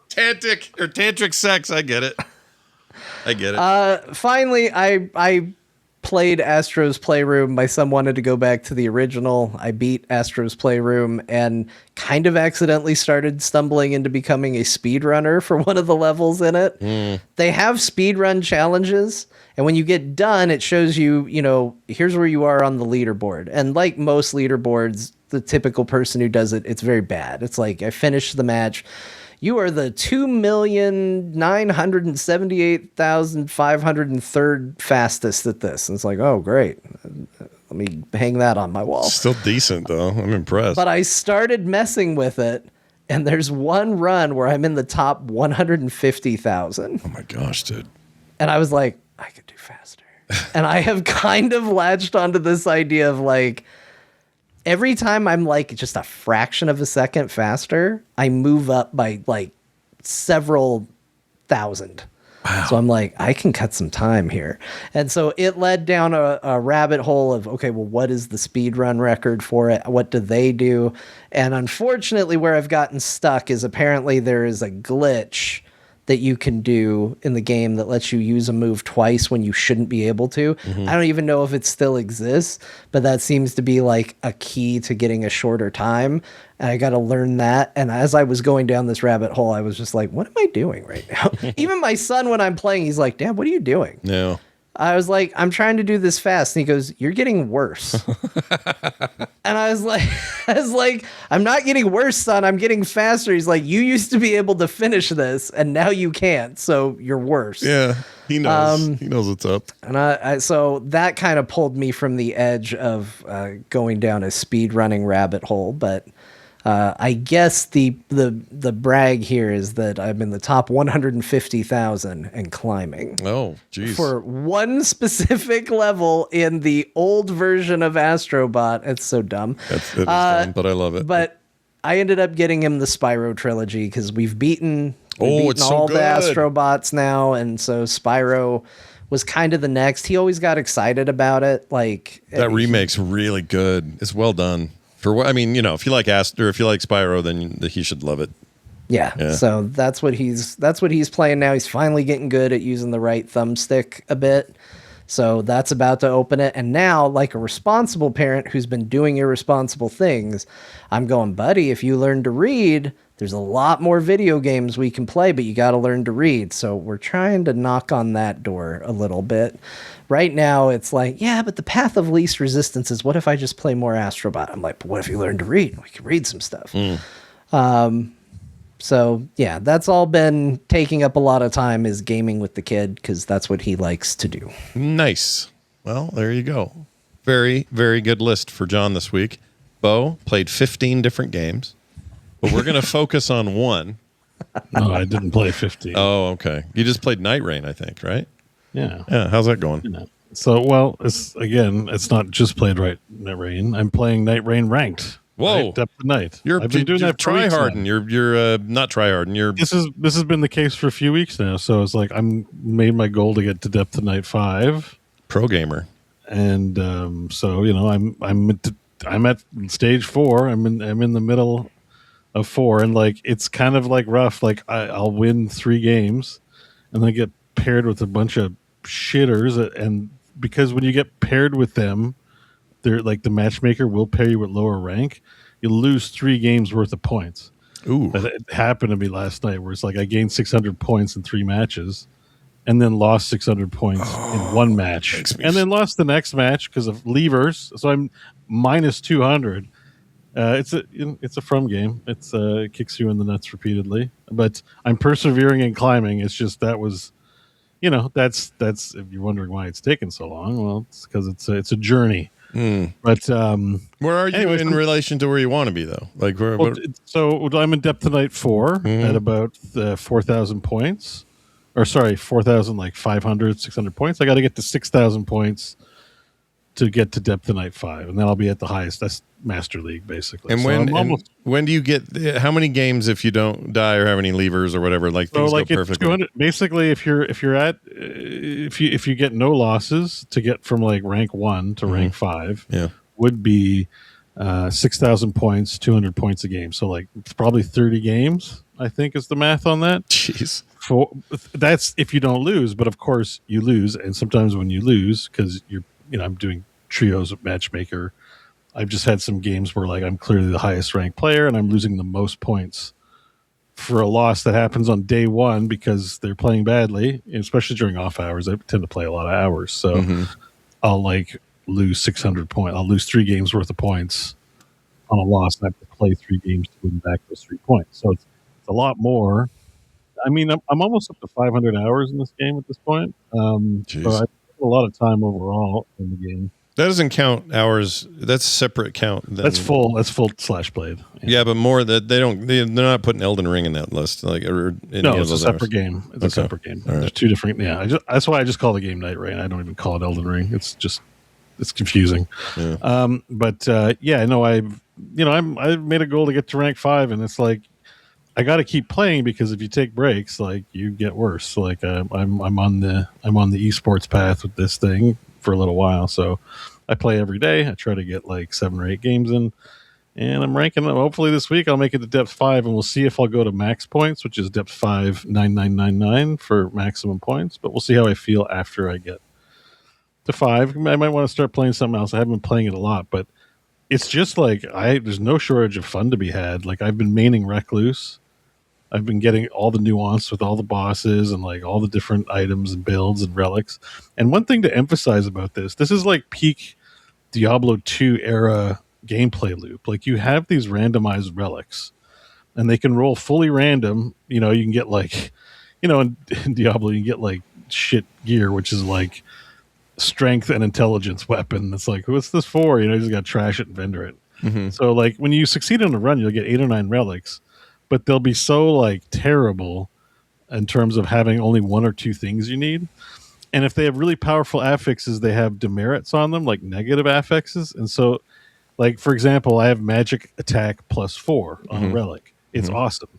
Tantric sex. I get it. Finally, I played Astro's Playroom. My son wanted to go back to the original. I beat Astro's Playroom and kind of accidentally started stumbling into becoming a speedrunner for one of the levels in it. They have speedrun challenges, and when you get done, it shows you, here's where you are on the leaderboard. And like most leaderboards, the typical person who does it, it's very bad. It's like, I finished the match. You are the 2,978,503rd fastest at this. And it's like, oh, great. Let me hang that on my wall. Still decent, though. I'm impressed. But I started messing with it, and there's one run where I'm in the top 150,000. Oh, my gosh, dude. And I was like, I could do faster. And I have kind of latched onto this idea of like, every time I'm like just a fraction of a second faster, I move up by like several thousand. Wow. So I'm like, I can cut some time here. And so it led down a rabbit hole of, okay, well, what is the speed run record for it? What do they do? And unfortunately, where I've gotten stuck is apparently there is a glitch that you can do in the game that lets you use a move twice when you shouldn't be able to. I don't even know if it still exists, but that seems to be like a key to getting a shorter time. And I got to learn that. And as I was going down this rabbit hole, I was just like, what am I doing right now? Even my son, when I'm playing, he's like, Dad, what are you doing? No. I was like, I'm trying to do this fast. And he goes, you're getting worse. And I was like, I'm not getting worse, son. I'm getting faster. He's like, you used to be able to finish this and now you can't. So you're worse. Yeah, he knows. He knows what's up. And so that kind of pulled me from the edge of going down a speed running rabbit hole. But I guess the brag here is that I'm in the top 150,000 and climbing. Oh, geez. For one specific level in the old version of Astrobot. It's so dumb. It is dumb, but I love it. But I ended up getting him the Spyro trilogy because we've beaten it's so all good. the Astrobots now, and so Spyro was kind of the next. He always got excited about it. Like that remake's really good. It's well done. For what I mean, if you like Astro, if you like Spyro, then he should love it. Yeah. So that's what he's playing now. He's finally getting good at using the right thumbstick a bit. So that's about to open it. And now, like a responsible parent who's been doing irresponsible things, I'm going, buddy, if you learn to read, there's a lot more video games we can play, but you got to learn to read. So we're trying to knock on that door a little bit. Right now, it's like, yeah, but the path of least resistance is what if I just play more Astrobot? I'm like, but what if you learn to read? We can read some stuff. So, yeah, that's all been taking up a lot of time is gaming with the kid because that's what he likes to do. Nice. Well, there you go. Very, very good list for John this week. Bo played 15 different games, but we're going to focus on one. No, I didn't play 15. Oh, okay. You just played Nightreign, I think, right? Yeah. Yeah. How's that going? So, well, it's not just played Nightreign. I'm playing Nightreign ranked. Whoa. Right, Depth of Night. I've been doing that for weeks now. You're not tryharding. This has been the case for a few weeks now. So it's like I'm made my goal to get to Depth of Night 5. Pro gamer. And so I'm at stage 4. I'm in the middle of 4, and like it's kind of like rough. Like I'll win 3 games, and then I get paired with a bunch of shitters, and because when you get paired with them, they're like the matchmaker will pair you with lower rank. You lose 3 games worth of points. Ooh, it happened to me last night, where it's like I gained 600 points in 3 matches, and then lost 600 points in 1 match, and then lost the next match because of levers. So I'm minus 200. It's a From game. It kicks you in the nuts repeatedly, but I'm persevering and climbing. It's just that was, that's if you're wondering why it's taken so long, well, it's because it's a journey. But where are you in relation to where you want to be, though? Like, so I'm in Depth of Night 4 at about 4,000 points, or sorry, 4,500, 600 points. I got to get to 6,000 points to get to Depth of Night 5, and then I'll be at the highest. That's Master League, basically. And when do you get? How many games if you don't die or have any levers or whatever? Like things go perfectly. Basically, if you get no losses to get from like rank 1 to rank 5, would be 6,000 points, 200 points a game. So like it's probably 30 games. I think is the math on that. Jeez. That's if you don't lose, but of course you lose, and sometimes when you lose, because I'm doing trios of matchmaker. I've just had some games where like I'm clearly the highest ranked player and I'm losing the most points for a loss that happens on day 1 because they're playing badly, especially during off hours. I tend to play a lot of hours, so I'll like lose 600 points. I'll lose 3 games worth of points on a loss, and I have to play 3 games to win back those 3 points. So it's a lot more. I mean, I'm almost up to 500 hours in this game at this point. So I spent a lot of time overall in the game. That doesn't count hours. That's a separate count. That's full slash played. Yeah, but more that they're not putting Elden Ring in that list. Like, or no, it's a separate game. It's a separate game. Right. There's 2 different. Yeah, that's why I just call the game Nightreign. I don't even call it Elden Ring. It's confusing. Yeah. I've made a goal to get to rank 5, and it's like I got to keep playing because if you take breaks, like you get worse. Like I'm on the esports path with this thing for a little while, so I play every day. I try to get like 7 or 8 games in, and I'm ranking them. Hopefully this week I'll make it to depth 5, and we'll see if I'll go to max points, which is depth 5 9999 for maximum points. But we'll see how I feel after I get to 5. I might want to start playing something else. I haven't been playing it a lot, but it's just like there's no shortage of fun to be had. Like I've been maining Recluse. I've been getting all the nuance with all the bosses and like all the different items and builds and relics. And one thing to emphasize about this is like peak Diablo 2 era gameplay loop. Like you have these randomized relics and they can roll fully random. You know, you can get like, in Diablo, you can get like shit gear, which is like strength and intelligence weapon. It's like, what's this for? You just got to trash it and vendor it. Mm-hmm. So like when you succeed on a run, you'll get 8 or 9 relics. But they'll be so like terrible in terms of having only 1 or 2 things you need. And if they have really powerful affixes, they have demerits on them, like negative affixes. And so, like, for example, I have magic attack +4 on a relic. It's awesome.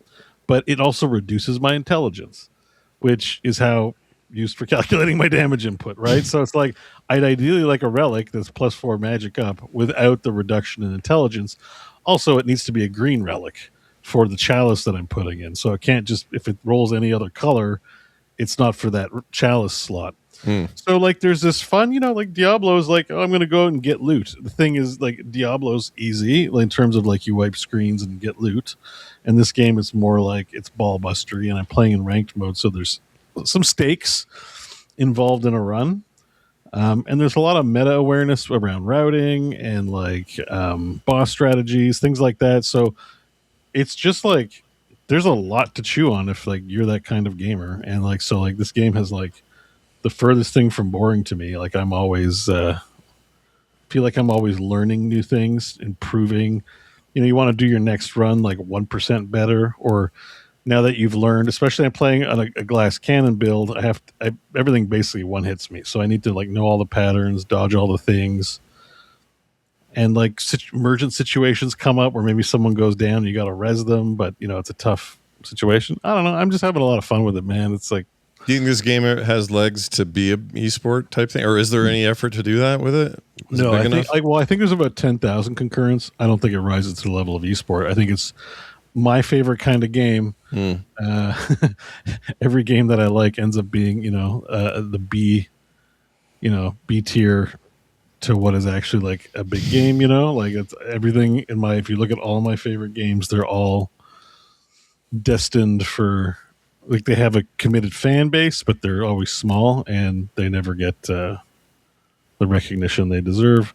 But it also reduces my intelligence, which is how used for calculating my damage input, right? So it's like, I'd ideally like a relic that's +4 magic up without the reduction in intelligence. Also, it needs to be a green relic for the chalice that I'm putting in. So it can't just, if it rolls any other color, it's not for that chalice slot. So like there's this fun, like Diablo is like, I'm going to go and get loot. The thing is like Diablo's easy in terms of like you wipe screens and get loot. And this game is more like it's ball bustery, and I'm playing in ranked mode. So there's some stakes involved in a run. And there's a lot of meta awareness around routing and like boss strategies, things like that. So it's just like there's a lot to chew on if like you're that kind of gamer. And like so like this game has like the furthest thing from boring to me. Like I'm always feel like I'm always learning new things, improving. You want to do your next run like 1% better, or now that you've learned, especially I'm playing on a glass cannon build, everything basically one hits me. So I need to like know all the patterns, dodge all the things. And like emergent situations come up where maybe someone goes down and you got to res them, but it's a tough situation. I don't know. I'm just having a lot of fun with it, man. It's like, do you think this game has legs to be a esport type thing, or is there any effort to do that with it? No, I think there's about 10,000 concurrents. I don't think it rises to the level of esport. I think it's my favorite kind of game. Every game that I like ends up being, the B tier to what is actually like a big game, like it's everything if you look at all my favorite games, they're all destined for, like, they have a committed fan base, but they're always small and they never get the recognition they deserve.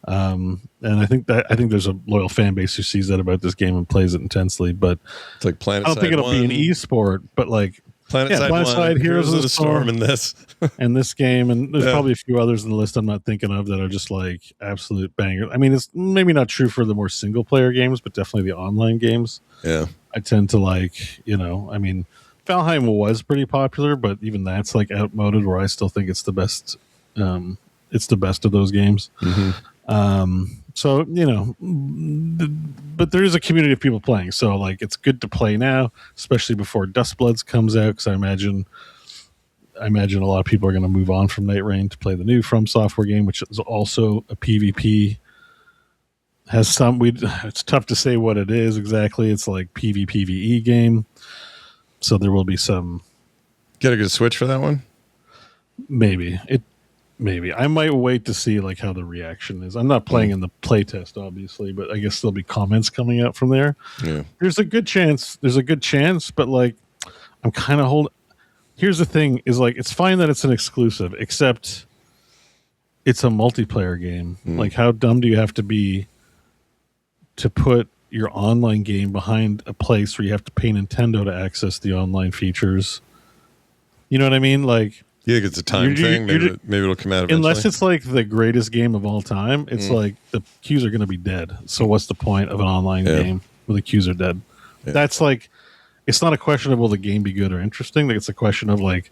And I think there's a loyal fan base who sees that about this game and plays it intensely, but it's like Planet I don't think it'll be an esport, but like Planet Heroes of the Storm in this and this game, and there's probably a few others on the list I'm not thinking of that are just like absolute bangers. I mean, it's maybe not true for the more single player games, but definitely the online games. Yeah, I tend to like, I mean, Valheim was pretty popular, but even that's like outmoded. Where I still think it's the best. It's the best of those games. So, but there is a community of people playing. So, like, it's good to play now, especially before Dustbloods comes out, because I imagine a lot of people are going to move on from Nightreign to play the new From Software game, which is also a PvP. It's tough to say what it is exactly. It's like PvPvE game. So there will be some. Get a good Switch for that one? Maybe. Maybe. I might wait to see like how the reaction is. I'm not playing in the playtest, obviously, but I guess there'll be comments coming out from there. Yeah. There's a good chance, but like I'm kind of holding. Here's the thing is like, it's fine that it's an exclusive, except it's a multiplayer game. Like, how dumb do you have to be to put your online game behind a place where you have to pay Nintendo to access the online features. You know what I mean? Like, yeah, it's a time thing. Maybe it'll come out eventually. Unless it's like the greatest game of all time, it's like the queues are going to be dead. So what's the point of an online game where the queues are dead? Yeah. That's like, it's not a question of will the game be good or interesting. Like, it's a question of like,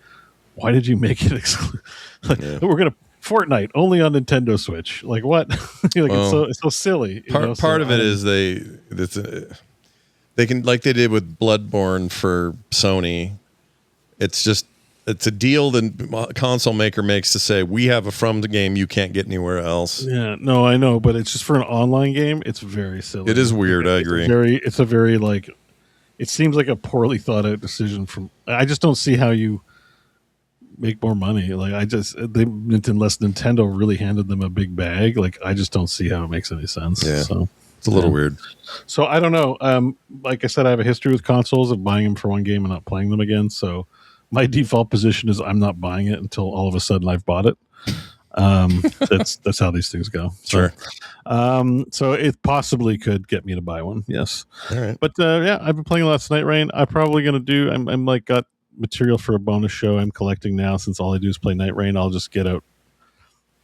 why did you make it exclusive? We're going to Fortnite only on Nintendo Switch. Like what? It's so silly. Part of it is they can, like they did with Bloodborne for Sony. It's a deal the console maker makes to say, we have a from the game you can't get anywhere else. Yeah, no, I know, but it's just for an online game, it's very silly. It is weird, I agree. It's a very like, it seems like a poorly thought out decision I just don't see how you make more money. Like unless Nintendo really handed them a big bag, like I just don't see how it makes any sense. Yeah. So it's a little weird. So I don't know. Like I said, I have a history with consoles of buying them for one game and not playing them again. So my default position is I'm not buying it until all of a sudden I've bought it. That's how these things go. Sure. So it possibly could get me to buy one. Yes. All right. But I've been playing a lot of Nightreign. I'm probably going to do. I'm like got material for a bonus show I'm collecting now. Since all I do is play Nightreign, I'll just get out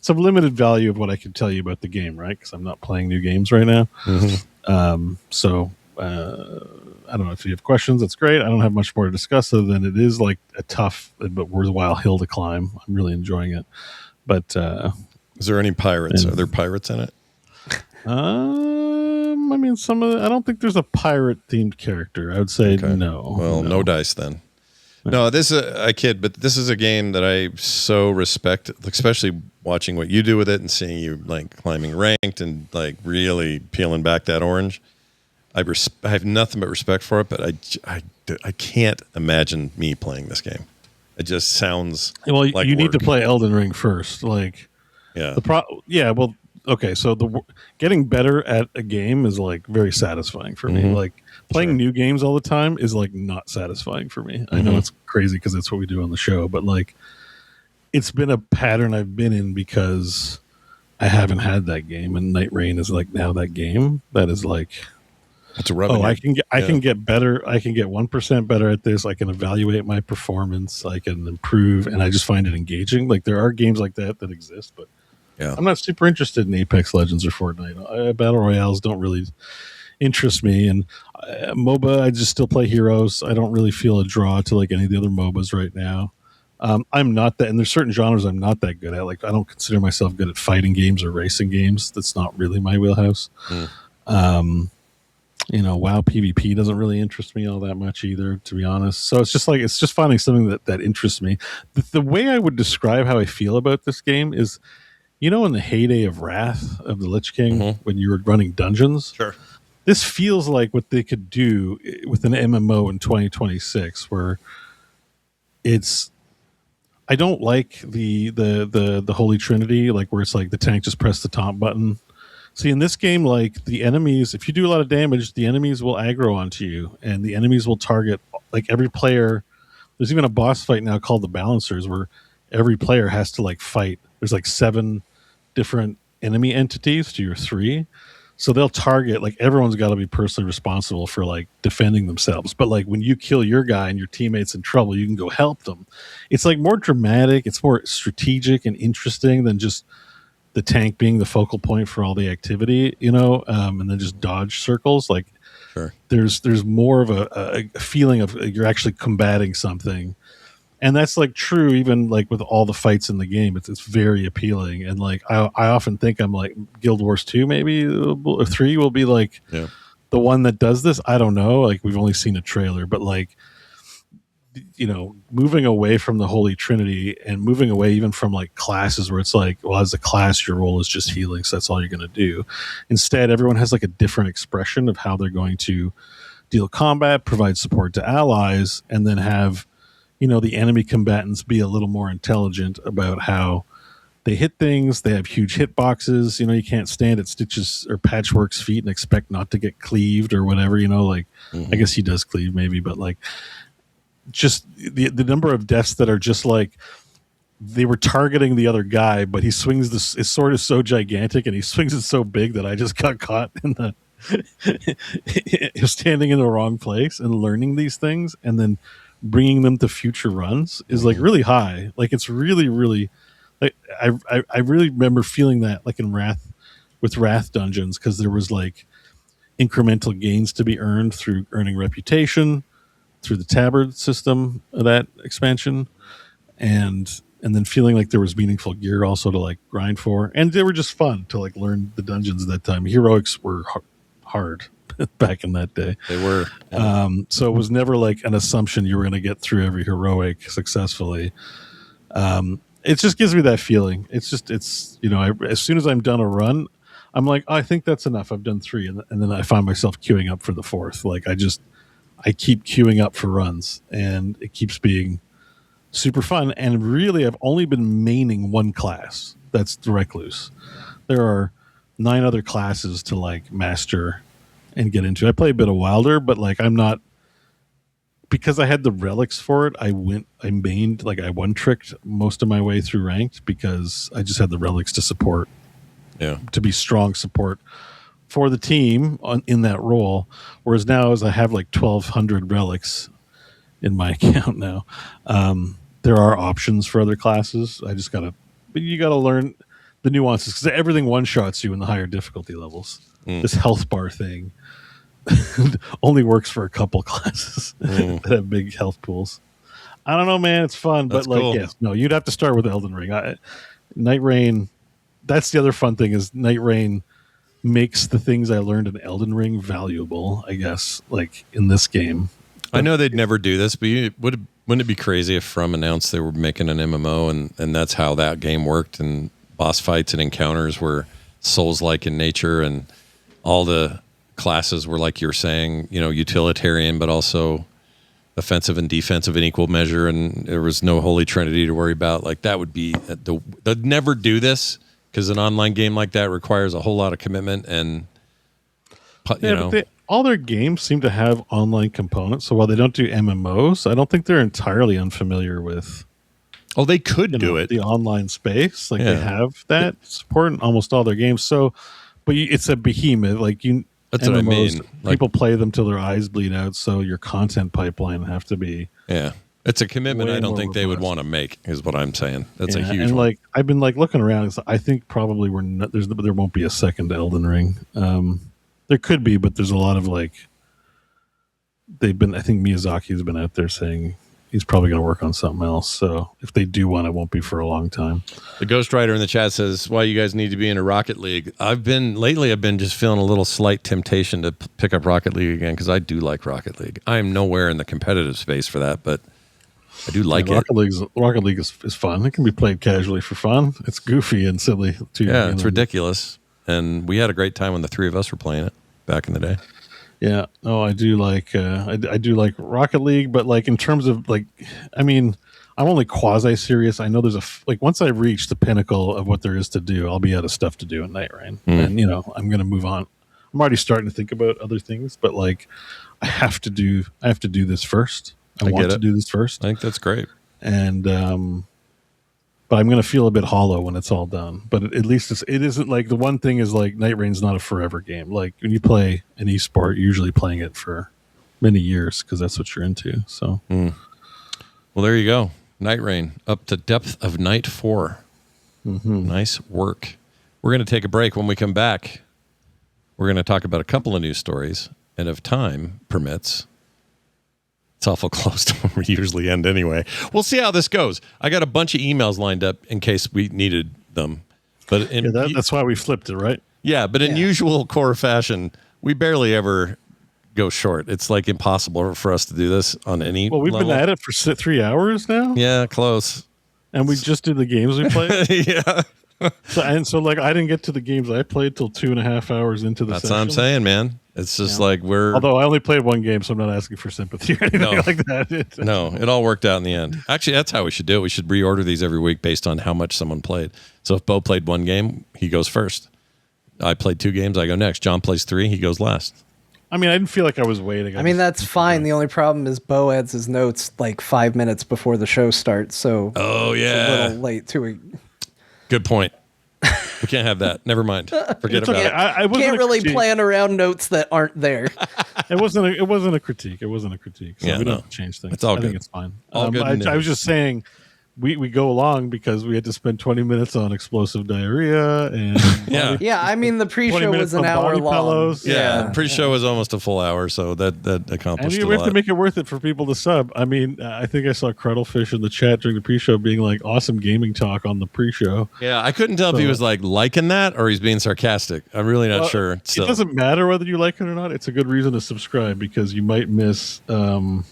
some limited value of what I can tell you about the game, right? Because I'm not playing new games right now. Mm-hmm. I don't know if you have questions. That's great. I don't have much more to discuss other than it is like a tough but worthwhile hill to climb. I'm really enjoying it. But is there any pirates? Are there pirates in it? I mean, I don't think there's a pirate themed character. I would say no. Well, no dice then. No, I kid, but this is a game that I so respect, especially watching what you do with it and seeing you like climbing ranked and like really peeling back that orange. I have nothing but respect for it, but I can't imagine me playing this game. It just sounds like you need to play Elden Ring first. Like, okay. So getting better at a game is like very satisfying for me. Like playing new games all the time is like not satisfying for me. I know it's crazy because that's what we do on the show, but like it's been a pattern I've been in because I haven't had that game, and Nightreign is like now that game that is like. It's a revenue. I can get better. I can get 1% better at this. I can evaluate my performance. I can improve, and I just find it engaging. Like there are games like that exist, but I'm not super interested in Apex Legends or Fortnite. Battle Royales don't really interest me, and MOBA. I just still play Heroes. I don't really feel a draw to like any of the other MOBAs right now. I'm not that, and there's certain genres I'm not that good at. Like I don't consider myself good at fighting games or racing games. That's not really my wheelhouse. WoW PvP doesn't really interest me all that much either, to be honest. So it's just finding something that interests me. The way I would describe how I feel about this game is, in the heyday of Wrath of the Lich King, when you were running dungeons, this feels like what they could do with an MMO in 2026, where I don't like the Holy Trinity, like where it's like the tank just press the top button. See, in this game, like the enemies, if you do a lot of damage, the enemies will aggro onto you, and the enemies will target like every player. There's even a boss fight now called the Balancers, where every player has to like fight. There's like 7 different enemy entities to your 3, so they'll target. Like everyone's got to be personally responsible for like defending themselves. But like when you kill your guy and your teammate's in trouble, you can go help them. It's like more dramatic. It's more strategic and interesting than just the tank being the focal point for all the activity, and then just dodge circles. Like there's more of a feeling of you're actually combating something. And that's like true even like with all the fights in the game. It's very appealing. And like I often think I'm like Guild Wars 2 maybe or 3 will be like the one that does this. I don't know. Like we've only seen a trailer, but like moving away from the Holy Trinity and moving away even from like classes where it's like, well, as a class, your role is just healing. So that's all you're going to do. Instead, everyone has like a different expression of how they're going to deal combat, provide support to allies, and then have, the enemy combatants be a little more intelligent about how they hit things. They have huge hitboxes. You can't stand at Stitch's or Patchwork's feet and expect not to get cleaved or whatever, I guess he does cleave maybe, but like, just the number of deaths that are just like they were targeting the other guy, but he swings his sword is so gigantic and he swings it so big that I just got caught in standing in the wrong place and learning these things and then bringing them to future runs is like really high. Like it's really, really like I really remember feeling that like in Wrath dungeons, because there was like incremental gains to be earned through earning reputation through the tabard system of that expansion, and then feeling like there was meaningful gear also to like grind for, and they were just fun to like learn the dungeons at that time. Heroics were hard back in that day. They were. So it was never like an assumption you were going to get through every heroic successfully. It just gives me that feeling. It's you know, as soon as I'm done a run, I'm like, oh, I think that's enough. I've done 3, and then I find myself queuing up for the 4th. Like I keep queuing up for runs, and it keeps being super fun. And really, I've only been maining one class. That's the Recluse. There are 9 other classes to like master and get into. I play a bit of Wilder, but like I'm not, because I had the relics for it. I mained, like I one-tricked most of my way through ranked because I just had the relics to support. Yeah, to be strong support for the team in that role. Whereas now, as I have like 1,200 relics in my account now, there are options for other classes. But you gotta learn the nuances, because everything one-shots you in the higher difficulty levels. This health bar thing only works for a couple classes that have big health pools. I don't know, man. It's fun, That's but like, cool. yes, no, you'd have to start with Elden Ring. Nightreign. That's the other fun thing, is Nightreign makes the things I learned in Elden Ring valuable, I guess, like in this game. I know they'd never do this, but wouldn't it be crazy if From announced they were making an MMO and that's how that game worked, and boss fights and encounters were Souls-like in nature, and all the classes were, like you're saying, you know, utilitarian, but also offensive and defensive in equal measure, and there was no holy trinity to worry about. Like that would be they'd never do this, because an online game like that requires a whole lot of commitment, and you know. But all their games seem to have online components. So while they don't do MMOs, I don't think they're entirely unfamiliar with. Oh, they could do it. The online space, like they have that support in almost all their games. So, but it's a behemoth. Like that's MMOs, what I mean. People play them till their eyes bleed out. So your content pipeline have to be. Yeah. It's a commitment I don't think they would want to make, is what I'm saying. That's a huge one. Like I've been like looking around. I think probably there won't be a second Elden Ring. There could be, but there's a lot of like I think Miyazaki's been out there saying he's probably going to work on something else. So if they do one, it won't be for a long time. The Ghost Rider in the chat says, why you guys need to be in a Rocket League. I've been just feeling a little slight temptation to pick up Rocket League again, because I do like Rocket League. I am nowhere in the competitive space for that, but I do like it. Rocket League is fun. It can be played casually for fun. It's goofy and silly too. Yeah, it's ridiculous. And we had a great time when the 3 of us were playing it back in the day. Yeah. Oh, I do like I do like Rocket League, but like in terms of like, I mean, I'm only quasi serious. I know there's once I reach the pinnacle of what there is to do, I'll be out of stuff to do in Nightreign, and you know I'm going to move on. I'm already starting to think about other things, but like I have to do this first. I want to do this first. I think that's great. And but I'm going to feel a bit hollow when it's all done. But at least it isn't like, the one thing is like Nightreign's not a forever game. Like when you play an esport, you're usually playing it for many years because that's what you're into. So, well, there you go. Nightreign up to depth of Night 4. Nice work. We're going to take a break. When we come back, we're going to talk about a couple of news stories, and if time permits. It's awful close to when we usually end anyway. We'll see how this goes. I got a bunch of emails lined up in case we needed them. But that's why we flipped it, right? Yeah, but in usual core fashion, we barely ever go short. It's like impossible for us to do this on any Well, we've level. been at it for 3 hours now. Yeah, close. And we just did the games we played. Yeah. So like I didn't get to the games I played till 2.5 hours into the That's session. what I'm saying, man. It's just like Although I only played one game, so I'm not asking for sympathy or anything like that. No, it all worked out in the end. Actually, that's how we should do it. We should reorder these every week based on how much someone played. So if Bo played one game, he goes first. I played 2 games, I go next. John plays 3, he goes last. I mean, I didn't feel like I was waiting. I mean, that's fine. The only problem is Bo adds his notes like 5 minutes before the show starts, so oh yeah, it's a little late to it. Good point. We can't have that. Never mind. Forget about it. I can't really plan around notes that aren't there. It wasn't a critique. It wasn't a critique. So we don't have to change things. It's all I good. think it's fine. All good. I was just saying we go along because we had to spend 20 minutes on explosive diarrhea and yeah. I mean, the pre-show was an hour long. Pillows. Yeah, the pre-show was almost a full hour, so that accomplished and a lot. We have to make it worth it for people to sub. I mean, I think I saw Cruddlefish in the chat during the pre-show being like, awesome gaming talk on the pre-show. Yeah, I couldn't tell if he was like liking that or he's being sarcastic. I'm really not sure. It doesn't matter whether you like it or not. It's a good reason to subscribe because you might miss some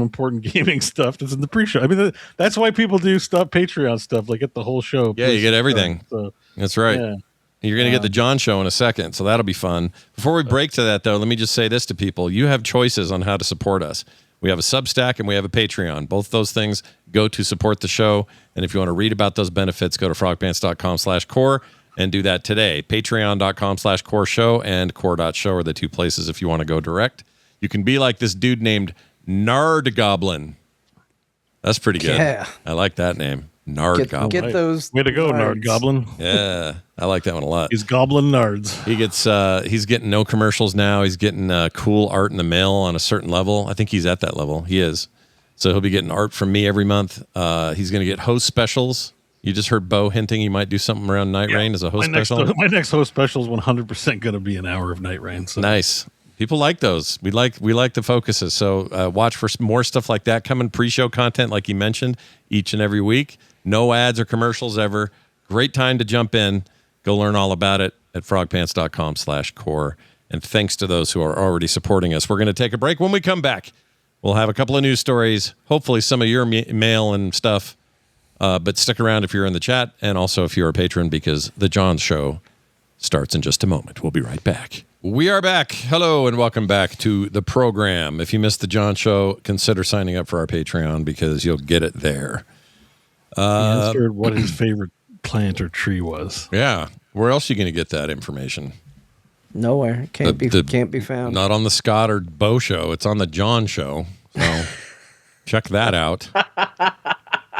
important gaming stuff that's in the pre-show. I mean, that's why people do Patreon stuff. Like get the whole show. Yeah, you get everything. So, that's right. Yeah. You're going to get the John show in a second, so that'll be fun. Before we break to that, though, let me just say this to people. You have choices on how to support us. We have a Substack and we have a Patreon. Both those things go to support the show. And if you want to read about those benefits, go to frogpants.com/core and do that today. Patreon.com/core show and core.show are the two places if you want to go direct. You can be like this dude named Nard Goblin. That's pretty good. Yeah. I like that name. Nard Goblin. Get those. Way to go, Nard Goblin. Yeah, I like that one a lot. He's Goblin Nards. He gets. He's getting no commercials now. He's getting cool art in the mail on a certain level. I think he's at that level. He is. So he'll be getting art from me every month. He's going to get host specials. You just heard Bo hinting he might do something around Nightreign as a host special. My next host special is 100% going to be an hour of Nightreign. So. Nice. People like those. We like the focuses. So watch for more stuff like that coming. Pre-show content, like you mentioned, each and every week. No ads or commercials ever. Great time to jump in. Go learn all about it at frogpants.com/core. And thanks to those who are already supporting us. We're going to take a break. When we come back, we'll have a couple of news stories. Hopefully some of your mail and stuff. But stick around if you're in the chat and also if you're a patron because the John Show starts in just a moment. We'll be right back. We are back. Hello and welcome back to the program. If you missed the John Show, consider signing up for our Patreon because you'll get it there. He answered what his favorite plant or tree was. Yeah. Where else are you going to get that information? Nowhere. Can't be found. Not on the Scott or Bo Show. It's on the John Show. So check that out.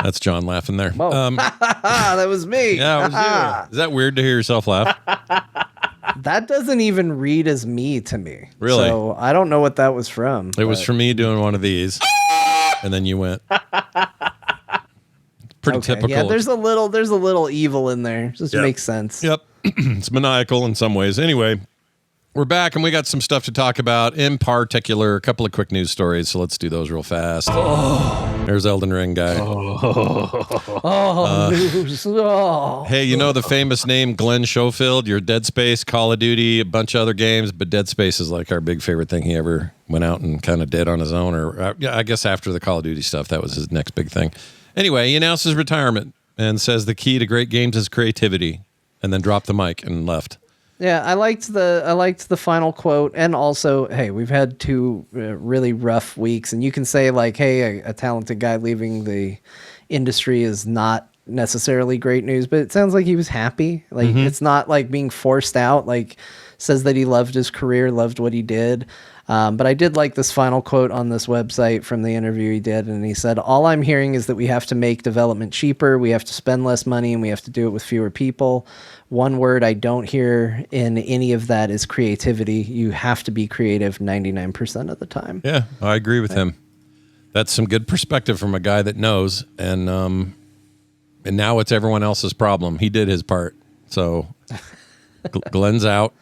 That's John laughing there. That was me. Yeah, it was you. Is that weird to hear yourself laugh? That doesn't even read as me to me. Really? So I don't know what that was from. It was from me doing one of these, and then you went. Pretty typical. Yeah, there's a little evil in there. Just makes sense. Yep. It's maniacal in some ways. Anyway, we're back and we got some stuff to talk about. In particular, a couple of quick news stories. So let's do those real fast. There's Elden Ring guy. News. Hey, you know the famous name Glen Schofield? Your Dead Space, Call of Duty, a bunch of other games, but Dead Space is like our big favorite thing he ever went out and kind of did on his own. Or I guess after the Call of Duty stuff, that was his next big thing. Anyway, he announced his retirement and says the key to great games is creativity, and then dropped the mic and left. Yeah, I liked the final quote, and also, hey, we've had two really rough weeks, and you can say like, hey, a talented guy leaving the industry is not necessarily great news, but it sounds like he was happy. Like it's not like being forced out. Like says that he loved his career, loved what he did. But I did like this final quote on this website from the interview he did, and he said, "All I'm hearing is that we have to make development cheaper, we have to spend less money, and we have to do it with fewer people. One word I don't hear in any of that is creativity. You have to be creative 99% of the time." Yeah, I agree with him. That's some good perspective from a guy that knows, and now it's everyone else's problem. He did his part, so Glenn's out.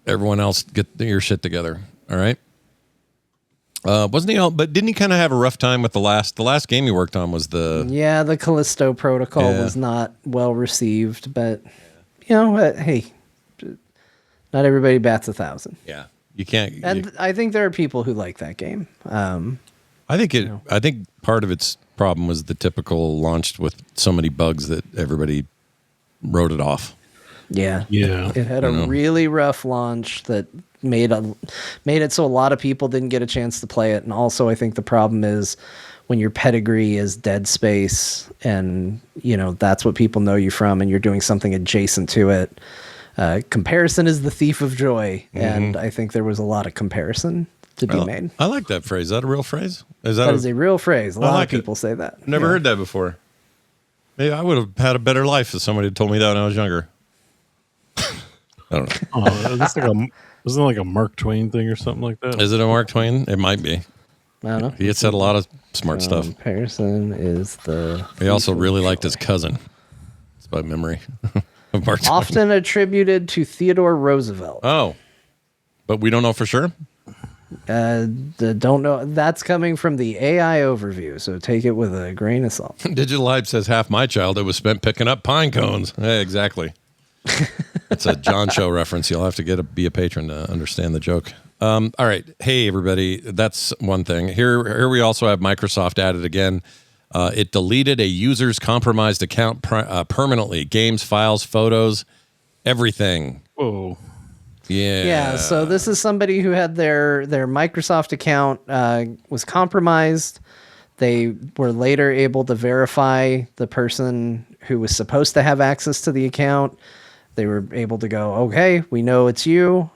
Everyone else get your shit together. All right. Wasn't he all, but didn't he kind of have a rough time with the last game he worked on was the Callisto Protocol was not well received, but you know, hey, not everybody bats 1,000. Yeah. You can't. And I think there are people who like that game. I think part of its problem was the typical launched with so many bugs that everybody wrote it off. Yeah. It had a really rough launch that made it so a lot of people didn't get a chance to play it. And also I think the problem is when your pedigree is Dead Space and, you know, that's what people know you from and you're doing something adjacent to it. Comparison is the thief of joy. And I think there was a lot of comparison to be made. I like that phrase. Is that a real phrase? That is a real phrase. A lot of people say that. Never heard that before. Maybe I would have had a better life if somebody had told me that when I was younger. I don't know. Isn't it like a Mark Twain thing or something like that? Is it a Mark Twain? It might be. I don't know. He had said a lot of smart stuff. Pearson is the... He also really liked his cousin. It's by memory. Of Mark Twain. Often attributed to Theodore Roosevelt. Oh. But we don't know for sure? Don't know. That's coming from the AI overview, so take it with a grain of salt. Digital Life says half my childhood was spent picking up pine cones. Hey, exactly. It's a John Show reference. You'll have to be a patron to understand the joke. All right. Hey, everybody. That's one thing. Here we also have Microsoft added again. It deleted a user's compromised account permanently. Games, files, photos, everything. Whoa. Yeah. Yeah, so this is somebody who had their Microsoft account was compromised. They were later able to verify the person who was supposed to have access to the account. They were able to go, okay, we know it's you.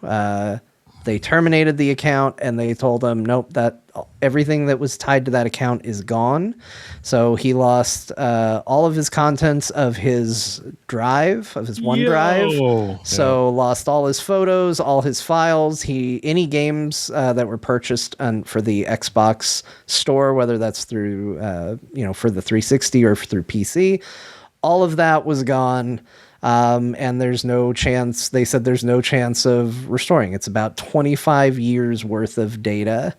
They terminated the account and they told them, nope, that everything that was tied to that account is gone. So he lost all of his contents of his drive, of his OneDrive. So lost all his photos, all his files. Any games that were purchased for the Xbox store, whether that's through for the 360 or through PC, all of that was gone. And there's no chance, they said there's no chance of restoring. It's about 25 years worth of data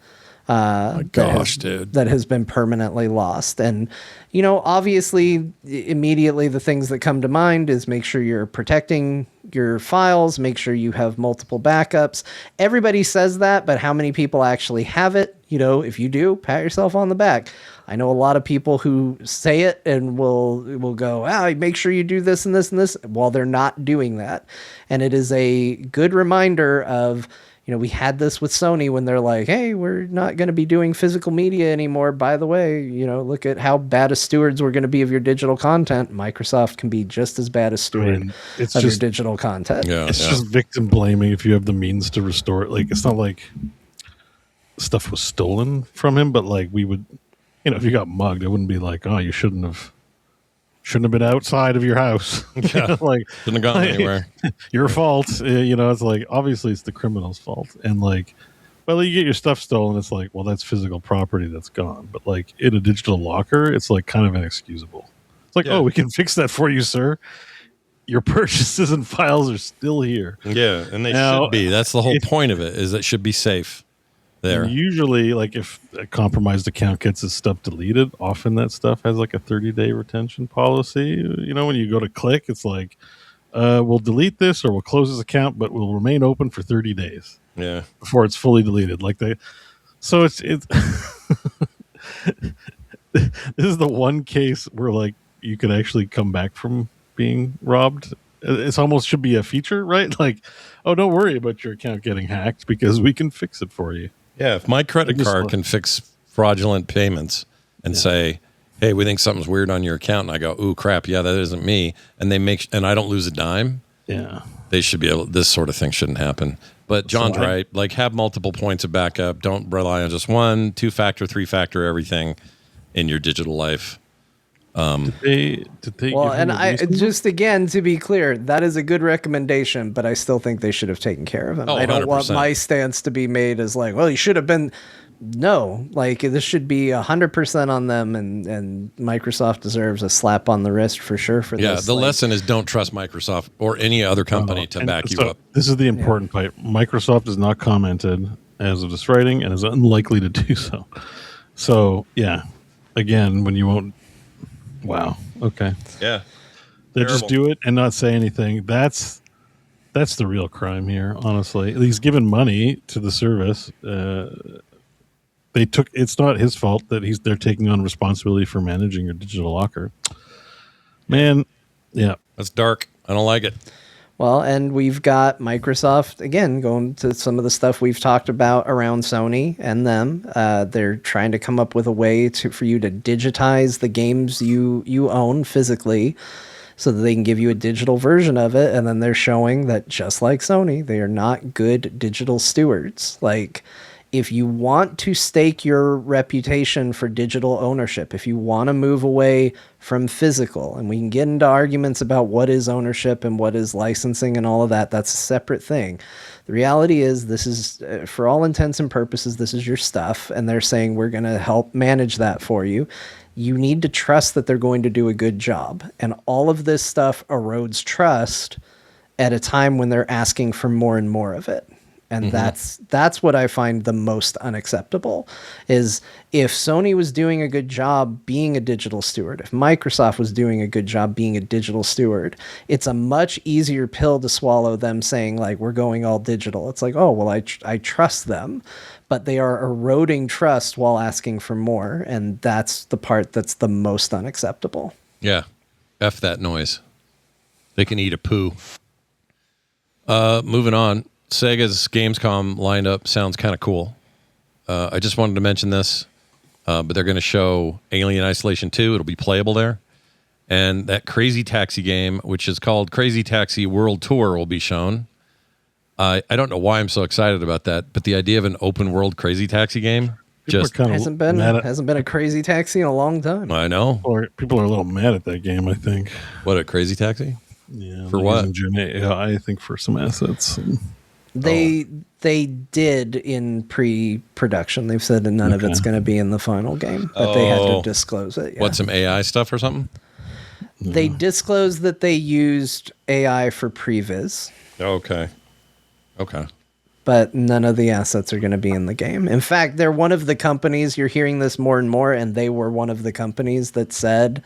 that has been permanently lost. And, obviously, immediately the things that come to mind is make sure you're protecting your files, make sure you have multiple backups. Everybody says that, but how many people actually have it? If you do, pat yourself on the back. I know a lot of people who say it and will go, make sure you do this and this and this, while they're not doing that. And it is a good reminder of, we had this with Sony when they're like, hey, we're not going to be doing physical media anymore. By the way, look at how bad as stewards we're going to be of your digital content. Microsoft can be just as bad as steward of your digital content. Yeah, it's just victim blaming if you have the means to restore it. Like, it's not like stuff was stolen from him, but like we would... if you got mugged, it wouldn't be like, oh, you shouldn't have been outside of your house. Yeah, like shouldn't have gone anywhere. Your fault. It's like, obviously it's the criminal's fault. And like, well, you get your stuff stolen. It's like, well, that's physical property that's gone. But like in a digital locker, it's like kind of inexcusable. It's like, oh, we can fix that for you, sir. Your purchases and files are still here. Yeah, and they should be. That's the whole point of it, is it should be safe. There. Usually, like if a compromised account gets its stuff deleted, often that stuff has like a 30-day retention policy. When you go to click, it's like, we'll delete this or we'll close this account, but we'll remain open for 30 days. Yeah. Before it's fully deleted. So it's this is the one case where like you can actually come back from being robbed. It's almost should be a feature, right? Like, oh, don't worry about your account getting hacked because we can fix it for you. Yeah, if my credit card can fix fraudulent payments and say, hey, we think something's weird on your account, and I go, ooh, crap, yeah, that isn't me, and and I don't lose a dime, they should be able, this sort of thing shouldn't happen. But John's right, like have multiple points of backup. Don't rely on just one, 2-factor, 3-factor, everything in your digital life. Did they well, and I just, again, to be clear, that is a good recommendation, but I still think they should have taken care of him. I don't 100%. Want my stance to be made as like, well, you should have been. No, like this should be 100% on them, and Microsoft deserves a slap on the wrist for sure for this. Yeah, the lesson is don't trust Microsoft or any other company to back you up. This is the important part. Microsoft has not commented as of this writing and is unlikely to do so. So, yeah, again, when you won't. Wow. Okay. Yeah. They just do it and not say anything. That's the real crime here, honestly. He's given money to the service. It's not his fault that they're taking on responsibility for managing your digital locker. Man, yeah. That's dark. I don't like it. Well, and we've got Microsoft, again, going to some of the stuff we've talked about around Sony and them. They're trying to come up with a way for you to digitize the games you own physically so that they can give you a digital version of it. And then they're showing that, just like Sony, they are not good digital stewards. Like, if you want to stake your reputation for digital ownership, if you want to move away from physical, and we can get into arguments about what is ownership and what is licensing and all of that, that's a separate thing. The reality is this is, for all intents and purposes, this is your stuff, and they're saying we're going to help manage that for you. You need to trust that they're going to do a good job. And all of this stuff erodes trust at a time when they're asking for more and more of it. And that's what I find the most unacceptable, is if Sony was doing a good job being a digital steward, if Microsoft was doing a good job being a digital steward, it's a much easier pill to swallow them saying, like, we're going all digital. It's like, oh, well, I trust them, but they are eroding trust while asking for more. And that's the part that's the most unacceptable. Yeah. F that noise. They can eat a poo. Moving on. Sega's Gamescom lineup sounds kind of cool. I just wanted to mention this, but they're going to show Alien Isolation 2. It'll be playable there. And that Crazy Taxi game, which is called Crazy Taxi World Tour, will be shown. I don't know why I'm so excited about that, but the idea of an open world Crazy Taxi game just hasn't been a Crazy Taxi in a long time. I know. People are a little mad at that game, I think. What, a Crazy Taxi? Yeah. For what? I think for some assets. They did in pre-production. They've said that none of it's going to be in the final game, but they had to disclose it. Yeah. What, some AI stuff or something? They disclosed that they used AI for previs. Okay. But none of the assets are going to be in the game. In fact, they're one of the companies, you're hearing this more and more, and they were one of the companies that said,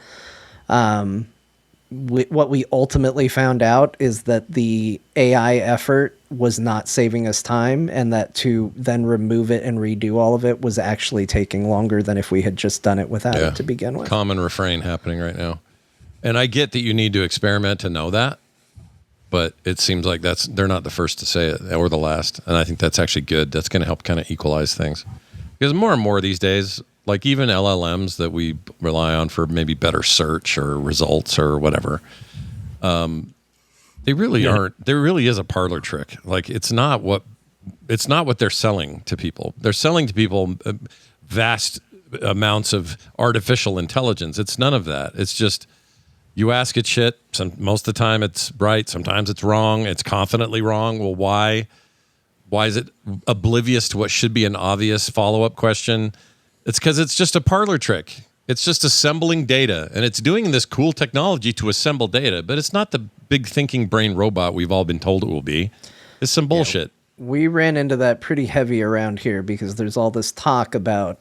what we ultimately found out is that the AI effort was not saving us time, and that to then remove it and redo all of it was actually taking longer than if we had just done it without it to begin with. Common refrain happening right now. And I get that you need to experiment to know that, but it seems like they're not the first to say it or the last. And I think that's actually good. That's going to help kind of equalize things. Because more and more these days, like even LLMs that we rely on for maybe better search or results or whatever, they really aren't. There really is a parlor trick. Like it's not what they're selling to people. They're selling to people vast amounts of artificial intelligence. It's none of that. It's just you ask it shit. Most of the time it's right. Sometimes it's wrong. It's confidently wrong. Well, why? Why is it oblivious to what should be an obvious follow-up question? It's because it's just a parlor trick. It's just assembling data, and it's doing this cool technology to assemble data, but it's not the big thinking brain robot we've all been told it will be. It's some bullshit. Yeah, we ran into that pretty heavy around here because there's all this talk about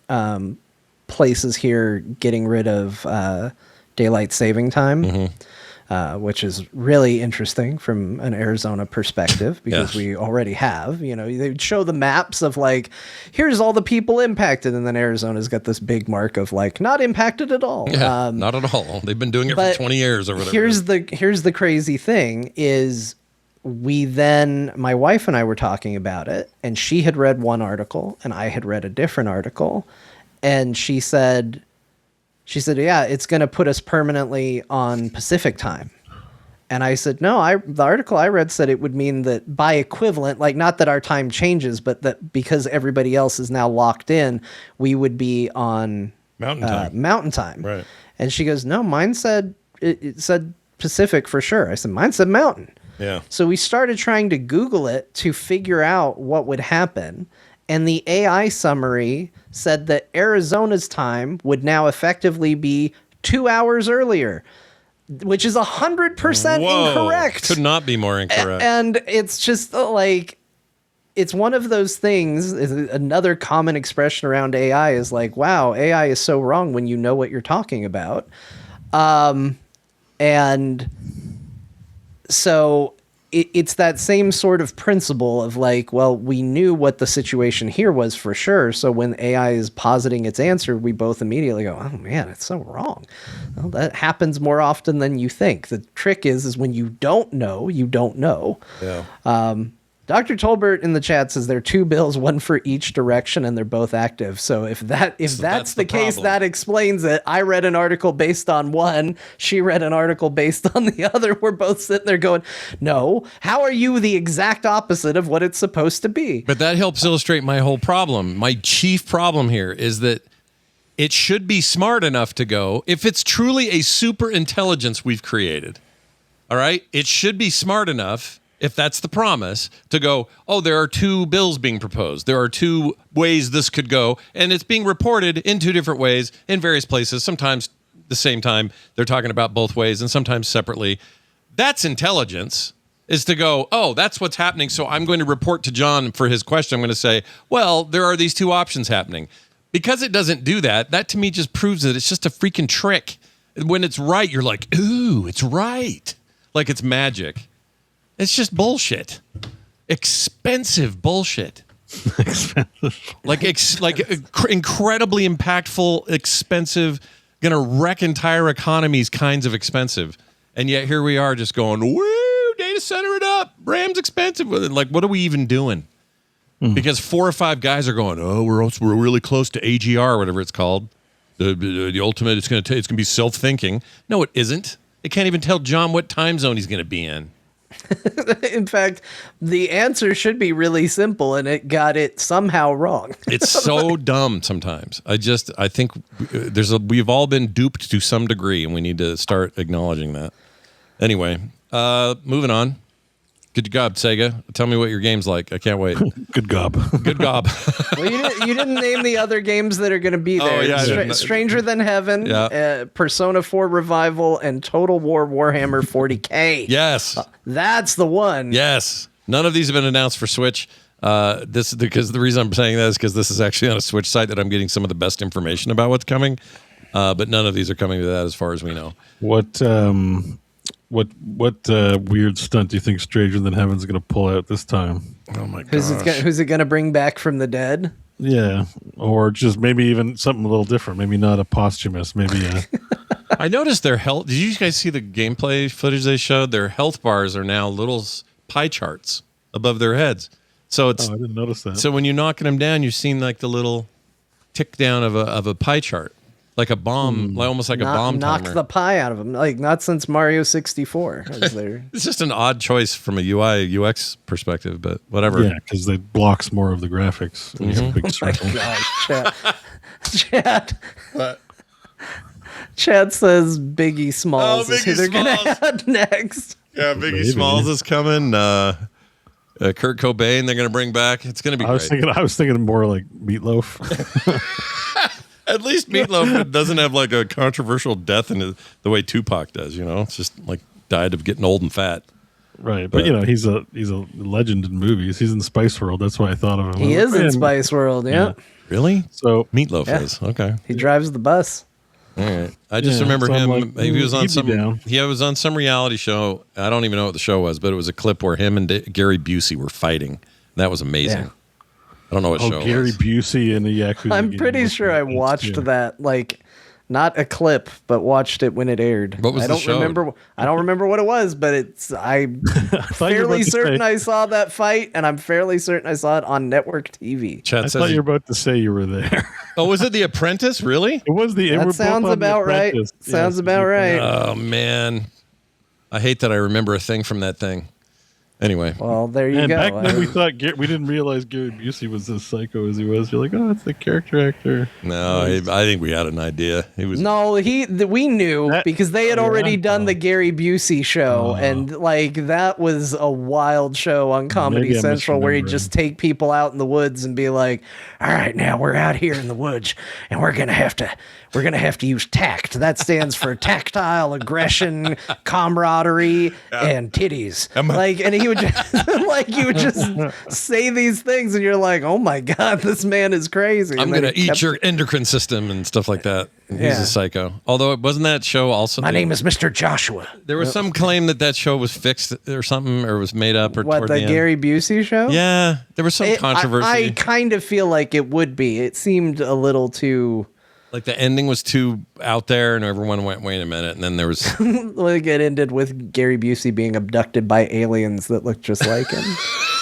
places here getting rid of daylight saving time, which is really interesting from an Arizona perspective because we already have, they show the maps of like, here's all the people impacted. And then Arizona's got this big mark of like, not impacted at all. Yeah, not at all. They've been doing it for 20 years or whatever. Here's the crazy thing is my wife and I were talking about it, and she had read one article and I had read a different article. And she said, yeah, it's going to put us permanently on Pacific time. And I said, no, the article I read said it would mean that by equivalent, like not that our time changes, but that because everybody else is now locked in, we would be on mountain time. Right. And she goes, no, mine said, it said Pacific for sure. I said, mine said mountain. Yeah. So we started trying to Google it to figure out what would happen. And the AI summary said that Arizona's time would now effectively be 2 hours earlier, which is 100% incorrect. Could not be more incorrect. And it's just like, it's one of those things. Another common expression around AI is like, wow, AI is so wrong when you know what you're talking about. And so it's that same sort of principle of like, well, we knew what the situation here was for sure. So when AI is positing its answer, we both immediately go, oh man, it's so wrong. Well, that happens more often than you think. The trick is when you don't know, you don't know. Yeah. Dr. Tolbert in the chat says there are 2 bills, one for each direction, and they're both active. So if that's the case, that explains it. I read an article based on one. She read an article based on the other. We're both sitting there going, no, how are you the exact opposite of what it's supposed to be? But that helps illustrate my whole problem. My chief problem here is that it should be smart enough to go, if it's truly a super intelligence we've created, all right, it should be smart enough, if that's the promise, to go, oh, there are 2 bills being proposed. There are 2 ways this could go, and it's being reported in 2 different ways in various places. Sometimes the same time they're talking about both ways, and sometimes separately. That's intelligence, is to go, oh, that's what's happening, so I'm going to report to John for his question. I'm going to say, well, there are these 2 options happening. Because it doesn't do that, that to me just proves that it's just a freaking trick. When it's right, you're like, ooh, it's right. Like it's magic. It's just bullshit. Expensive bullshit. Expensive. Like incredibly impactful, expensive, gonna wreck entire economies kinds of expensive. And yet here we are just going, woo, data center it up. RAM's expensive. Like, what are we even doing? Because 4 or 5 guys are going, oh, we're really close to AGR, whatever it's called. The ultimate, it's gonna be self-thinking. No, it isn't. It can't even tell John what time zone he's gonna be in. In fact, the answer should be really simple, and it got it somehow wrong. It's so dumb sometimes. I think we've all been duped to some degree, and we need to start acknowledging that. Anyway, moving on. Good job, Sega. Tell me what your game's like. I can't wait. Good gob. Good gob. Well, you didn't name the other games that are going to be there. Oh, yeah, Stranger Than Heaven, Persona 4 Revival, and Total War Warhammer 40K. Yes. That's the one. Yes. None of these have been announced for Switch. Because the reason I'm saying that is because this is actually on a Switch site that I'm getting some of the best information about what's coming. But none of these are coming to that as far as we know. What weird stunt do you think Stranger Than Heaven's going to pull out this time? Oh my gosh. Who's it going to bring back from the dead? Yeah, or just maybe even something a little different. Maybe not a posthumous. Maybe a... I noticed their health. Did you guys see the gameplay footage they showed? Their health bars are now little pie charts above their heads. So it's. Oh, I didn't notice that. So when you're knocking them down, you're seeing like the little tick down of a pie chart. Like a bomb, like almost like a bomb timer. Knock the pie out of them. Like, not since Mario 64. It's just an odd choice from a UI, UX perspective, but whatever. Yeah, because it blocks more of the graphics. Big circle. Chad says Biggie Smalls is who they're going to add next. Yeah, Biggie Smalls is coming. Kurt Cobain they're going to bring back. It's going to be great. I was thinking more like Meatloaf. At least Meatloaf doesn't have like a controversial death in the way Tupac does, you know? It's just like died of getting old and fat. Right. But you know, he's a legend in movies. He's in Spice World. That's why I thought of him. He is in Spice World, yeah. Really? So Meatloaf is. Okay. He drives the bus. All right. I just remember him. Like, he was on some reality show. I don't even know what the show was, but it was a clip where him and Gary Busey were fighting. That was amazing. Yeah. I don't know what show. Gary Busey and the Yakuza. I'm pretty sure I watched that, like, not a clip, but watched it when it aired. What was the show? I don't remember what it was, but I'm fairly certain I saw that fight, and I'm fairly certain I saw it on network TV. I thought you were about to say you were there. Oh, was it The Apprentice? Really? It was the. That sounds about right. Sounds about right. Oh man, I hate that I remember a thing from that thing. Anyway, well, there you go. Back then, we thought we didn't realize Gary Busey was as psycho as he was. You're like, oh, it's the character actor. No, I think we had an idea. He was. No, we knew because they had already done the Gary Busey show, and like that was a wild show on Comedy Central where he'd just take people out in the woods and be like, "All right, now we're out here in the woods, and we're gonna have to use tact. That stands for tactile aggression, camaraderie, and titties." And he would just say these things, and you're like, "Oh my god, this man is crazy." I'm gonna eat your endocrine system and stuff like that. He's a psycho. Although it wasn't that show also. My name is Mr. Joshua. There was some claim that show was fixed or something, or was made up, or what, the Gary Busey show? Yeah, there was some controversy. I kind of feel like it would be. It seemed a little too. Like the ending was too out there, and everyone went, "Wait a minute!" And then there was like it ended with Gary Busey being abducted by aliens that looked just like him.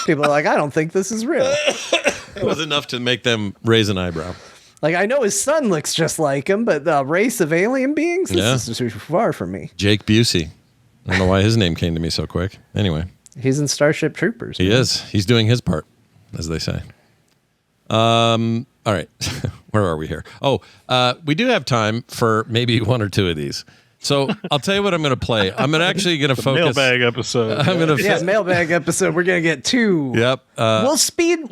People are like, I don't think this is real. It was enough to make them raise an eyebrow. Like, I know his son looks just like him, but the race of alien beings, this is too far from me. Jake Busey. I don't know why his name came to me so quick. Anyway. He's in Starship Troopers. He is. He's doing his part, as they say. All right. Where are we here? Oh, we do have time for maybe one or two of these. So I'll tell you what I'm going to play. I'm actually going to focus. Mailbag episode. Mailbag episode. We're going to get two. Yep. We'll speed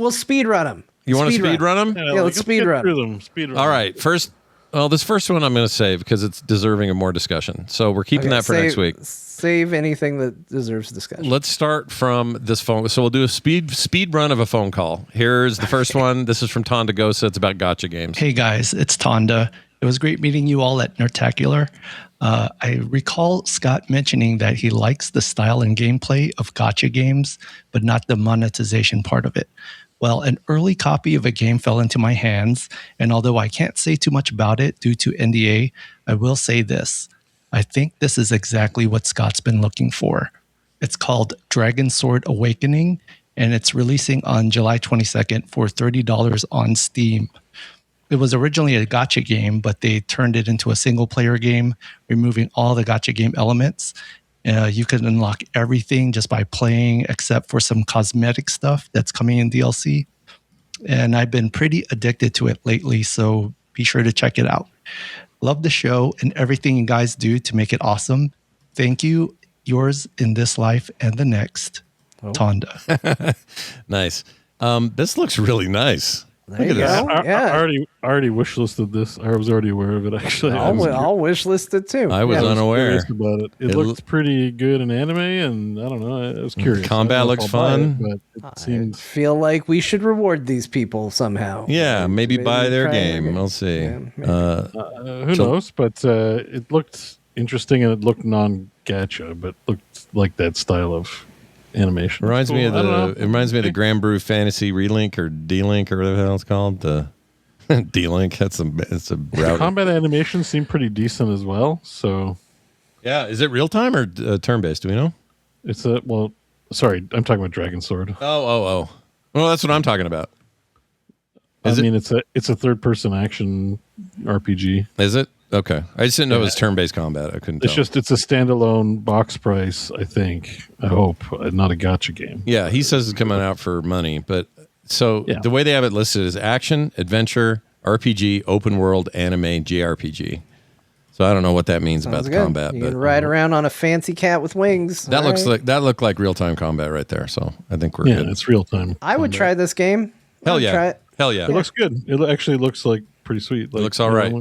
run them. You want to speed run them? Yeah, let's speed run them. All right. This first one I'm going to save because it's deserving of more discussion. So we're keeping that for next week. Save anything that deserves discussion. Let's start from this phone. So we'll do a speed run of a phone call. Here's the first one. This is from Tonda Gosa. It's about gacha games. Hey guys, it's Tonda. It was great meeting you all at Nerdtacular. I recall Scott mentioning that he likes the style and gameplay of gacha games, but not the monetization part of it. Well, an early copy of a game fell into my hands, and although I can't say too much about it due to NDA, I will say this. I think this is exactly what Scott's been looking for. It's called Dragon Sword Awakening, and it's releasing on July 22nd for $30 on Steam. It was originally a gacha game, but they turned it into a single-player game, removing all the gacha game elements. You can unlock everything just by playing, except for some cosmetic stuff that's coming in DLC. And I've been pretty addicted to it lately, so be sure to check it out. Love the show and everything you guys do to make it awesome. Thank you. Yours in this life and the next, Tonda. Nice. This looks really nice. Look at this. I already wishlisted this. I was already aware of it, actually. I'll wishlist it too. I was unaware about it. It looked pretty good in anime, and I don't know. I was curious. Combat looks fun. But I feel like we should reward these people somehow. Yeah, maybe buy their game. We'll see. Yeah, who knows? But it looked interesting, and it looked non-gacha, but looked like that style of animation. Reminds me of the Grand Brew Fantasy Relink or D-Link or whatever the hell it's called. The D-Link. It's a router. Combat animation seemed pretty decent as well. So yeah, is it real time or turn based? Do we know? It's sorry, I'm talking about Dragon Sword. Oh. Well, that's what I'm talking about. It's a third person action RPG. Is it? Okay. I just didn't know it was turn-based combat. I couldn't tell. It's a standalone box price, I think. I hope. Not a gacha game. Yeah, he says it's coming out for money. But the way they have it listed is action, adventure, RPG, open world, anime, JRPG. So I don't know what that means about the combat. You can ride around on a fancy cat with wings. That looked like real-time combat right there. So I think we're good. Yeah, it's real-time. I would try this game. Hell yeah. Try it. Hell yeah. It looks good. It actually looks like pretty sweet. It looks all right.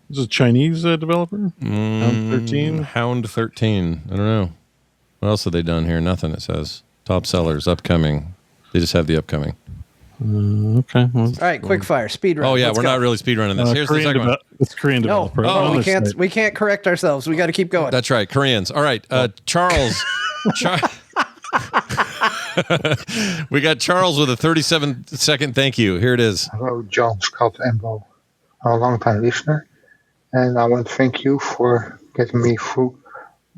Is it a Chinese developer? Hound 13? Hound 13. I don't know. What else have they done here? Nothing, it says. Top sellers, upcoming. They just have the upcoming. Okay. Well, all right, quick fire, speed run. Oh, yeah, we're not really speed running this. Here's the second one. It's Korean developer. No, we can't correct ourselves. We got to keep going. That's right, Koreans. All right, Charles. We got Charles with a 37-second thank you. Here it is. Hello, John, Scott, and Bo. I'm a long-time listener, and I want to thank you for getting me through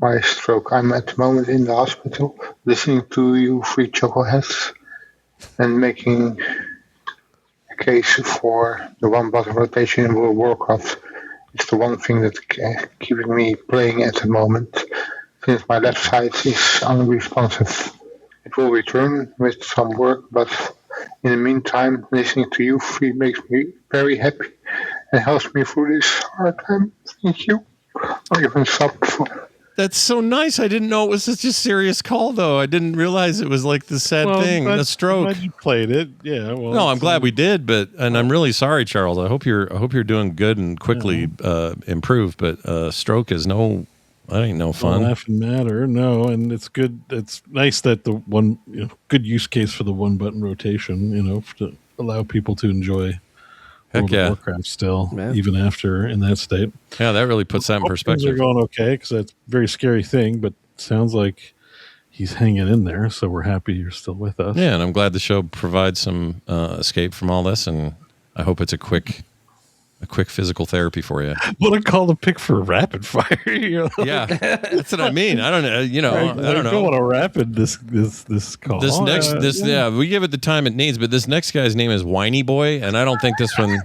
my stroke. I'm at the moment in the hospital, listening to you three chuckleheads and making a case for the one-button rotation in World of Warcraft. It's the one thing that's keeping me playing at the moment, since my left side is unresponsive. It will return with some work, but in the meantime, listening to you three makes me very happy and helps me through this hard time. Thank you. I'll even stop before. That's so nice. I didn't know it was such a serious call, though. I didn't realize it was like the sad thing, a stroke. I'm glad you played it. Yeah. Well, no, I'm glad we did, and I'm really sorry, Charles. I hope you're doing good and quickly improve. But stroke is that ain't no fun. Laughing matter, no, and it's good. It's nice that the one good use case for the one button rotation. To allow people to enjoy World of Warcraft still, even after in that state. Yeah, that really puts that in perspective. Things are going okay because that's a very scary thing, but sounds like he's hanging in there. So we're happy you're still with us. Yeah, and I'm glad the show provides some escape from all this, and I hope it's a quick a quick physical therapy for you. What a call to pick for rapid fire. Yeah, that's what I mean. I don't know. I don't know. I don't want to rapid this call. We give it the time it needs. But this next guy's name is Whiny Boy, and I don't think this one.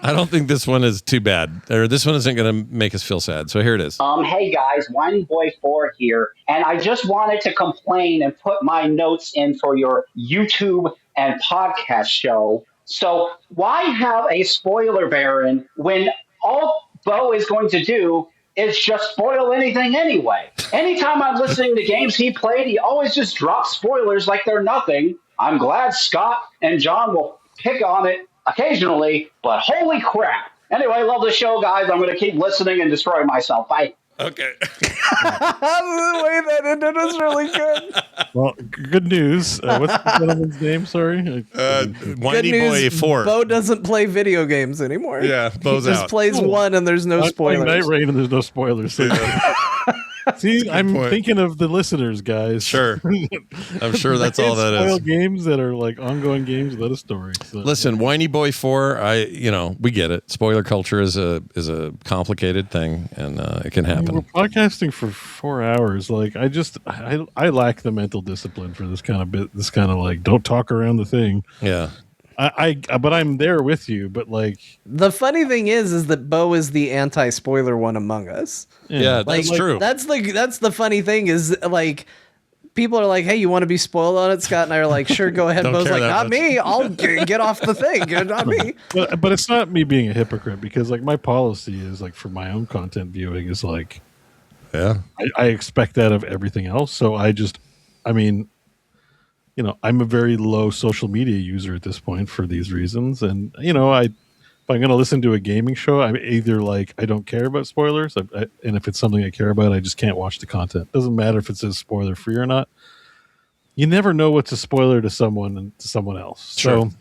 I don't think this one is too bad, or this one isn't going to make us feel sad. So here it is. Hey guys, Whiny Boy 4 here, and I just wanted to complain and put my notes in for your YouTube and podcast show. So why have a spoiler baron when all Bo is going to do is just spoil anything anyway? Anytime I'm listening to games he played, he always just drops spoilers like they're nothing. I'm glad Scott and John will pick on it occasionally, but holy crap. Anyway, love the show, guys. I'm going to keep listening and destroy myself. Bye. Okay. The way that ended was really good. Well, good news. What's the gentleman's name? Sorry. Whiny Boy 4. Bo doesn't play video games anymore. Yeah, Bo's he just out. plays one and there's no spoilers. Nightreign and there's no spoilers. So see, I'm thinking of the listeners, guys. Sure. I'm sure that's all that is. Games that are like ongoing games without a story. So. Listen, Whiny Boy 4, we get it. Spoiler culture is a complicated thing, and it can happen. We're podcasting for 4 hours. Like, I lack the mental discipline for this kind of like, don't talk around the thing. Yeah. But I'm there with you. But like, the funny thing is that Bo is the anti-spoiler one among us. Yeah, that's true. That's the funny thing is like, people are like, "Hey, you want to be spoiled on it?" Scott and I are like, "Sure, go ahead." Bo's like, "Not me. I'll get off the thing. Not me." But it's not me being a hypocrite because like my policy is like for my own content viewing is like, yeah, I expect that of everything else. So I'm a very low social media user at this point for these reasons. And, if I'm going to listen to a gaming show, I'm either like, I don't care about spoilers. And if it's something I care about, I just can't watch the content. Doesn't matter if it says spoiler free or not. You never know what's a spoiler to someone and to someone else. Sure.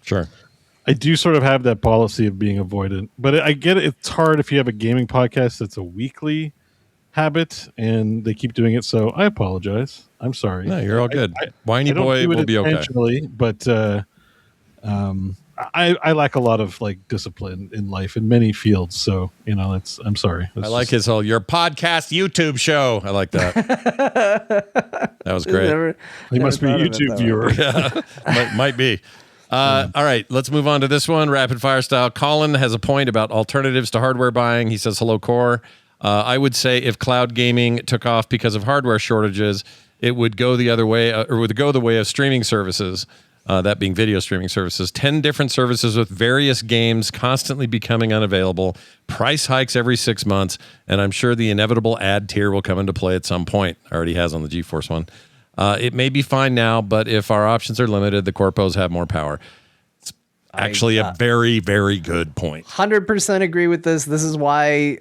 I do sort of have that policy of being avoidant, but I get it. It's hard if you have a gaming podcast that's a weekly habit and they keep doing it. So I apologize. I'm sorry. No, you're all good. Whiny Boy will be okay. But I lack a lot of like discipline in life in many fields. So, I'm sorry. I like his whole your podcast YouTube show. I like that. That was great. He must be a YouTube viewer. Yeah, might be. All right, let's move on to this one. Rapid fire style. Colin has a point about alternatives to hardware buying. He says, hello, Core. I would say if cloud gaming took off because of hardware shortages, it would go the other way, or would go the way of streaming services, that being video streaming services. 10 different services with various games constantly becoming unavailable, price hikes every 6 months, and I'm sure the inevitable ad tier will come into play at some point. Already has on the GeForce one. It may be fine now, but if our options are limited, the corpos have more power. It's actually a very, very good point. 100% agree with this. This is why,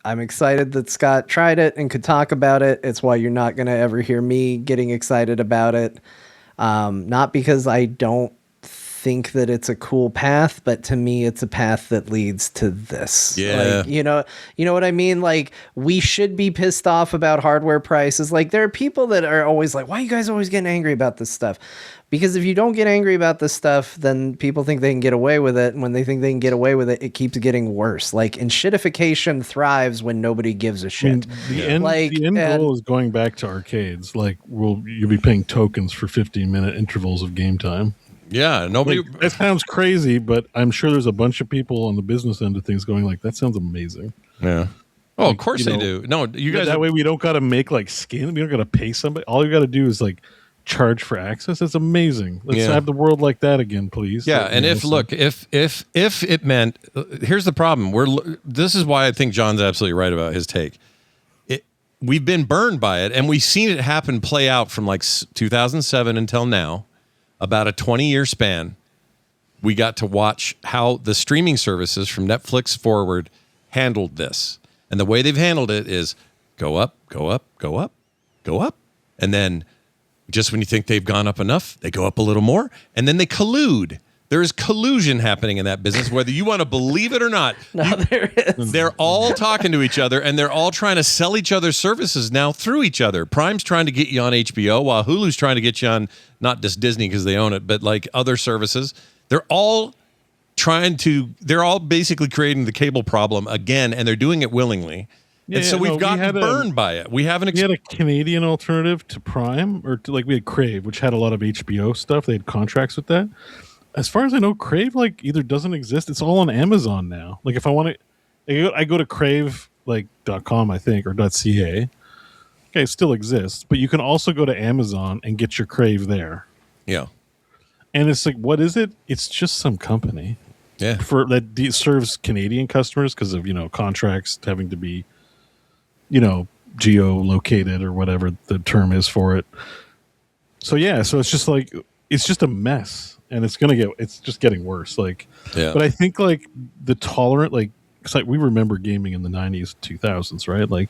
I'm excited that Scott tried it and could talk about it. It's why you're not going to ever hear me getting excited about it. Not because I don't think that it's a cool path, but to me, it's a path that leads to this. Yeah. You know what I mean? Like, we should be pissed off about hardware prices. Like, there are people that are always like, why are you guys always getting angry about this stuff? Because if you don't get angry about this stuff, then people think they can get away with it. And when they think they can get away with it, it keeps getting worse. Like, and shitification thrives when nobody gives a shit. The end goal is going back to arcades. Like, you'll be paying tokens for 15-minute intervals of game time. Yeah, nobody. That sounds crazy, but I'm sure there's a bunch of people on the business end of things going like, that sounds amazing. Yeah. Oh, of course they do. No, you guys. That way we don't got to make like skin. We don't got to pay somebody. All you got to do is like charge for access. It's amazing. Let's have the world like that again, please. Yeah, and if it meant, here's the problem. This is why I think John's absolutely right about his take. We've been burned by it, and we've seen it play out from like 2007 until now. About a 20-year span, we got to watch how the streaming services from Netflix forward handled this. And the way they've handled it is go up, go up, go up, go up. And then just when you think they've gone up enough, they go up a little more. And then they collude. There is collusion happening in that business, whether you want to believe it or not. There is. They're all talking to each other, and they're all trying to sell each other's services now through each other. Prime's trying to get you on HBO, while Hulu's trying to get you on, not just Disney because they own it, but like other services. They're all they're all basically creating the cable problem again, and they're doing it willingly. Yeah, and so we've gotten burned by it. We had a Canadian alternative to Prime, or we had Crave, which had a lot of HBO stuff. They had contracts with that. As far as I know, Crave either doesn't exist. It's all on Amazon now. Like if I want to, I go to Crave .com, I think, or .ca. Okay, it still exists, but you can also go to Amazon and get your Crave there. Yeah. And it's like, what is it? It's just some company. Yeah. That serves Canadian customers because of, contracts having to be, geo-located or whatever the term is for it. So yeah, so it's just it's just a mess, and it's just getting worse. But I think the tolerant, we remember gaming in the 90s, 2000s, right?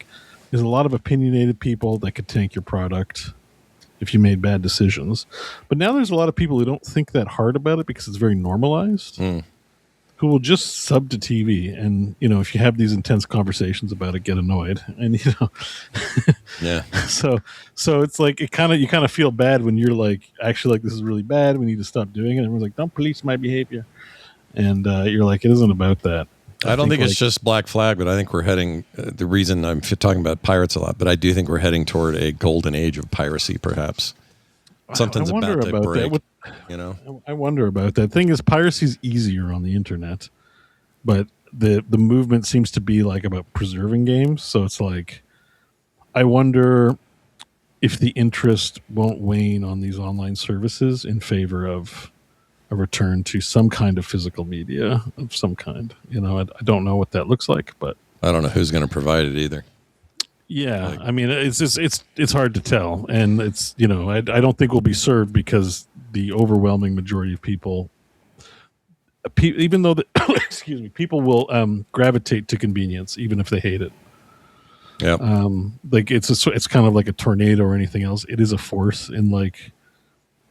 There's a lot of opinionated people that could tank your product if you made bad decisions. But now there's a lot of people who don't think that hard about it because it's very normalized, who will just sub to TV. And, if you have these intense conversations about it, get annoyed. And, yeah. So it's you kind of feel bad when you're actually this is really bad. We need to stop doing it. And everyone's like, don't police my behavior. And you're like, it isn't about that. I don't think it's just Black Flag, but I think we're heading, the reason I'm talking about pirates a lot, but I do think we're heading toward a golden age of piracy, perhaps. Something's about to break, I wonder about that. Thing is, piracy's easier on the internet, but the movement seems to be about preserving games. So it's I wonder if the interest won't wane on these online services in favor of a return to some kind of physical media of some kind. I don't know what that looks like, but I don't know who's going to provide it either. Yeah, I mean, it's just it's hard to tell, and it's I don't think we'll be served because the overwhelming majority of people, even though excuse me, people will gravitate to convenience even if they hate it. Yeah, it's kind of like a tornado or anything else. It is a force in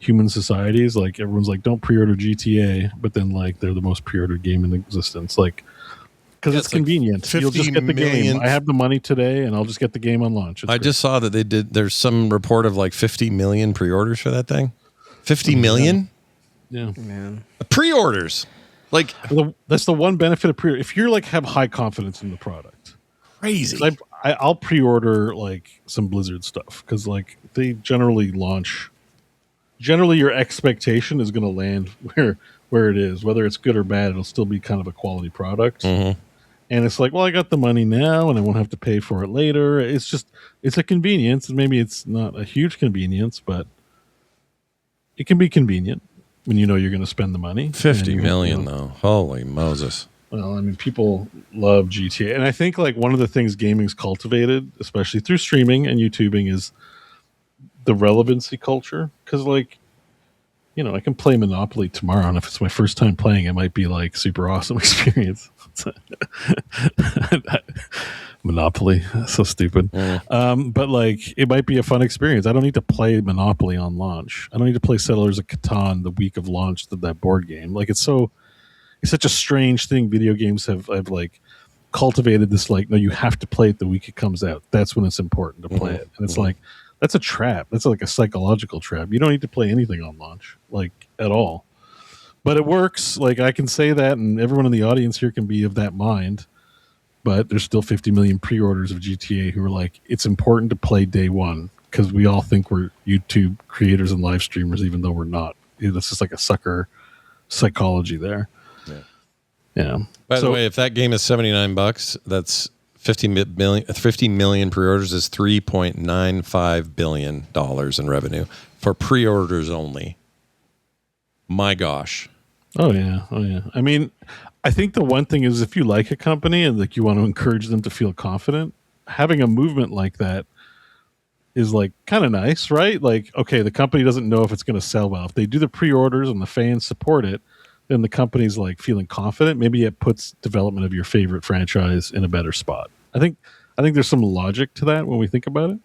human societies. Everyone's don't pre-order GTA, but then they're the most pre-ordered game in existence. Because it's convenient. You'll just get the game. I have the money today, and I'll just get the game on launch. I just saw that there's some report of 50 million pre-orders for that thing. 50 million? Yeah. Man. Pre-orders. That's the one benefit of pre-order. If you're have high confidence in the product. Crazy. I'll pre-order some Blizzard stuff because they generally launch. Generally, your expectation is going to land where it is. Whether it's good or bad, it'll still be kind of a quality product. Mm-hmm. And it's I got the money now, and I won't have to pay for it later. It's a convenience, and maybe it's not a huge convenience, but it can be convenient when you're going to spend the money. 50 million, though. Holy Moses. Well, I mean, people love GTA. And I think one of the things gaming's cultivated, especially through streaming and YouTubing, is the relevancy culture. Because I can play Monopoly tomorrow, and if it's my first time playing, it might be super awesome experience. Monopoly, so stupid. Yeah. But it might be a fun experience. I don't need to play Monopoly on launch. I don't need to play Settlers of Catan the week of launch of that board game. It's such a strange thing. Video games have cultivated this no, you have to play it the week it comes out. That's when it's important to play it, and it's that's a trap. That's a psychological trap. You don't need to play anything on launch, at all. But it works. I can say that, and everyone in the audience here can be of that mind. But there's still 50 million pre-orders of GTA who are it's important to play day one because we all think we're YouTube creators and live streamers, even though we're not. It's just a sucker psychology there. Yeah. By the way, if that game is $79, that's 50 million pre-orders is $3.95 billion in revenue for pre-orders only. My gosh. Oh yeah. I mean, I think the one thing is if you like a company and you want to encourage them to feel confident, having a movement like that is kind of nice, right? Okay, the company doesn't know if it's going to sell well. If they do the pre-orders and the fans support it, then the company's feeling confident. Maybe it puts development of your favorite franchise in a better spot. I think there's some logic to that when we think about it.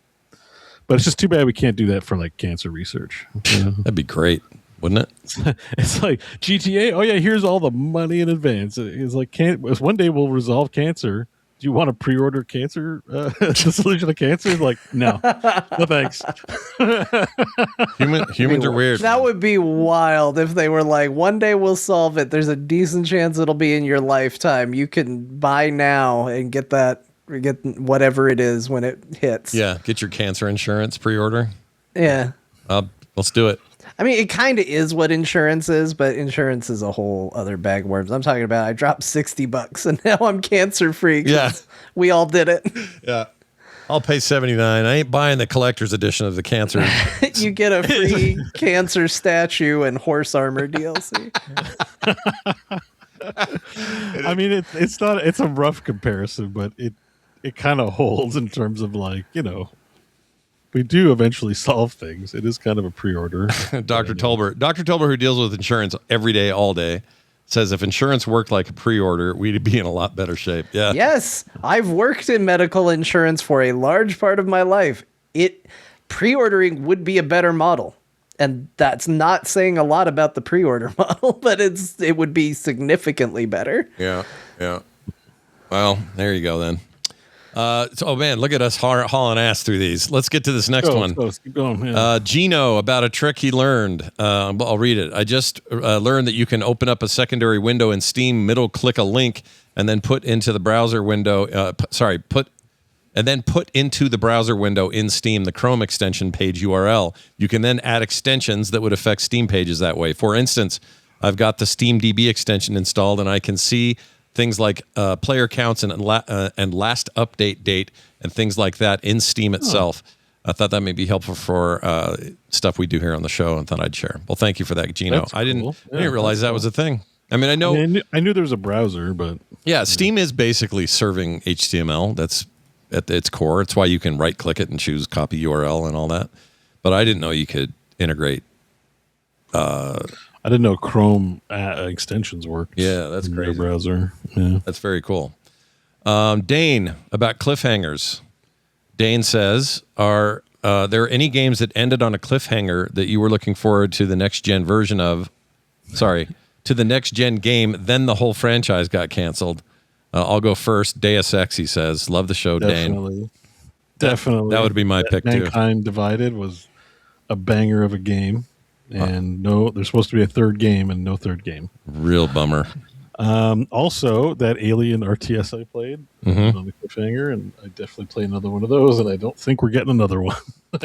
But it's just too bad we can't do that for cancer research. That'd be great, wouldn't it? It's GTA. Oh yeah, here's all the money in advance. It's one day we'll resolve cancer you want to pre-order cancer, the solution to cancer? Like, no thanks. Humans are weird. That would be wild if they were like, one day we'll solve it. There's a decent chance it'll be in your lifetime. You can buy now and get whatever it is when it hits. Yeah, get your cancer insurance pre-order. Yeah. Let's do it. I mean, it kind of is what insurance is, but insurance is a whole other bag of worms. I'm talking about I dropped $60 and now I'm cancer free. Yeah. We all did it. Yeah. I'll pay $79. I ain't buying the collector's edition of the cancer. You get a free cancer statue and horse armor DLC. I mean, it's a rough comparison, but it kind of holds in terms of like, we do eventually solve things. It is kind of a pre-order. Dr. Tolbert, who deals with insurance every day, all day, says if insurance worked like a pre-order, we'd be in a lot better shape. Yeah. Yes, I've worked in medical insurance for a large part of my life. Pre-ordering would be a better model. And that's not saying a lot about the pre-order model, but it would be significantly better. Yeah. Yeah. Well, there you go then. Oh man, look at us hauling ass through these. Let's get to this next one. Keep going. Yeah. Gino, about a trick he learned. I'll read it. I just learned that you can open up a secondary window in Steam, click a link, and then put into the browser window. Put into the browser window in Steam the Chrome extension page URL. You can then add extensions that would affect Steam pages that way. For instance, I've got the SteamDB extension installed, and I can see things like player counts and last update date and things like that in Steam itself. I thought that may be helpful for stuff we do here on the show and thought I'd share. Well, thank you for that, Gino. That's I didn't cool. realize that was a thing. I mean, I knew there was a browser, but yeah, Steam is basically serving HTML. That's at its core. It's why you can right click it and choose copy URL and all that. But I didn't know you could integrate. I didn't know Chrome extensions worked. Yeah, that's crazy. Browser. Yeah. That's very cool. Dane, about cliffhangers. Dane says, are there any games that ended on a cliffhanger that you were looking forward to the next gen version of? Sorry, to the next gen game, then the whole franchise got canceled. I'll go first. Deus Ex, he says. Love the show, Dane. Definitely. That would be my pick, too. Mankind Divided was a banger of a game. And there's supposed to be a third game and no third game. Real bummer. Also, that Alien RTS I played on the cliffhanger, and I definitely play another one of those, and I don't think we're getting another one.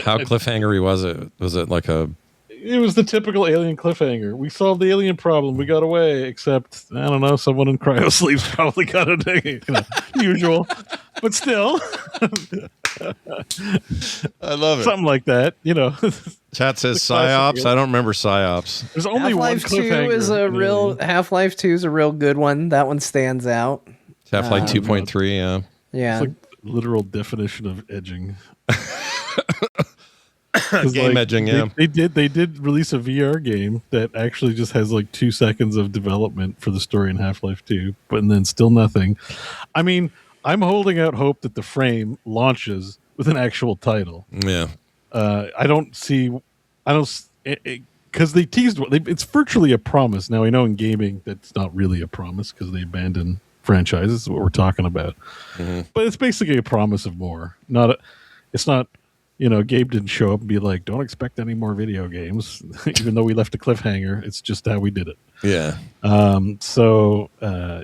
How cliffhangery was it? Was it like a... It was the typical Alien cliffhanger. We solved the alien problem. We got away, except, I don't know, someone in cryo sleeves probably got a usual. But still... I love it. Something like that, Chat says PsyOps. I don't remember PsyOps. There's only one cliffhanger. Half-Life 2 is a real good one. That one stands out. Half-Life 2.3, yeah. Yeah. It's like literal definition of edging. Game edging, yeah. They did release a VR game that actually just has like 2 seconds of development for the story in Half-Life 2, but then still nothing. I mean, I'm holding out hope that the Frame launches with an actual title. Yeah. Because they teased, it's virtually a promise. Now, I know in gaming that's not really a promise because they abandon franchises, is what we're talking about. But it's basically a promise of more. It's not, Gabe didn't show up and be like, don't expect any more video games, even though we left a cliffhanger. It's just how we did it. Yeah.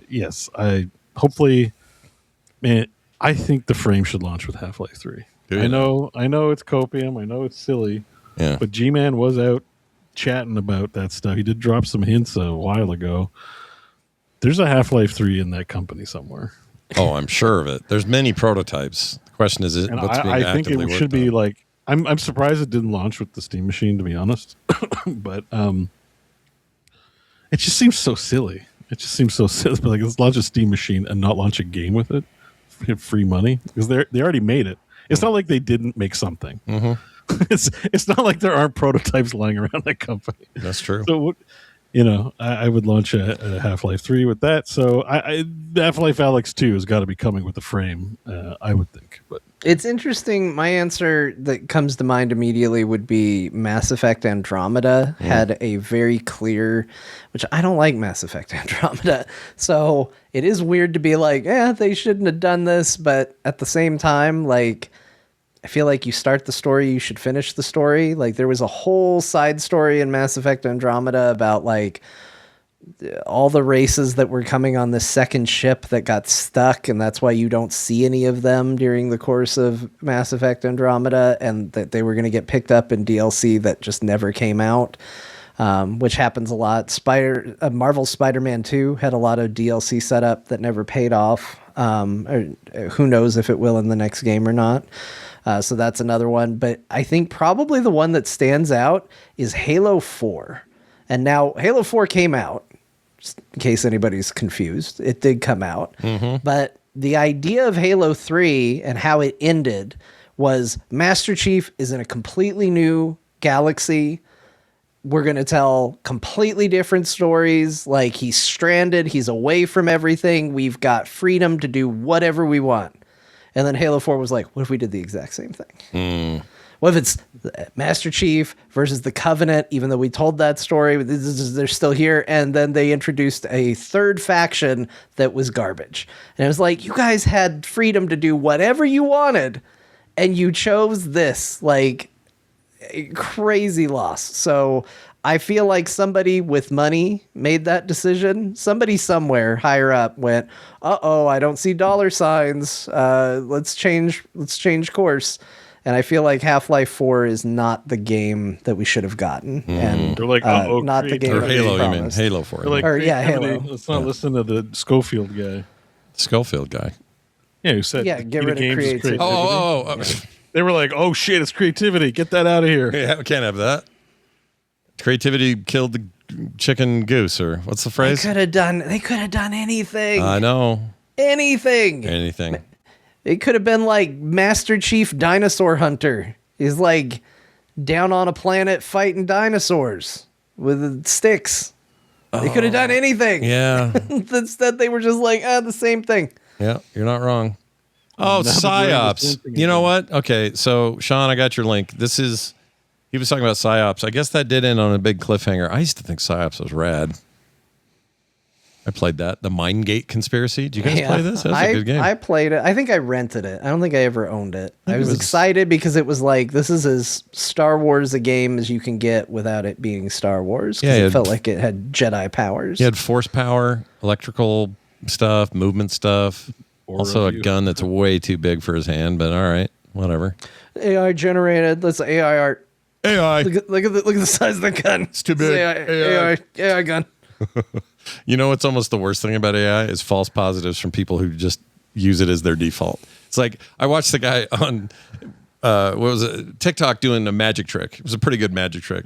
Yes, I think the Frame should launch with Half-Life 3. I know it's copium. I know it's silly. Yeah. But G-Man was out chatting about that stuff. He did drop some hints a while ago. There's a Half-Life 3 in that company somewhere. Oh, I'm sure of it. There's many prototypes. The question is what's being actively worked on. I think it should be like... I'm surprised it didn't launch with the Steam machine, to be honest. But it just seems so silly. Like, let's launch a Steam machine and not launch a game with it. Free money. Because they already made it. It's not like they didn't make something. It's not like there aren't prototypes lying around that company. That's true. So I would launch a Half-Life 3 with that. So Half-Life Alyx 2 has got to be coming with a frame, I would think. But it's interesting. My answer that comes to mind immediately would be Mass Effect Andromeda had a very clear, which I don't like Mass Effect Andromeda. So it is weird to be like, they shouldn't have done this. But at the same time, like, I feel like you start the story, you should finish the story. Like, there was a whole side story in Mass Effect Andromeda about like all the races that were coming on this second ship that got stuck, and that's why you don't see any of them during the course of Mass Effect Andromeda, and that they were going to get picked up in DLC that just never came out, which happens a lot. Marvel's Spider-Man 2 had a lot of DLC setup that never paid off. Or who knows if it will in the next game or not. So that's another one. But I think probably the one that stands out is Halo 4. And now Halo 4 came out, just in case anybody's confused. It did come out. But the idea of Halo 3 and how it ended was Master Chief is in a completely new galaxy. We're going to tell completely different stories. Like, he's stranded. He's away from everything. We've got freedom to do whatever we want. And then Halo 4 was like, what if we did the exact same thing? What if it's Master Chief versus the Covenant, even though we told that story, they're still here. And then they introduced a third faction that was garbage. And it was like, you guys had freedom to do whatever you wanted, and you chose this, like, a crazy loss. So I feel like somebody with money made that decision. Somebody somewhere higher up went, I don't see dollar signs. Let's change course. And I feel like Half-Life 4 is not the game that we should have gotten. And they're like, not the game. Or that Halo, we you mean promised. Halo 4. Like, Halo. Let's not listen to the Schofield guy. Schofield guy. Yeah, who said get rid of creativity. They were like, oh shit, it's creativity. Get that out of here. Yeah, we can't have that. Creativity killed the chicken goose, or what's the phrase? They could have done anything. I know. Anything. It could have been like Master Chief Dinosaur Hunter. He's like down on a planet fighting dinosaurs with sticks. They could have done anything. Yeah. Instead, they were just like, the same thing. Yeah, you're not wrong. Oh, PsyOps. You know what? Okay, so Sean, I got your link. He was talking about PsyOps. I guess that did end on a big cliffhanger. I used to think PsyOps was rad. I played that. The Mindgate Conspiracy. Did you guys play this? That's a good game. I played it. I think I rented it. I don't think I ever owned it. I was excited because it was like, this is as Star Wars a game as you can get without it being Star Wars. Because it felt like it had Jedi powers. You had force power, electrical stuff, movement stuff. Also a gun that's way too big for his hand, but all right, whatever. AI generated. That's AI art. AI. Look at the size of the gun. It's too big. AI gun. You know what's almost the worst thing about AI is false positives from people who just use it as their default. It's like, I watched the guy on TikTok doing a magic trick. It was a pretty good magic trick.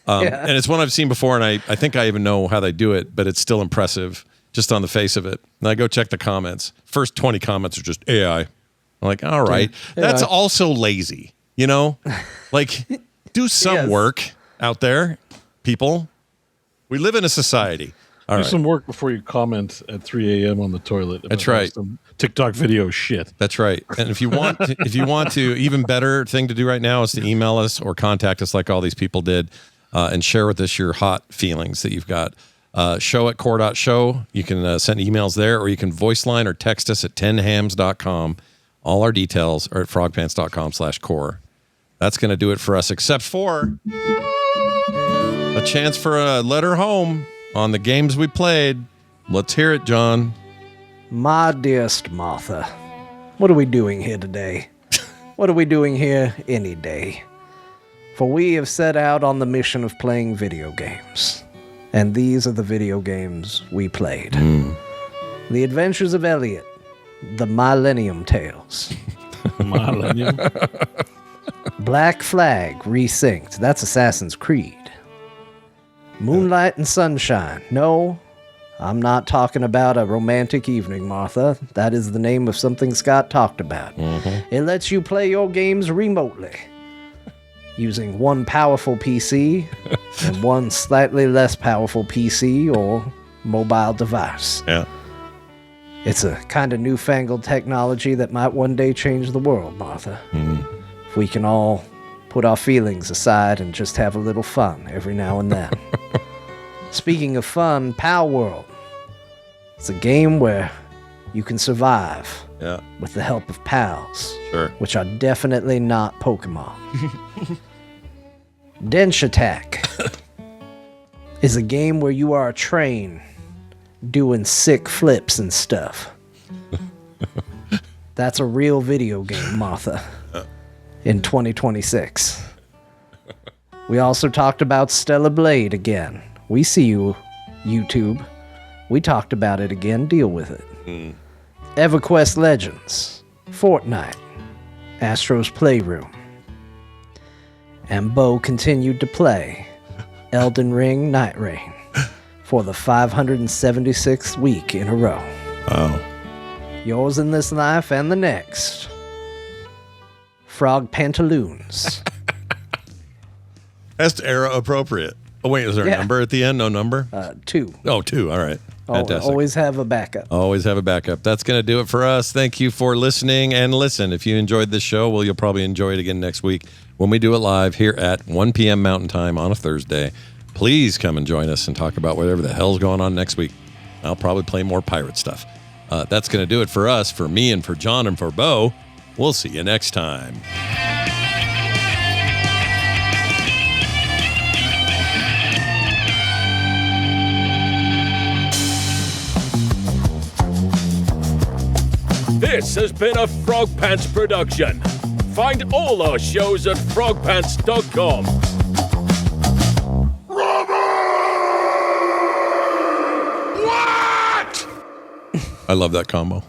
And it's one I've seen before, and I think I even know how they do it, but it's still impressive just on the face of it. And I go check the comments. First 20 comments are just AI. I'm like, all right. That's also lazy, you know? Like, do some work out there, people. We live in a society. Do some work before you comment at 3 a.m. on the toilet. That's right. Some TikTok video shit. That's right. And if you want to, even better thing to do right now is to email us or contact us like all these people did, and share with us your hot feelings that you've got. Show@core.show. You can send emails there, or you can voice line or text us at 10hams.com. All our details are at frogpants.com/core. That's going to do it for us, except for a chance for a letter home on the games we played. Let's hear it, John. My dearest Martha, what are we doing here today? What are we doing here any day? For we have set out on the mission of playing video games. And these are the video games we played. The Adventures of Elliot. The Millennium Tales. Millennium? Black Flag Resynced. That's Assassin's Creed. Moonlight and Sunshine. No, I'm not talking about a romantic evening, Martha. That is the name of something Scott talked about. It lets you play your games remotely using one powerful PC and one slightly less powerful PC or mobile device. Yeah. It's a kind of newfangled technology that might one day change the world, Martha. If we can all put our feelings aside and just have a little fun every now and then. Speaking of fun, Palworld. It's a game where you can survive with the help of pals, which are definitely not Pokemon. Denshattack is a game where you are a train doing sick flips and stuff. That's a real video game, Martha, in 2026. We also talked about Stellar Blade again. We see you, YouTube. We talked about it again. Deal with it. EverQuest Legends, Fortnite, Astro's Playroom. And Bo continued to play Elden Ring Nightreign for the 576th week in a row. Wow. Yours in this life and the next. Frog Pantaloons. That's era appropriate. Oh, wait, is there a number at the end? No number? 2. Oh, 2. All right. Fantastic. Always have a backup. Always have a backup. That's going to do it for us. Thank you for listening. And listen, if you enjoyed this show, well, you'll probably enjoy it again next week when we do it live here at 1 p.m. Mountain Time on a Thursday. Please come and join us and talk about whatever the hell's going on next week. I'll probably play more pirate stuff. That's going to do it for us, for me and for John and for Bo. We'll see you next time. This has been a Frog Pants production. Find all our shows at frogpants.com. I love that combo.